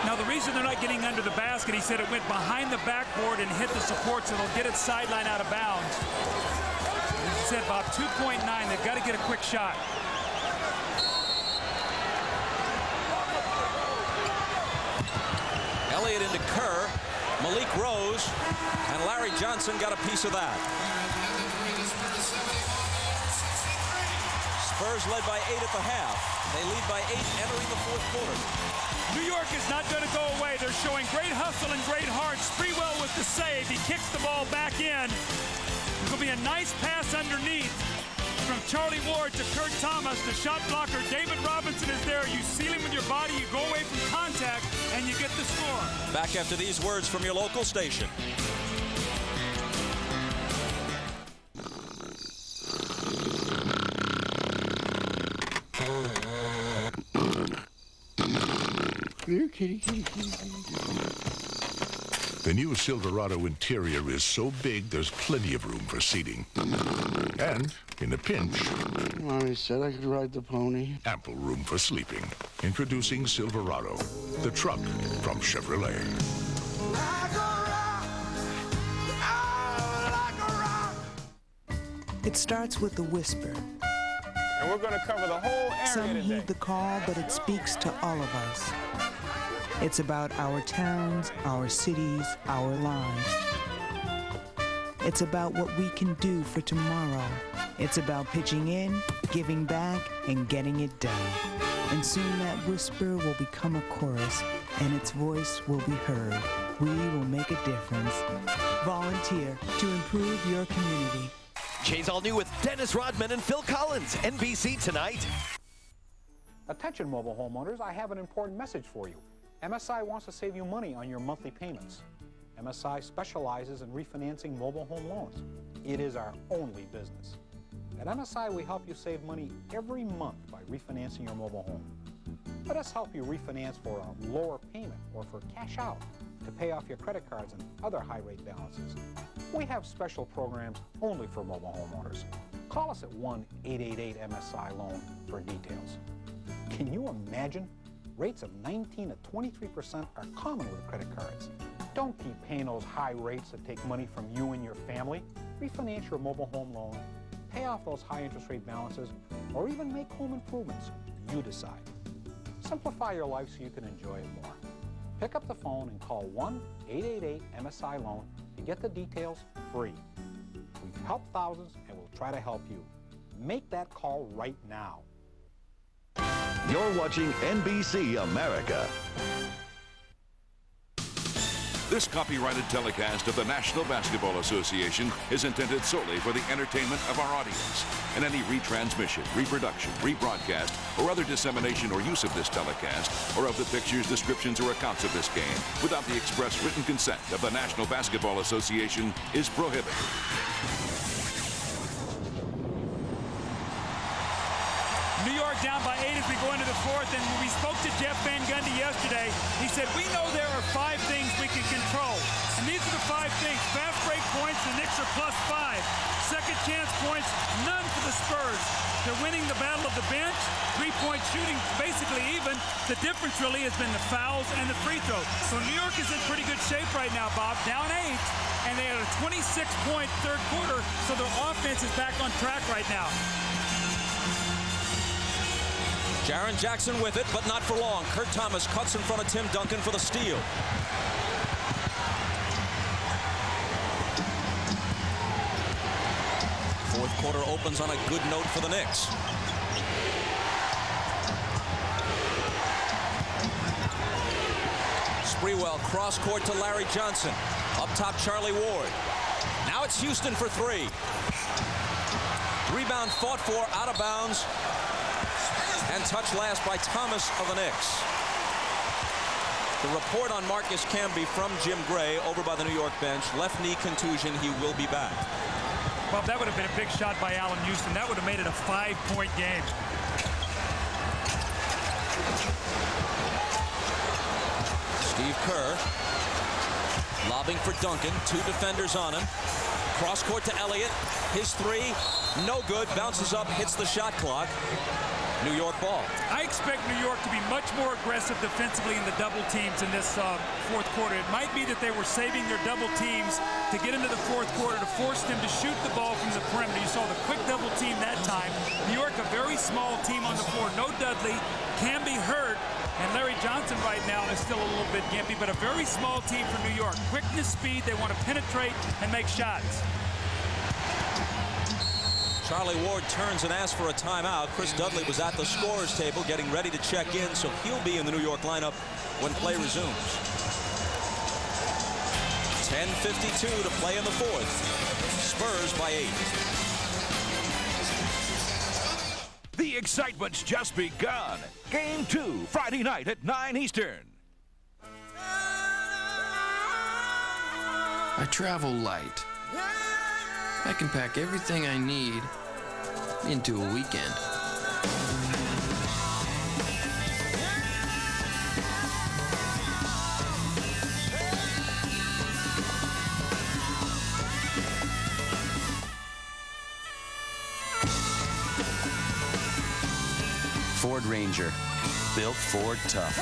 Now, the reason they're not getting under the basket, he said it went behind the backboard and hit the support, so they'll get it sideline out of bounds. As you said, Bob, 2.9. They've got to get a quick shot. Elliott into Kerr, Malik Rose, and Larry Johnson got a piece of that. Spurs led by 8 at the half. They lead by 8 entering the fourth quarter. New York is not going to go away. They're showing great hustle and great heart. Sprewell with the save. He kicks the ball back in. It's going to be a nice pass underneath from Charlie Ward to Kurt Thomas. The shot blocker, David Robinson, is there. You seal him with your body, you go away from contact, and you get the score. Back after these words from your local station. The new Silverado interior is so big, there's plenty of room for seating. And, in a pinch... Mommy said I could ride the pony. Ample room for sleeping. Introducing Silverado, the truck from Chevrolet. It starts with a whisper. And we're going to cover the whole area Some today. heed the call, but it speaks to all of us. It's about our towns, our cities, our lives. It's about what we can do for tomorrow. It's about pitching in, giving back, and getting it done. And soon that whisper will become a chorus, and its voice will be heard. We will make a difference. Volunteer to improve your community. Jay's All New with Dennis Rodman and Phil Collins. NBC tonight. Attention mobile homeowners, I have an important message for you. MSI wants to save you money on your monthly payments. MSI specializes in refinancing mobile home loans. It is our only business. At MSI, we help you save money every month by refinancing your mobile home. Let us help you refinance for a lower payment or for cash out. to pay off your credit cards and other high-rate balances. We have special programs only for mobile homeowners. Call us at 1-888-MSI-LOAN for details. Can you imagine? Rates of 19 to 23% are common with credit cards. Don't keep paying those high rates that take money from you and your family. Refinance your mobile home loan, pay off those high interest rate balances, or even make home improvements. You decide. Simplify your life so you can enjoy it more. Pick up the phone and call 1-888-MSI-LOAN to get the details free. We've helped thousands and we'll try to help you. Make that call right now. You're watching NBC America. This copyrighted telecast of the National Basketball Association is intended solely for the entertainment of our audience, and any retransmission, reproduction, rebroadcast, or other dissemination or use of this telecast, or of the pictures, descriptions, or accounts of this game, without the express written consent of the National Basketball Association, is prohibited. New York down by 8 as we go into the fourth, and when we spoke to Jeff Van Gundy yesterday, he said, we know there are 5 things we can control. And these are the 5 things. Fast break points, the Knicks are +5. Second chance points, none for the Spurs. They're winning the battle of the bench. 3-point shooting basically even. The difference really has been the fouls and the free throws. So New York is in pretty good shape right now, Bob. Down 8, and they had a 26-point third quarter, so their offense is back on track right now. Jaren Jackson with it, but not for long. Kurt Thomas cuts in front of Tim Duncan for the steal. Fourth quarter opens on a good note for the Knicks. Sprewell cross court to Larry Johnson. Up top, Charlie Ward. Now it's Houston for 3. Rebound fought for, out of bounds. And touched last by Thomas of the Knicks. The report on Marcus Camby from Jim Gray over by the New York bench. Left knee contusion. He will be back. Well, that would have been a big shot by Allen Houston. That would have made it a 5-point game. Steve Kerr lobbing for Duncan. 2 defenders on him. Cross court to Elliott. His 3, no good. Bounces up, hits the shot clock. New York ball. I expect New York to be much more aggressive defensively in the double teams in this fourth quarter. It might be that they were saving their double teams to get into the fourth quarter to force them to shoot the ball from the perimeter. You saw the quick double team that time. New York, a very small team on the floor. No Dudley, Camby hurt, and Larry Johnson right now is still a little bit gimpy, but a very small team for New York. Quickness, speed, they want to penetrate and make shots. Charlie Ward turns and asks for a timeout. Chris Dudley was at the scorer's table getting ready to check in, so he'll be in the New York lineup when play resumes. 10:52 to play in the fourth. Spurs by 8. The excitement's just begun. Game 2, Friday night at 9 Eastern. I travel light. I can pack everything I need into a weekend. Ford Ranger, built Ford tough.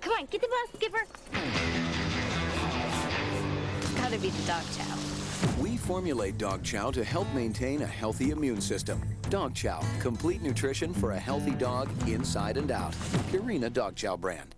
Come on, get the bus, Skipper. It's gotta be the dog chow. We formulate dog chow to help maintain a healthy immune system. Dog chow, complete nutrition for a healthy dog inside and out. Purina Dog Chow brand.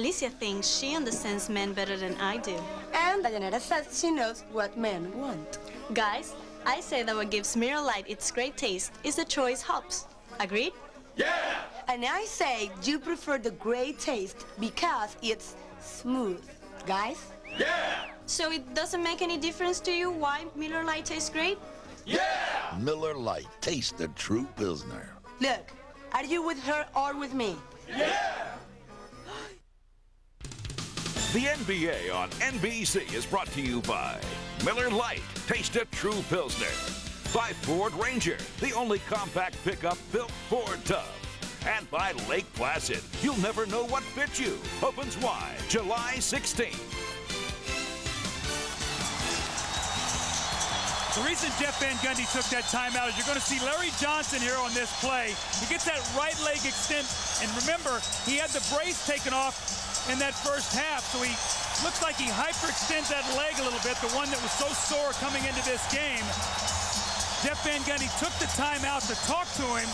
Alicia thinks she understands men better than I do. And Dayanara says she knows what men want. Guys, I say that what gives Miller Lite its great taste is the choice hops. Agreed? Yeah! And I say you prefer the great taste because it's smooth. Guys? Yeah! So it doesn't make any difference to you why Miller Lite tastes great? Yeah! Miller Lite. Taste the true Pilsner. Look, are you with her or with me? Yeah! The NBA on NBC is brought to you by Miller Lite. Taste a true Pilsner. By Ford Ranger, the only compact pickup built Ford tough. And by Lake Placid. You'll never know what fits you. Opens wide July 16th. The reason Jeff Van Gundy took that timeout is you're going to see Larry Johnson here on this play. He gets that right leg extend, and remember, he had the brace taken off in that first half, so he looks like he hyperextends that leg a little bit, the one that was so sore coming into this game. Jeff Van Gundy took the timeout to talk to him.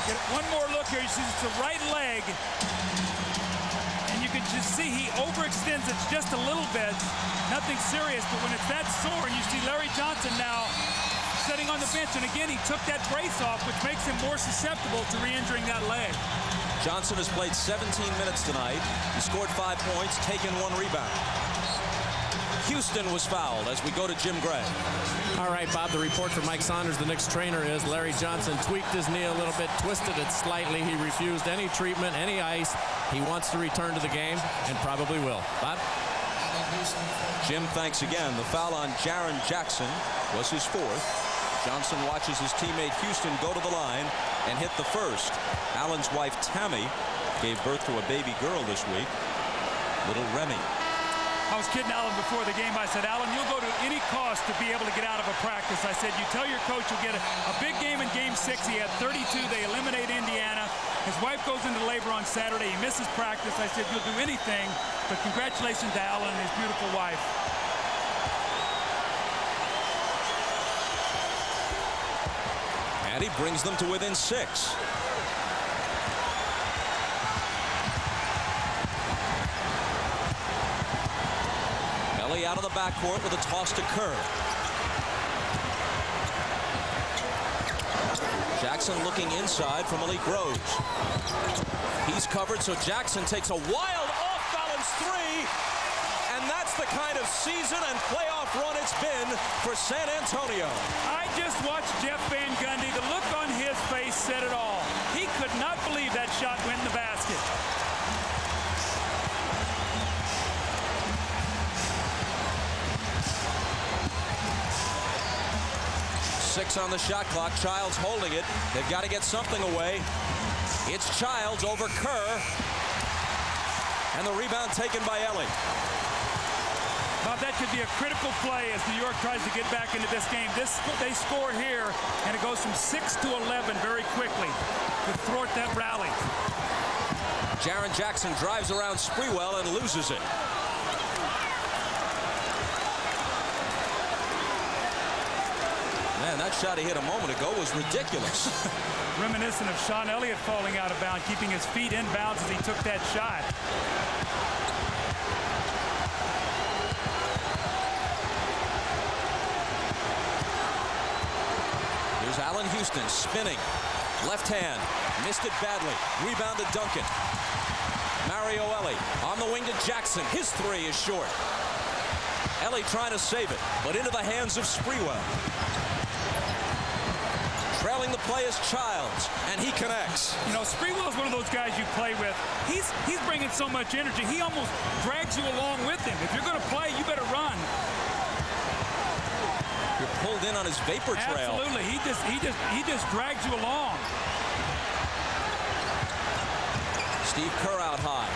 Get one more look here. You see it's the right leg. And you can just see he overextends it just a little bit. Nothing serious, but when it's that sore, and you see Larry Johnson now sitting on the bench, and again, he took that brace off, which makes him more susceptible to re-injuring that leg. Johnson has played 17 minutes tonight. He scored 5 points, taken 1 rebound. Houston was fouled as we go to Jim Gray. All right, Bob, the report from Mike Saunders, the Knicks trainer, is Larry Johnson tweaked his knee a little bit, twisted it slightly. He refused any treatment, any ice. He wants to return to the game and probably will. Bob? Jim, thanks again. The foul on Jaren Jackson was his 4th. Johnson watches his teammate Houston go to the line and hit the first. Allen's wife, Tammy, gave birth to a baby girl this week, little Remy. I was kidding Allen before the game. I said, Allen, you'll go to any cost to be able to get out of a practice. I said, you tell your coach you'll get a big game in Game 6. He had 32. They eliminate Indiana. His wife goes into labor on Saturday. He misses practice. I said, you'll do anything, but congratulations to Allen and his beautiful wife. And he brings them to within 6. Ellie out of the backcourt with a toss to Kerr. Jackson looking inside for Malik Rose. He's covered, so Jackson takes a wild off-balance 3. And that's the kind of season and playoff run it's been for San Antonio. I just watched Jeff Van Gundy. The look on his face said it all. He could not believe that shot went in the basket. Six on the shot clock. Childs holding it. They've got to get something away. It's Childs over Kerr. And the rebound taken by Ellie. Bob, that could be a critical play as New York tries to get back into this game. They score here, and it goes from 6 to 11 very quickly to thwart that rally. Jaren Jackson drives around Sprewell and loses it. Man, that shot he hit a moment ago was ridiculous. Reminiscent of Sean Elliott falling out of bounds, keeping his feet in bounds as he took that shot. Here's Allen Houston spinning. Left hand. Missed it badly. Rebounded Duncan. Mario Ellie on the wing to Jackson. His 3 is short. Ellie trying to save it, but into the hands of Sprewell. Trailing the play is Childs, and he connects. You know, Sprewell is one of those guys you play with. He's bringing so much energy. He almost drags you along with him. If you're going to play, you better run. You're pulled in on his vapor trail. Absolutely. He just drags you along. Steve Kerr out high.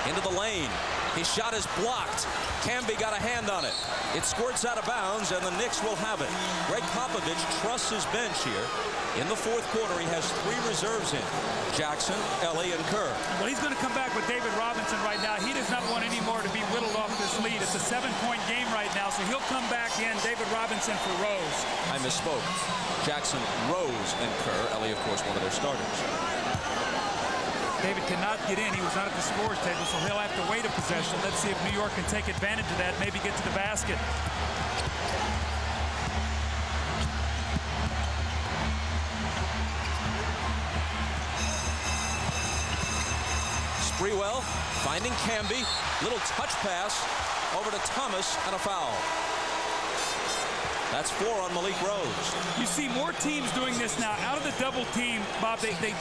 Into the lane. His shot is blocked. Camby got a hand on it. It squirts out of bounds, and the Knicks will have it. Greg Popovich trusts his bench here. In the fourth quarter, he has 3 reserves in: Jackson, Ellie, and Kerr. Well, he's going to come back with David Robinson right now. He does not want any more to be whittled off this lead. It's a 7-point game right now, so he'll come back in. David Robinson for Rose. I misspoke. Jackson, Rose, and Kerr. Ellie, of course, one of their starters. David cannot get in. He was not at the scores table, so he'll have to wait a possession. Let's see if New York can take advantage of that, maybe get to the basket. Sprewell finding Camby. Little touch pass over to Thomas, and a foul. That's 4 on Malik Rose. You see more teams doing this now. Out of the double team, Bob, they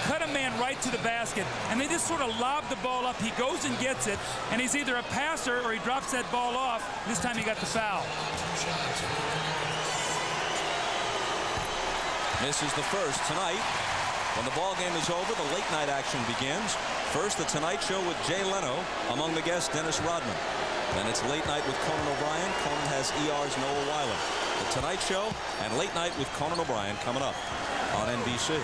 cut a man right to the basket, and they just sort of lob the ball up. He goes and gets it, and he's either a passer or he drops that ball off. This time he got the foul. Misses the first tonight. When the ball game is over, the late night action begins. First, the Tonight Show with Jay Leno. Among the guests, Dennis Rodman. Then it's Late Night with Conan O'Brien. Conan has ER's Noah Weiland. The Tonight Show and Late Night with Conan O'Brien coming up on NBC.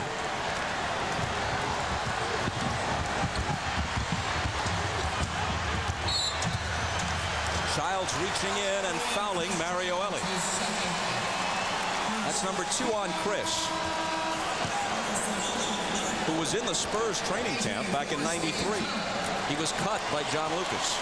Childs reaching in and fouling Mario Ellie. That's number 2 on Chris, who was in the Spurs training camp back in '93. He was cut by John Lucas.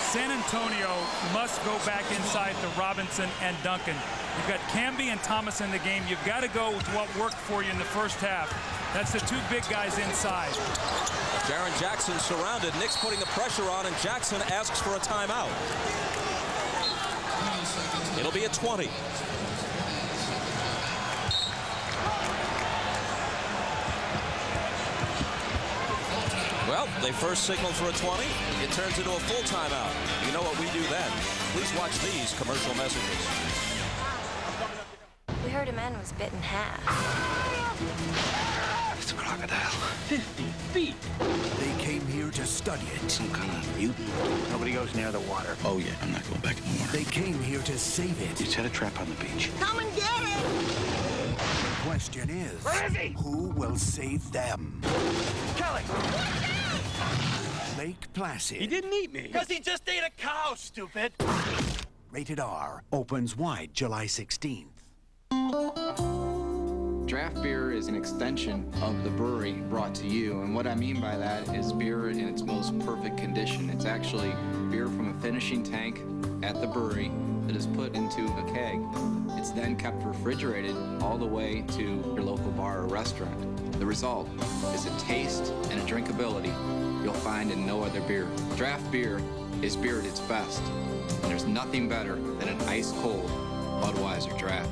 San Antonio must go back inside to Robinson and Duncan. You've got Camby and Thomas in the game. You've got to go with what worked for you in the first half. That's the 2 big guys inside. Jaren Jackson surrounded. Knicks putting the pressure on, and Jackson asks for a timeout. It'll be a 20. Well, they first signaled for a 20. It turns into a full timeout. You know what we do then. Please watch these commercial messages. We heard a man was bit in half. It's a crocodile. 50 feet. They came here to study it. Some kind of mutant. Nobody goes near the water. Oh, yeah, I'm not going back in the water. They came here to save it. You set a trap on the beach. Come and get it! The question is, where is he? Who will save them? Kelly! Lake Placid. He didn't eat me. Because he just ate a cow, stupid. Rated R. Opens wide July 16th. Draft beer is an extension of the brewery brought to you, and what I mean by that is beer in its most perfect condition. It's actually beer from a finishing tank at the brewery that is put into a keg. It's then kept refrigerated all the way to your local bar or restaurant. The result is a taste and a drinkability you'll find in no other beer. Draft beer is beer at its best, and there's nothing better than an ice-cold Budweiser Draft.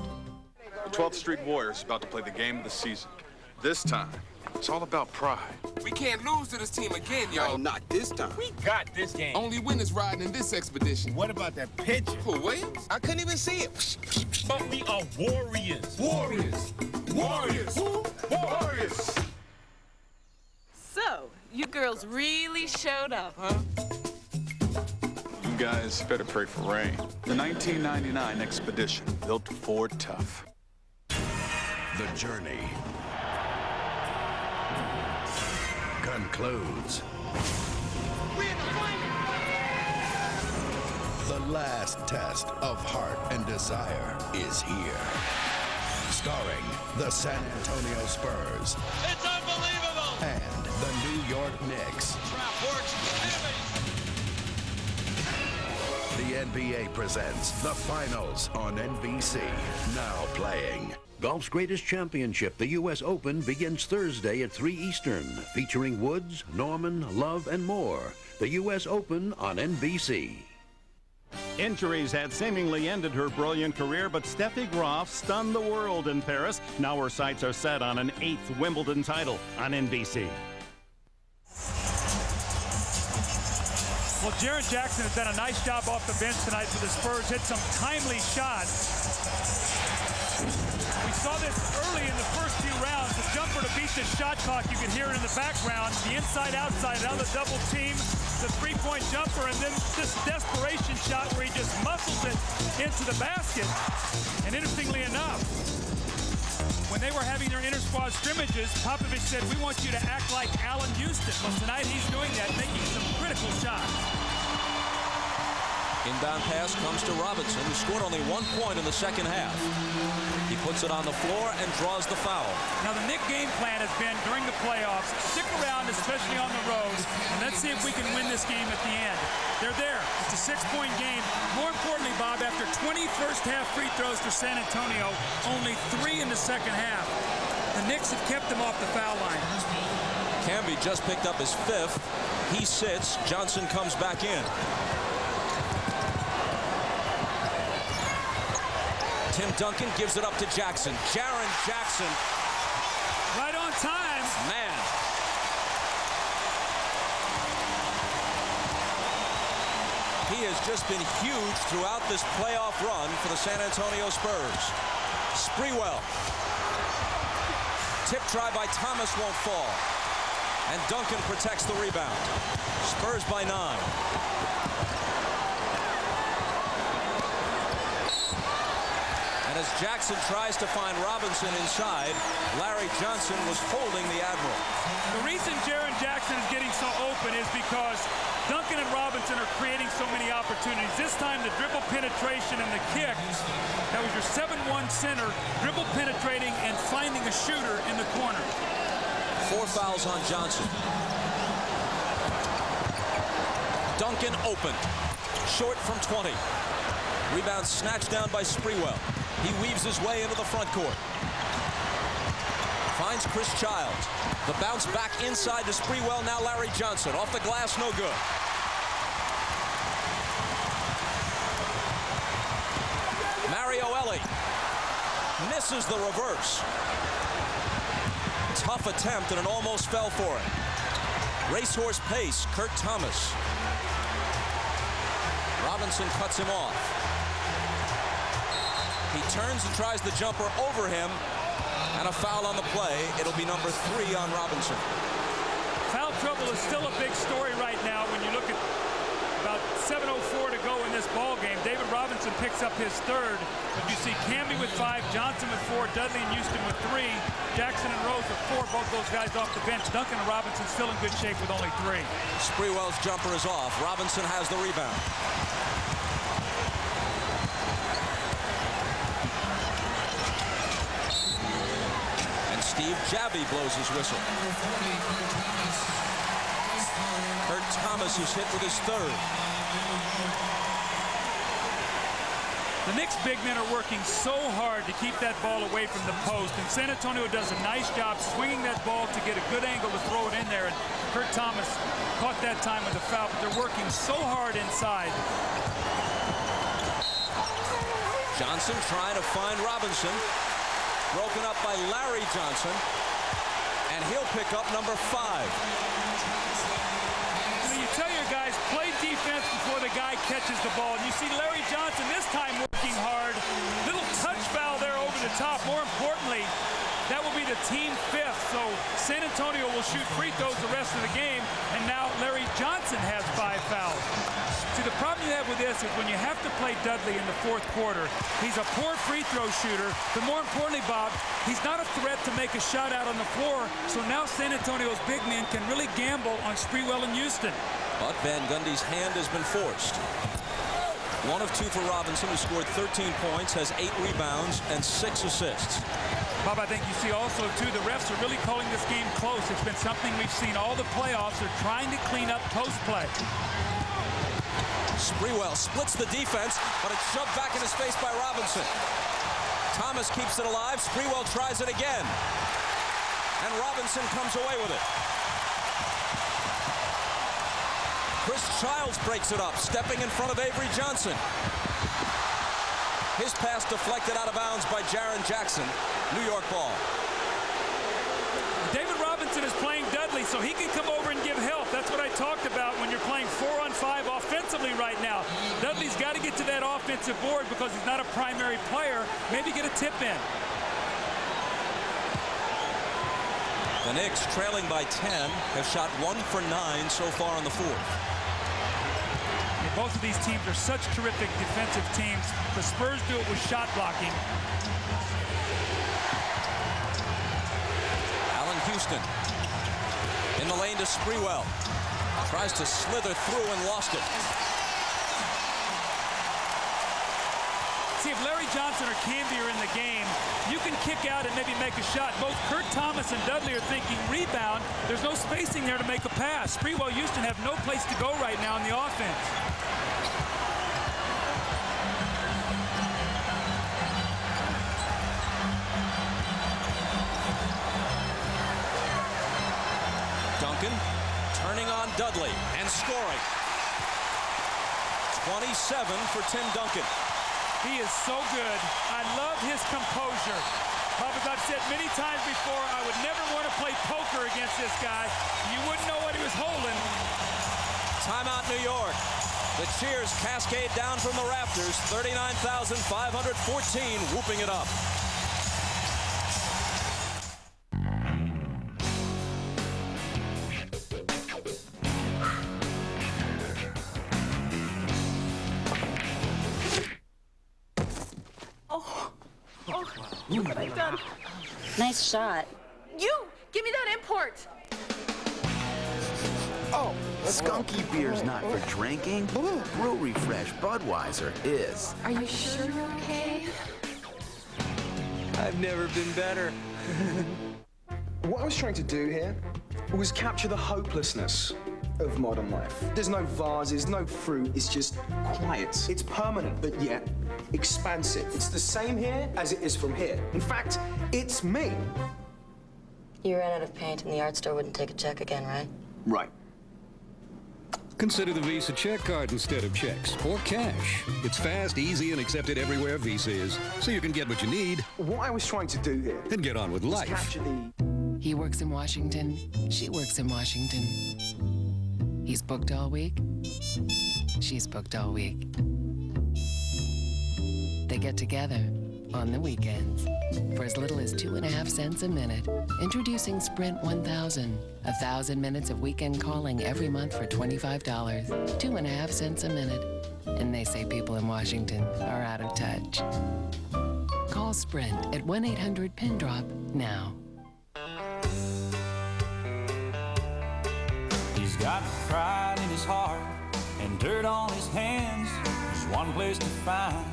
The 12th Street Warriors is about to play the game of the season. This time, it's all about pride. We can't lose to this team again, y'all. No, not this time. We got this game. Only winners riding in this expedition. What about that pitcher? Who, Williams? I couldn't even see it. But we are warriors. Warriors. Warriors. Warriors. So, you girls really showed up, huh? You guys better pray for rain. The 1999 expedition built Ford Tough. The journey. Concludes. The last test of heart and desire is here. Starring the San Antonio Spurs. It's unbelievable! And the New York Knicks. Trap works. The NBA presents the finals on NBC. Now playing. Golf's greatest championship, the U.S. Open, begins Thursday at 3 Eastern, featuring Woods, Norman, Love, and more. The U.S. Open on NBC. Injuries had seemingly ended her brilliant career, but Steffi Graf stunned the world in Paris. Now her sights are set on an 8th Wimbledon title on NBC. Well, Jaren Jackson has done a nice job off the bench tonight for the Spurs. Hit some timely shots. We saw this early in the first few rounds. The jumper to beat the shot clock. You can hear it in the background. The inside-outside, now the double team, the three-point jumper, and then this desperation shot where he just muscles it into the basket. And interestingly enough, when they were having their inter-squad scrimmages, Popovich said, we want you to act like Allen Houston. Well, tonight he's doing that, making some critical shots. Inbound pass comes to Robinson, who scored only 1 point in the second half. He puts it on the floor and draws the foul. Now, the Knick game plan has been, during the playoffs, stick around, especially on the road, and let's see if we can win this game at the end. They're there. It's a 6-point game. More importantly, Bob, after 20 first-half free throws for San Antonio, only 3 in the second half. The Knicks have kept them off the foul line. Camby just picked up his 5th. He sits. Johnson comes back in. Tim Duncan gives it up to Jackson. Jaren Jackson. Right on time. Man. He has just been huge throughout this playoff run for the San Antonio Spurs. Sprewell. Tip try by Thomas won't fall. And Duncan protects the rebound. Spurs by 9. And as Jackson tries to find Robinson inside, Larry Johnson was holding the Admiral. The reason Jaren Jackson is getting so open is because Duncan and Robinson are creating so many opportunities. This time the dribble penetration and the kick, that was your 7-1 center, dribble penetrating and finding a shooter in the corner. 4 fouls on Johnson. Duncan open, short from 20. Rebound snatched down by Sprewell. He weaves his way into the front court. Finds Chris Childs. The bounce back inside to Sprewell. Now Larry Johnson. Off the glass, no good. Mario Elie misses the reverse. Tough attempt, and it almost fell for him. Racehorse pace, Kurt Thomas. Robinson cuts him off. He turns and tries the jumper over him, and a foul on the play. It'll be number 3 on Robinson. Foul trouble is still a big story right now when you look at about 7:04 to go in this ball game. David Robinson picks up his 3rd, but you see Camby with 5, Johnson with 4, Dudley and Houston with 3, Jackson and Rose with 4, both those guys off the bench. Duncan and Robinson still in good shape with only 3. Sprewell's jumper is off. Robinson has the rebound. Steve Javy blows his whistle. Kurt Thomas is hit with his 3rd. The Knicks big men are working so hard to keep that ball away from the post, and San Antonio does a nice job swinging that ball to get a good angle to throw it in there, and Kurt Thomas caught that time with a foul, but they're working so hard inside. Johnson trying to find Robinson. Broken up by Larry Johnson, and he'll pick up number 5. You tell your guys, play defense before the guy catches the ball. And you see Larry Johnson this time working hard. Little touch foul there over the top. More importantly, that will be the team 5th. So San Antonio will shoot free throws the rest of the game, and now Larry Johnson has 5 fouls. See, the problem you have with this is when you have to play Dudley in the 4th quarter, he's a poor free throw shooter, but more importantly, Bob, he's not a threat to make a shot out on the floor, so now San Antonio's big men can really gamble on Sprewell and Houston. But Van Gundy's hand has been forced. 1 of 2 for Robinson, who scored 13 points, has 8 rebounds and 6 assists. Bob, I think you see also, too, the refs are really calling this game close. It's been something we've seen all the playoffs. They're trying to clean up post play. Sprewell splits the defense, but it's shoved back in his face by Robinson. Thomas keeps it alive. Sprewell tries it again. And Robinson comes away with it. Chris Childs breaks it up, stepping in front of Avery Johnson. His pass deflected out of bounds by Jaren Jackson. New York ball. David Robinson is playing Dudley, so he can come over and give help. That's what I talked about when you're playing 4-on-5 offensively. defensively right now. Dudley's got to get to that offensive board because he's not a primary player. Maybe get a tip in. The Knicks, trailing by 10, have shot 1 for 9 so far in the fourth. Both of these teams are such terrific defensive teams. The Spurs do it with shot blocking. Allen Houston in the lane to Sprewell. Tries to slither through and lost it. See, if Larry Johnson or Camby are in the game, you can kick out and maybe make a shot. Both Kurt Thomas and Dudley are thinking rebound. There's no spacing there to make a pass. Sprewell Houston have no place to go right now in the offense. Duncan turning on Dudley and scoring. 27 for Tim Duncan. He is so good. I love his composure. Bob, as I've said many times before, I would never want to play poker against this guy. You wouldn't know what he was holding. Timeout, New York. The cheers cascade down from the rafters. 39,514 whooping it up. Look what I've done. Nice shot. You! Give me that import! Oh, Skunky beer's not for drinking. Brew Refresh Budweiser is. Are you sure you're okay? I've never been better. What I was trying to do here was capture the hopelessness of modern life. There's no vases, no fruit, it's just quiet. It's permanent, but yet expansive. It's the same here as it is from here. In fact, it's me. You ran out of paint and the art store wouldn't take a check again, right? Right. Consider the Visa check card instead of checks or cash. It's fast, easy, and accepted everywhere Visa is, so you can get what you need. What I was trying to do here and get on with life. Capture the... He works in Washington. She works in Washington. He's booked all week. She's booked all week. They get together on the weekends for as little as 2.5 cents a minute. Introducing Sprint 1000. 1,000 minutes of weekend calling every month for $25. 2.5 cents a minute. And they say people in Washington are out of touch. Call Sprint at 1-800-PIN-DROP now. He's got pride in his heart and dirt on his hands. There's one place to find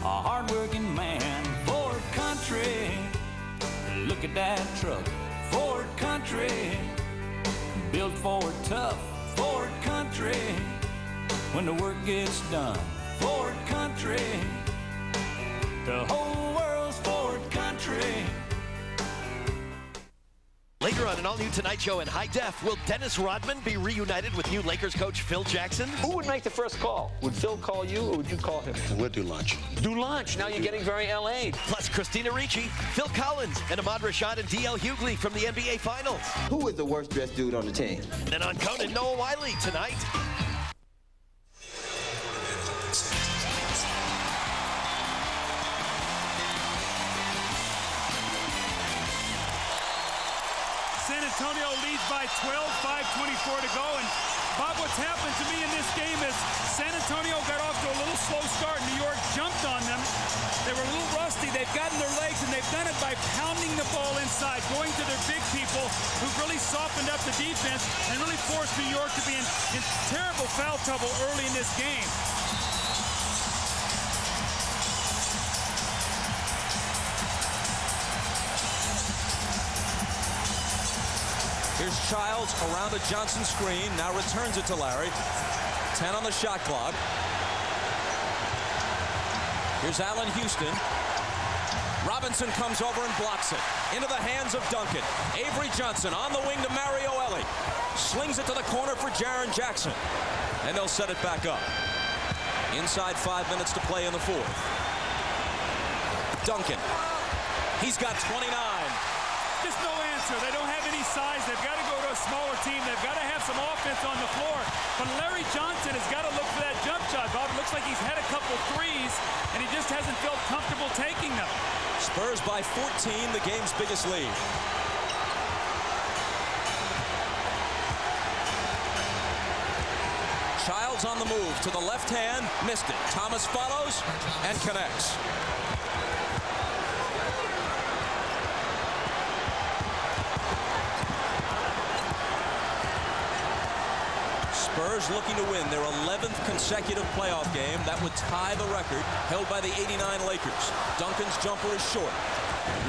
a hard-working man. Ford Country, look at that truck. Ford Country, built Ford tough. Ford Country, when the work gets done. Ford Country, the whole world's Ford Country. Later on an all-new Tonight Show in high def, will Dennis Rodman be reunited with new Lakers coach Phil Jackson? Who would make the first call? Would Phil call you or would you call him? We'll do lunch. Do lunch. Now you're getting very L.A. Plus Christina Ricci, Phil Collins, and Ahmad Rashad and D.L. Hughley from the NBA Finals. Who is the worst dressed dude on the team? Then on Conan, Noah Wiley tonight. San Antonio leads by 12, 5:24 to go. And Bob, what's happened to me in this game is San Antonio got off to a little slow start. New York jumped on them. They were a little rusty. They've gotten their legs, and they've done it by pounding the ball inside, going to their big people who've really softened up the defense and really forced New York to be in terrible foul trouble early in this game. Here's Childs around a Johnson screen. Now returns it to Larry. 10 on the shot clock. Here's Allen Houston. Robinson comes over and blocks it. Into the hands of Duncan. Avery Johnson on the wing to Mario Elie. Slings it to the corner for Jaren Jackson. And they'll set it back up. Inside 5 minutes to play in the fourth. Duncan. He's got 29. just no answer. They don't have any size. They've got to go to a smaller team. They've got to have some offense on the floor. But Larry Johnson has got to look for that jump shot, Bob. It looks like he's had a couple threes, and he just hasn't felt comfortable taking them. Spurs by 14, the game's biggest lead. Childs on the move to the left hand, missed it. Thomas follows and connects. Spurs looking to win their 11th consecutive playoff game. That would tie the record held by the '89 Lakers. Duncan's jumper is short.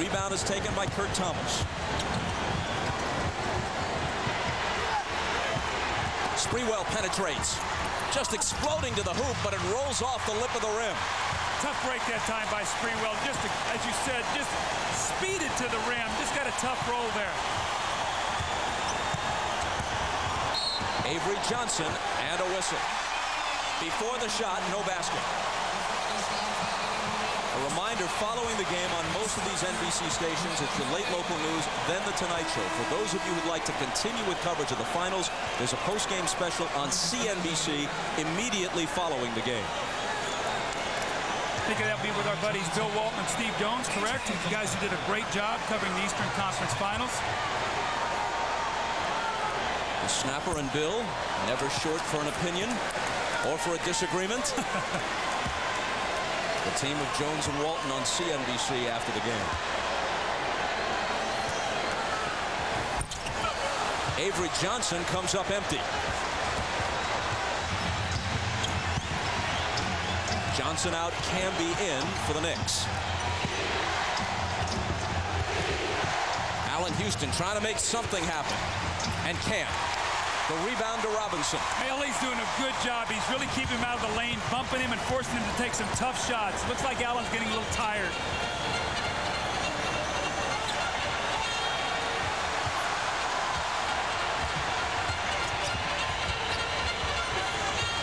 Rebound is taken by Kurt Thomas. Sprewell penetrates. Just exploding to the hoop, but it rolls off the lip of the rim. Tough break that time by Sprewell. Just, as you said, just speeded to the rim. Just got a tough roll there. Avery Johnson and a whistle. Before the shot, no basket. A reminder, following the game on most of these NBC stations, it's your late local news, then The Tonight Show. For those of you who'd like to continue with coverage of the finals, there's a post-game special on CNBC immediately following the game. I think that'll be with our buddies Bill Walton and Steve Jones, correct? You guys who did a great job covering the Eastern Conference Finals. The snapper and Bill, never short for an opinion or for a disagreement. The team of Jones and Walton on CNBC after the game. Avery Johnson comes up empty. Johnson out, Camby in for the Knicks. Allen Houston trying to make something happen, and can't. The rebound to Robinson. Haley's doing a good job. He's really keeping him out of the lane, bumping him and forcing him to take some tough shots. Looks like Allen's getting a little tired.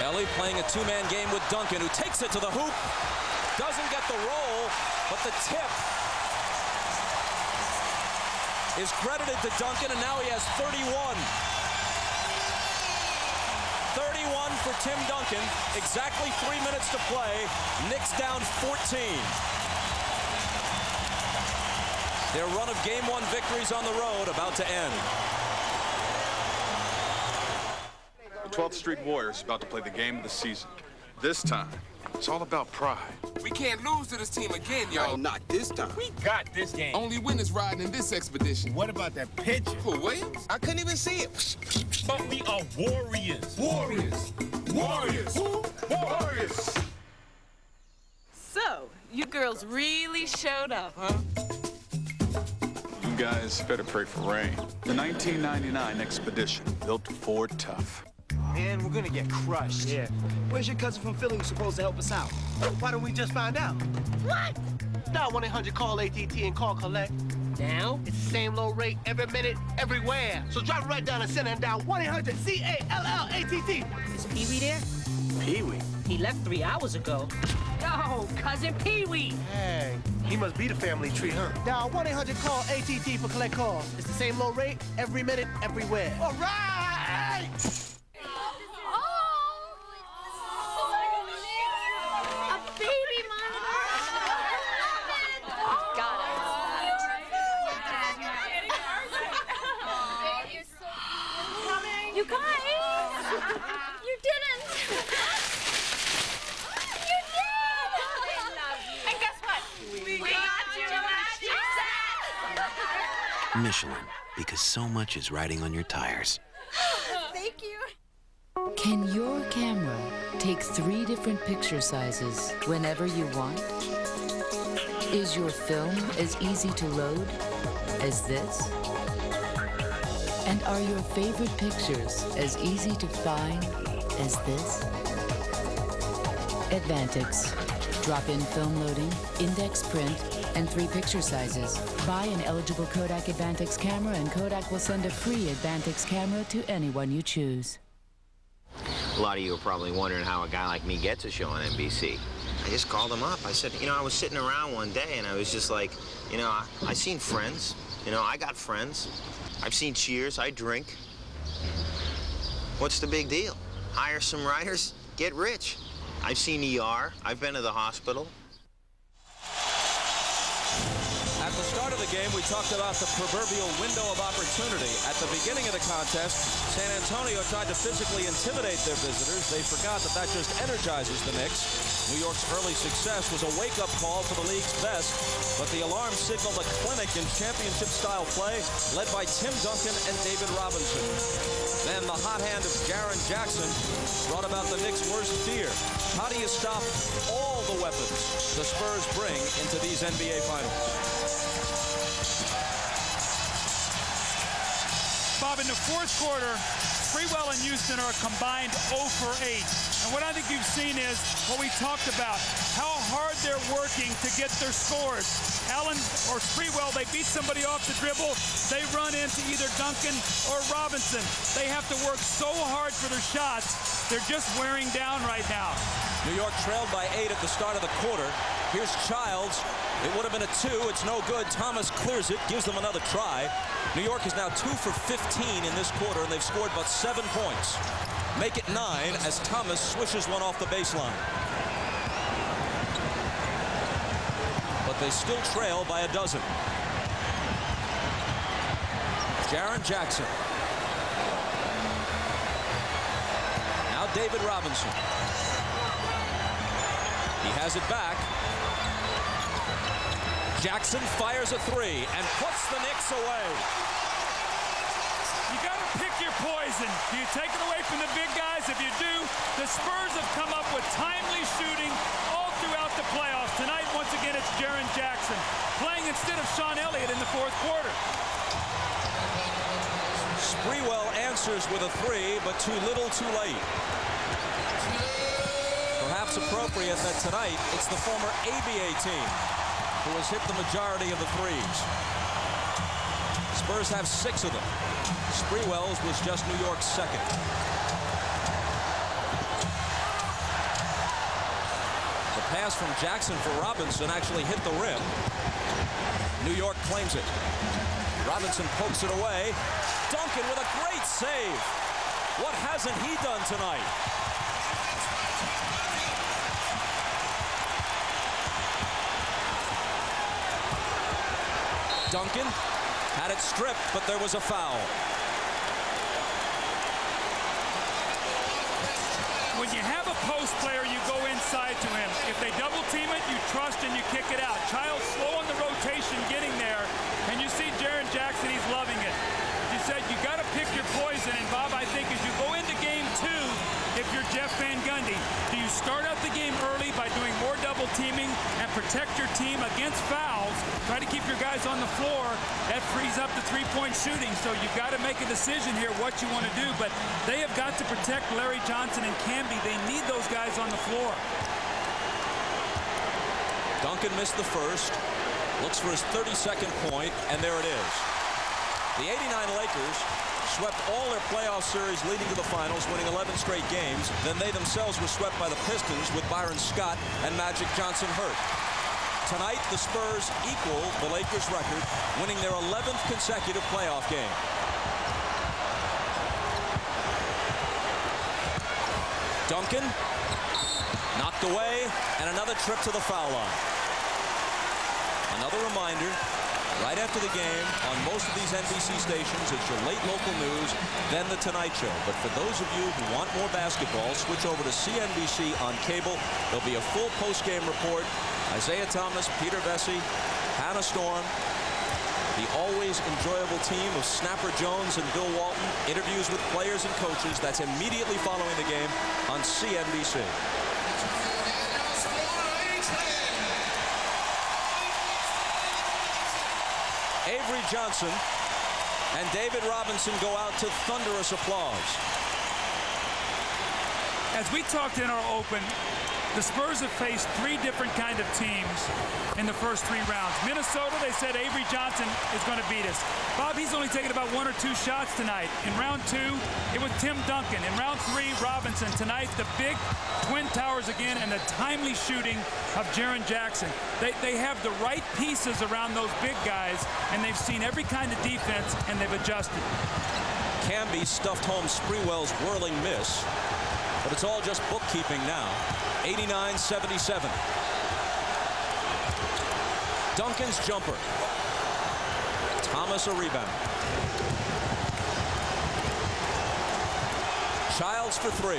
Ellie playing a two-man game with Duncan, who takes it to the hoop. Doesn't get the roll, but the tip is credited to Duncan, and now he has 31. 31 for Tim Duncan. Exactly 3 minutes to play. Knicks down 14. Their run of Game 1 victories on the road about to end. The 12th Street Warriors about to play the game of the season. This time, it's all about pride. We can't lose to this team again, y'all. Oh, not this time. We got this game. Only winners riding in this expedition. What about that pitcher? Who, Williams? I couldn't even see it. But we are warriors. Warriors. Warriors. Warriors. So, you girls really showed up, huh? You guys better pray for rain. The 1999 expedition built Fort Tough. Man, we're gonna get crushed. Yeah. Where's your cousin from Philly who's supposed to help us out? Why don't we just find out? What? Dial 1-800-CALL ATT and call collect. Now? It's the same low rate every minute, everywhere. So drive right down the center and dial 1-800-CALLATT. Is Pee-wee there? Pee-wee? He left 3 hours ago. Oh, cousin Pee-wee. Hey, he must be the family tree, huh? Dial 1-800-CALL ATT for collect calls. It's the same low rate every minute, everywhere. All right! You guys! You didn't! You did! And guess what? We got you Michelin, because so much is riding on your tires. Thank you. Can your camera take 3 different picture sizes whenever you want? Is your film as easy to load as this? And are your favorite pictures as easy to find as this? Advantix. Drop-in film loading, index print, and 3 picture sizes. Buy an eligible Kodak Advantix camera and Kodak will send a free Advantix camera to anyone you choose. A lot of you are probably wondering how a guy like me gets a show on NBC. I just called him up. I said, I was sitting around one day and I was just like, I seen Friends. You know, I got friends. I've seen Cheers. I drink. What's the big deal? Hire some writers, get rich. I've seen ER. I've been to the hospital. At the start of the game, we talked about the proverbial window of opportunity. At the beginning of the contest, San Antonio tried to physically intimidate their visitors. They forgot that that just energizes the Knicks. New York's early success was a wake-up call for the league's best, but the alarm signaled a clinic in championship-style play led by Tim Duncan and David Robinson. Then the hot hand of Jaren Jackson brought about the Knicks' worst fear. How do you stop all the weapons the Spurs bring into these NBA Finals? Bob, in the fourth quarter, Sprewell and Houston are a combined 0 for 8. And what I think you've seen is what we talked about, how hard they're working to get their scores. Allen or Sprewell, they beat somebody off the dribble. They run into either Duncan or Robinson. They have to work so hard for their shots. They're just wearing down right now. New York trailed by 8 at the start of the quarter. Here's Childs. It would have been a 2. It's no good. Thomas clears it, gives them another try. New York is now 2 for 15 in this quarter, and they've scored but 7 points. Make it 9 as Thomas swishes one off the baseline. But they still trail by a dozen. Jaren Jackson. Now David Robinson. He has it back. Jackson fires a 3 and puts the Knicks away. You got to pick your poison. Do you take it away from the big guys? If you do, the Spurs have come up with timely shooting all throughout the playoffs. Tonight, once again, it's Jaren Jackson playing instead of Sean Elliott in the fourth quarter. Sprewell answers with a 3, but too little, too late. Perhaps appropriate that tonight it's the former ABA team who has hit the majority of the threes. Spurs have 6 of them. Sprewell's was just New York's second. The pass from Jackson for Robinson actually hit the rim. New York claims it. Robinson pokes it away. Duncan with a great save. What hasn't he done tonight? Duncan had it stripped, but there was a foul. When you have a post player, you go inside to him. If they double team it, you trust and you kick it out. Childs slow on the rotation getting there, and you see Jaren Jackson, he's loving it. You said you got to pick your poison, and Bob, I think as you go into game 2, if you're Jeff Van Gundy, do you start out the game early by doing more double teaming and protect your team against fouls, try to keep your guys on the floor? That frees up the three-point shooting, so you've got to make a decision here what you want to do, but they have got to protect Larry Johnson and Camby. They need those guys on the floor. Duncan missed the first, looks for his 32nd point, and there it is. The '89 Lakers swept all their playoff series leading to the finals, winning 11 straight games. Then they themselves were swept by the Pistons with Byron Scott and Magic Johnson hurt. Tonight, the Spurs equal the Lakers' record, winning their 11th consecutive playoff game. Duncan knocked away, and another trip to the foul line. Another reminder, right after the game, on most of these NBC stations, it's your late local news, then The Tonight Show. But for those of you who want more basketball, switch over to CNBC on cable. There'll be a full post-game report. Isaiah Thomas, Peter Vesey, Hannah Storm, the always enjoyable team of Snapper Jones and Bill Walton, interviews with players and coaches. That's immediately following the game on CNBC. Avery Johnson and David Robinson go out to thunderous applause. As we talked in our open, The Spurs have faced 3 different kind of teams in the first 3 rounds. Minnesota, they said Avery Johnson is going to beat us. Bob, he's only taken about 1 or 2 shots tonight. In round 2, it was Tim Duncan. In round 3, Robinson. Tonight, the big Twin Towers again and the timely shooting of Jaren Jackson. They have the right pieces around those big guys, and they've seen every kind of defense, and they've adjusted. Camby stuffed home Sprewell's whirling miss, but it's all just bookkeeping now. 89-77. Duncan's jumper. Thomas a rebound. Childs for 3.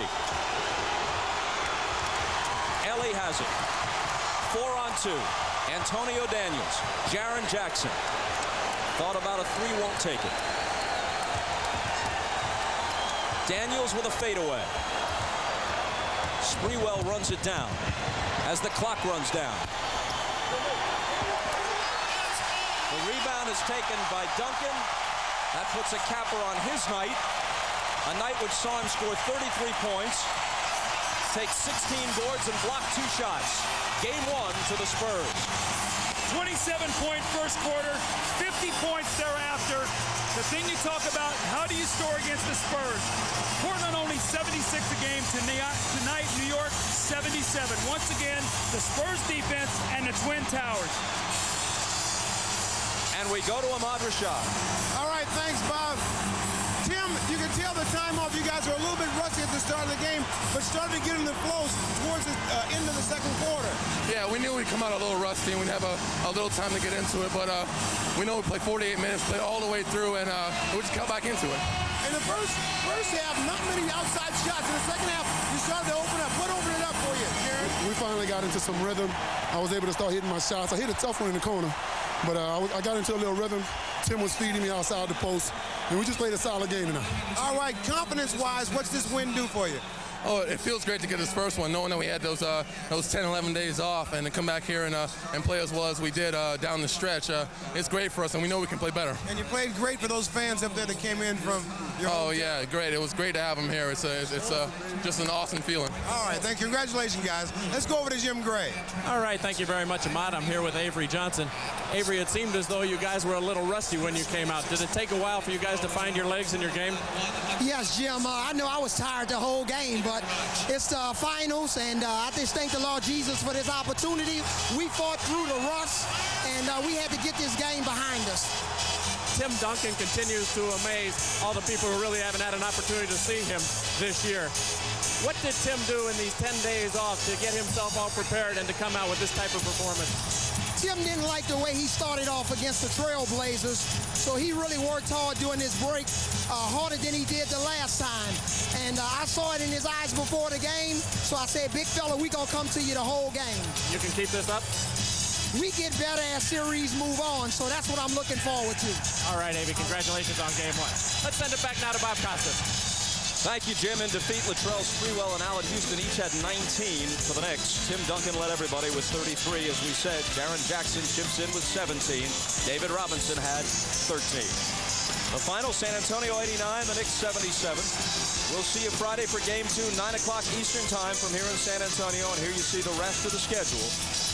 Ellie has it. 4-on-2. Antonio Daniels. Jaren Jackson. Thought about a 3, won't take it. Daniels with a fadeaway. Sprewell runs it down as the clock runs down. The rebound is taken by Duncan. That puts a capper on his night. A night which saw him score 33 points, take 16 boards, and block 2 shots. Game 1 to the Spurs. 27-point first quarter, 50 points thereafter. The thing you talk about, how do you score against the Spurs? Portland only 76 a game. Tonight, New York 77. Once again, the Spurs defense and the Twin Towers. And we go to Ahmad Rashad. All right, thanks, Bob. Tim, you can tell the time off. You guys were a little bit rusty at the start of the game, but started to get in the flows towards the end of the second quarter. Yeah, we knew we'd come out a little rusty and we'd have a little time to get into it, but we know we played 48 minutes, played all the way through, and we just got back into it. In the first half, not many outside shots. In the second half, you started to open up. What opened it up for you, Jaren? We finally got into some rhythm. I was able to start hitting my shots. I hit a tough one in the corner, but I got into a little rhythm. Tim was feeding me outside the post, and we just played a solid game tonight. All right, confidence-wise, what's this win do for you? Oh, it feels great to get this first one, knowing that we had those 10, 11 days off, and to come back here and play as well as we did down the stretch. It's great for us, and we know we can play better. And you played great for those fans up there that came in from your home team. Yeah, great. It was great to have them here. It's just an awesome feeling. All right, thank you. Congratulations, guys. Let's go over to Jim Gray. All right, thank you very much, Ahmad. I'm here with Avery Johnson. Avery, it seemed as though you guys were a little rusty when you came out. Did it take a while for you guys to find your legs in your game? Yes, Jim. I know I was tired the whole game, but it's the finals, and I just thank the Lord Jesus for this opportunity. We fought through the rust, and we had to get this game behind us. Tim Duncan continues to amaze all the people who really haven't had an opportunity to see him this year. What did Tim do in these 10 days off to get himself all prepared and to come out with this type of performance? Tim didn't like the way he started off against the Trailblazers, so he really worked hard during this break, harder than he did the last time. And I saw it in his eyes before the game, so I said, big fella, we gonna come to you the whole game. You can keep this up? We get better as series move on, so that's what I'm looking forward to. All right, Avy, congratulations on game 1. Let's send it back now to Bob Costas. Thank you, Jim. In defeat, Latrell Sprewell and Allen Houston each had 19 for the Knicks. Tim Duncan led everybody with 33, as we said. Jaren Jackson chips in with 17. David Robinson had 13. The final, San Antonio 89, the Knicks 77. We'll see you Friday for Game 2, 9 o'clock Eastern Time from here in San Antonio. And here you see the rest of the schedule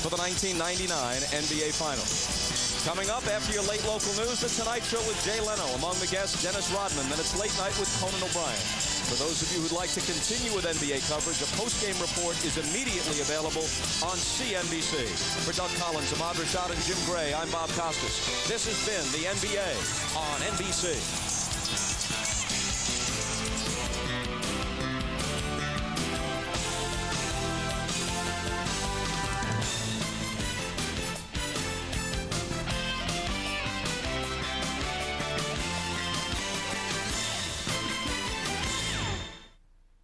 for the 1999 NBA Finals. Coming up after your late local news, The Tonight Show with Jay Leno. Among the guests, Dennis Rodman. Then it's Late Night with Conan O'Brien. For those of you who'd like to continue with NBA coverage, a post-game report is immediately available on CNBC. For Doug Collins, Ahmad Rashad, and Jim Gray, I'm Bob Costas. This has been the NBA on NBC.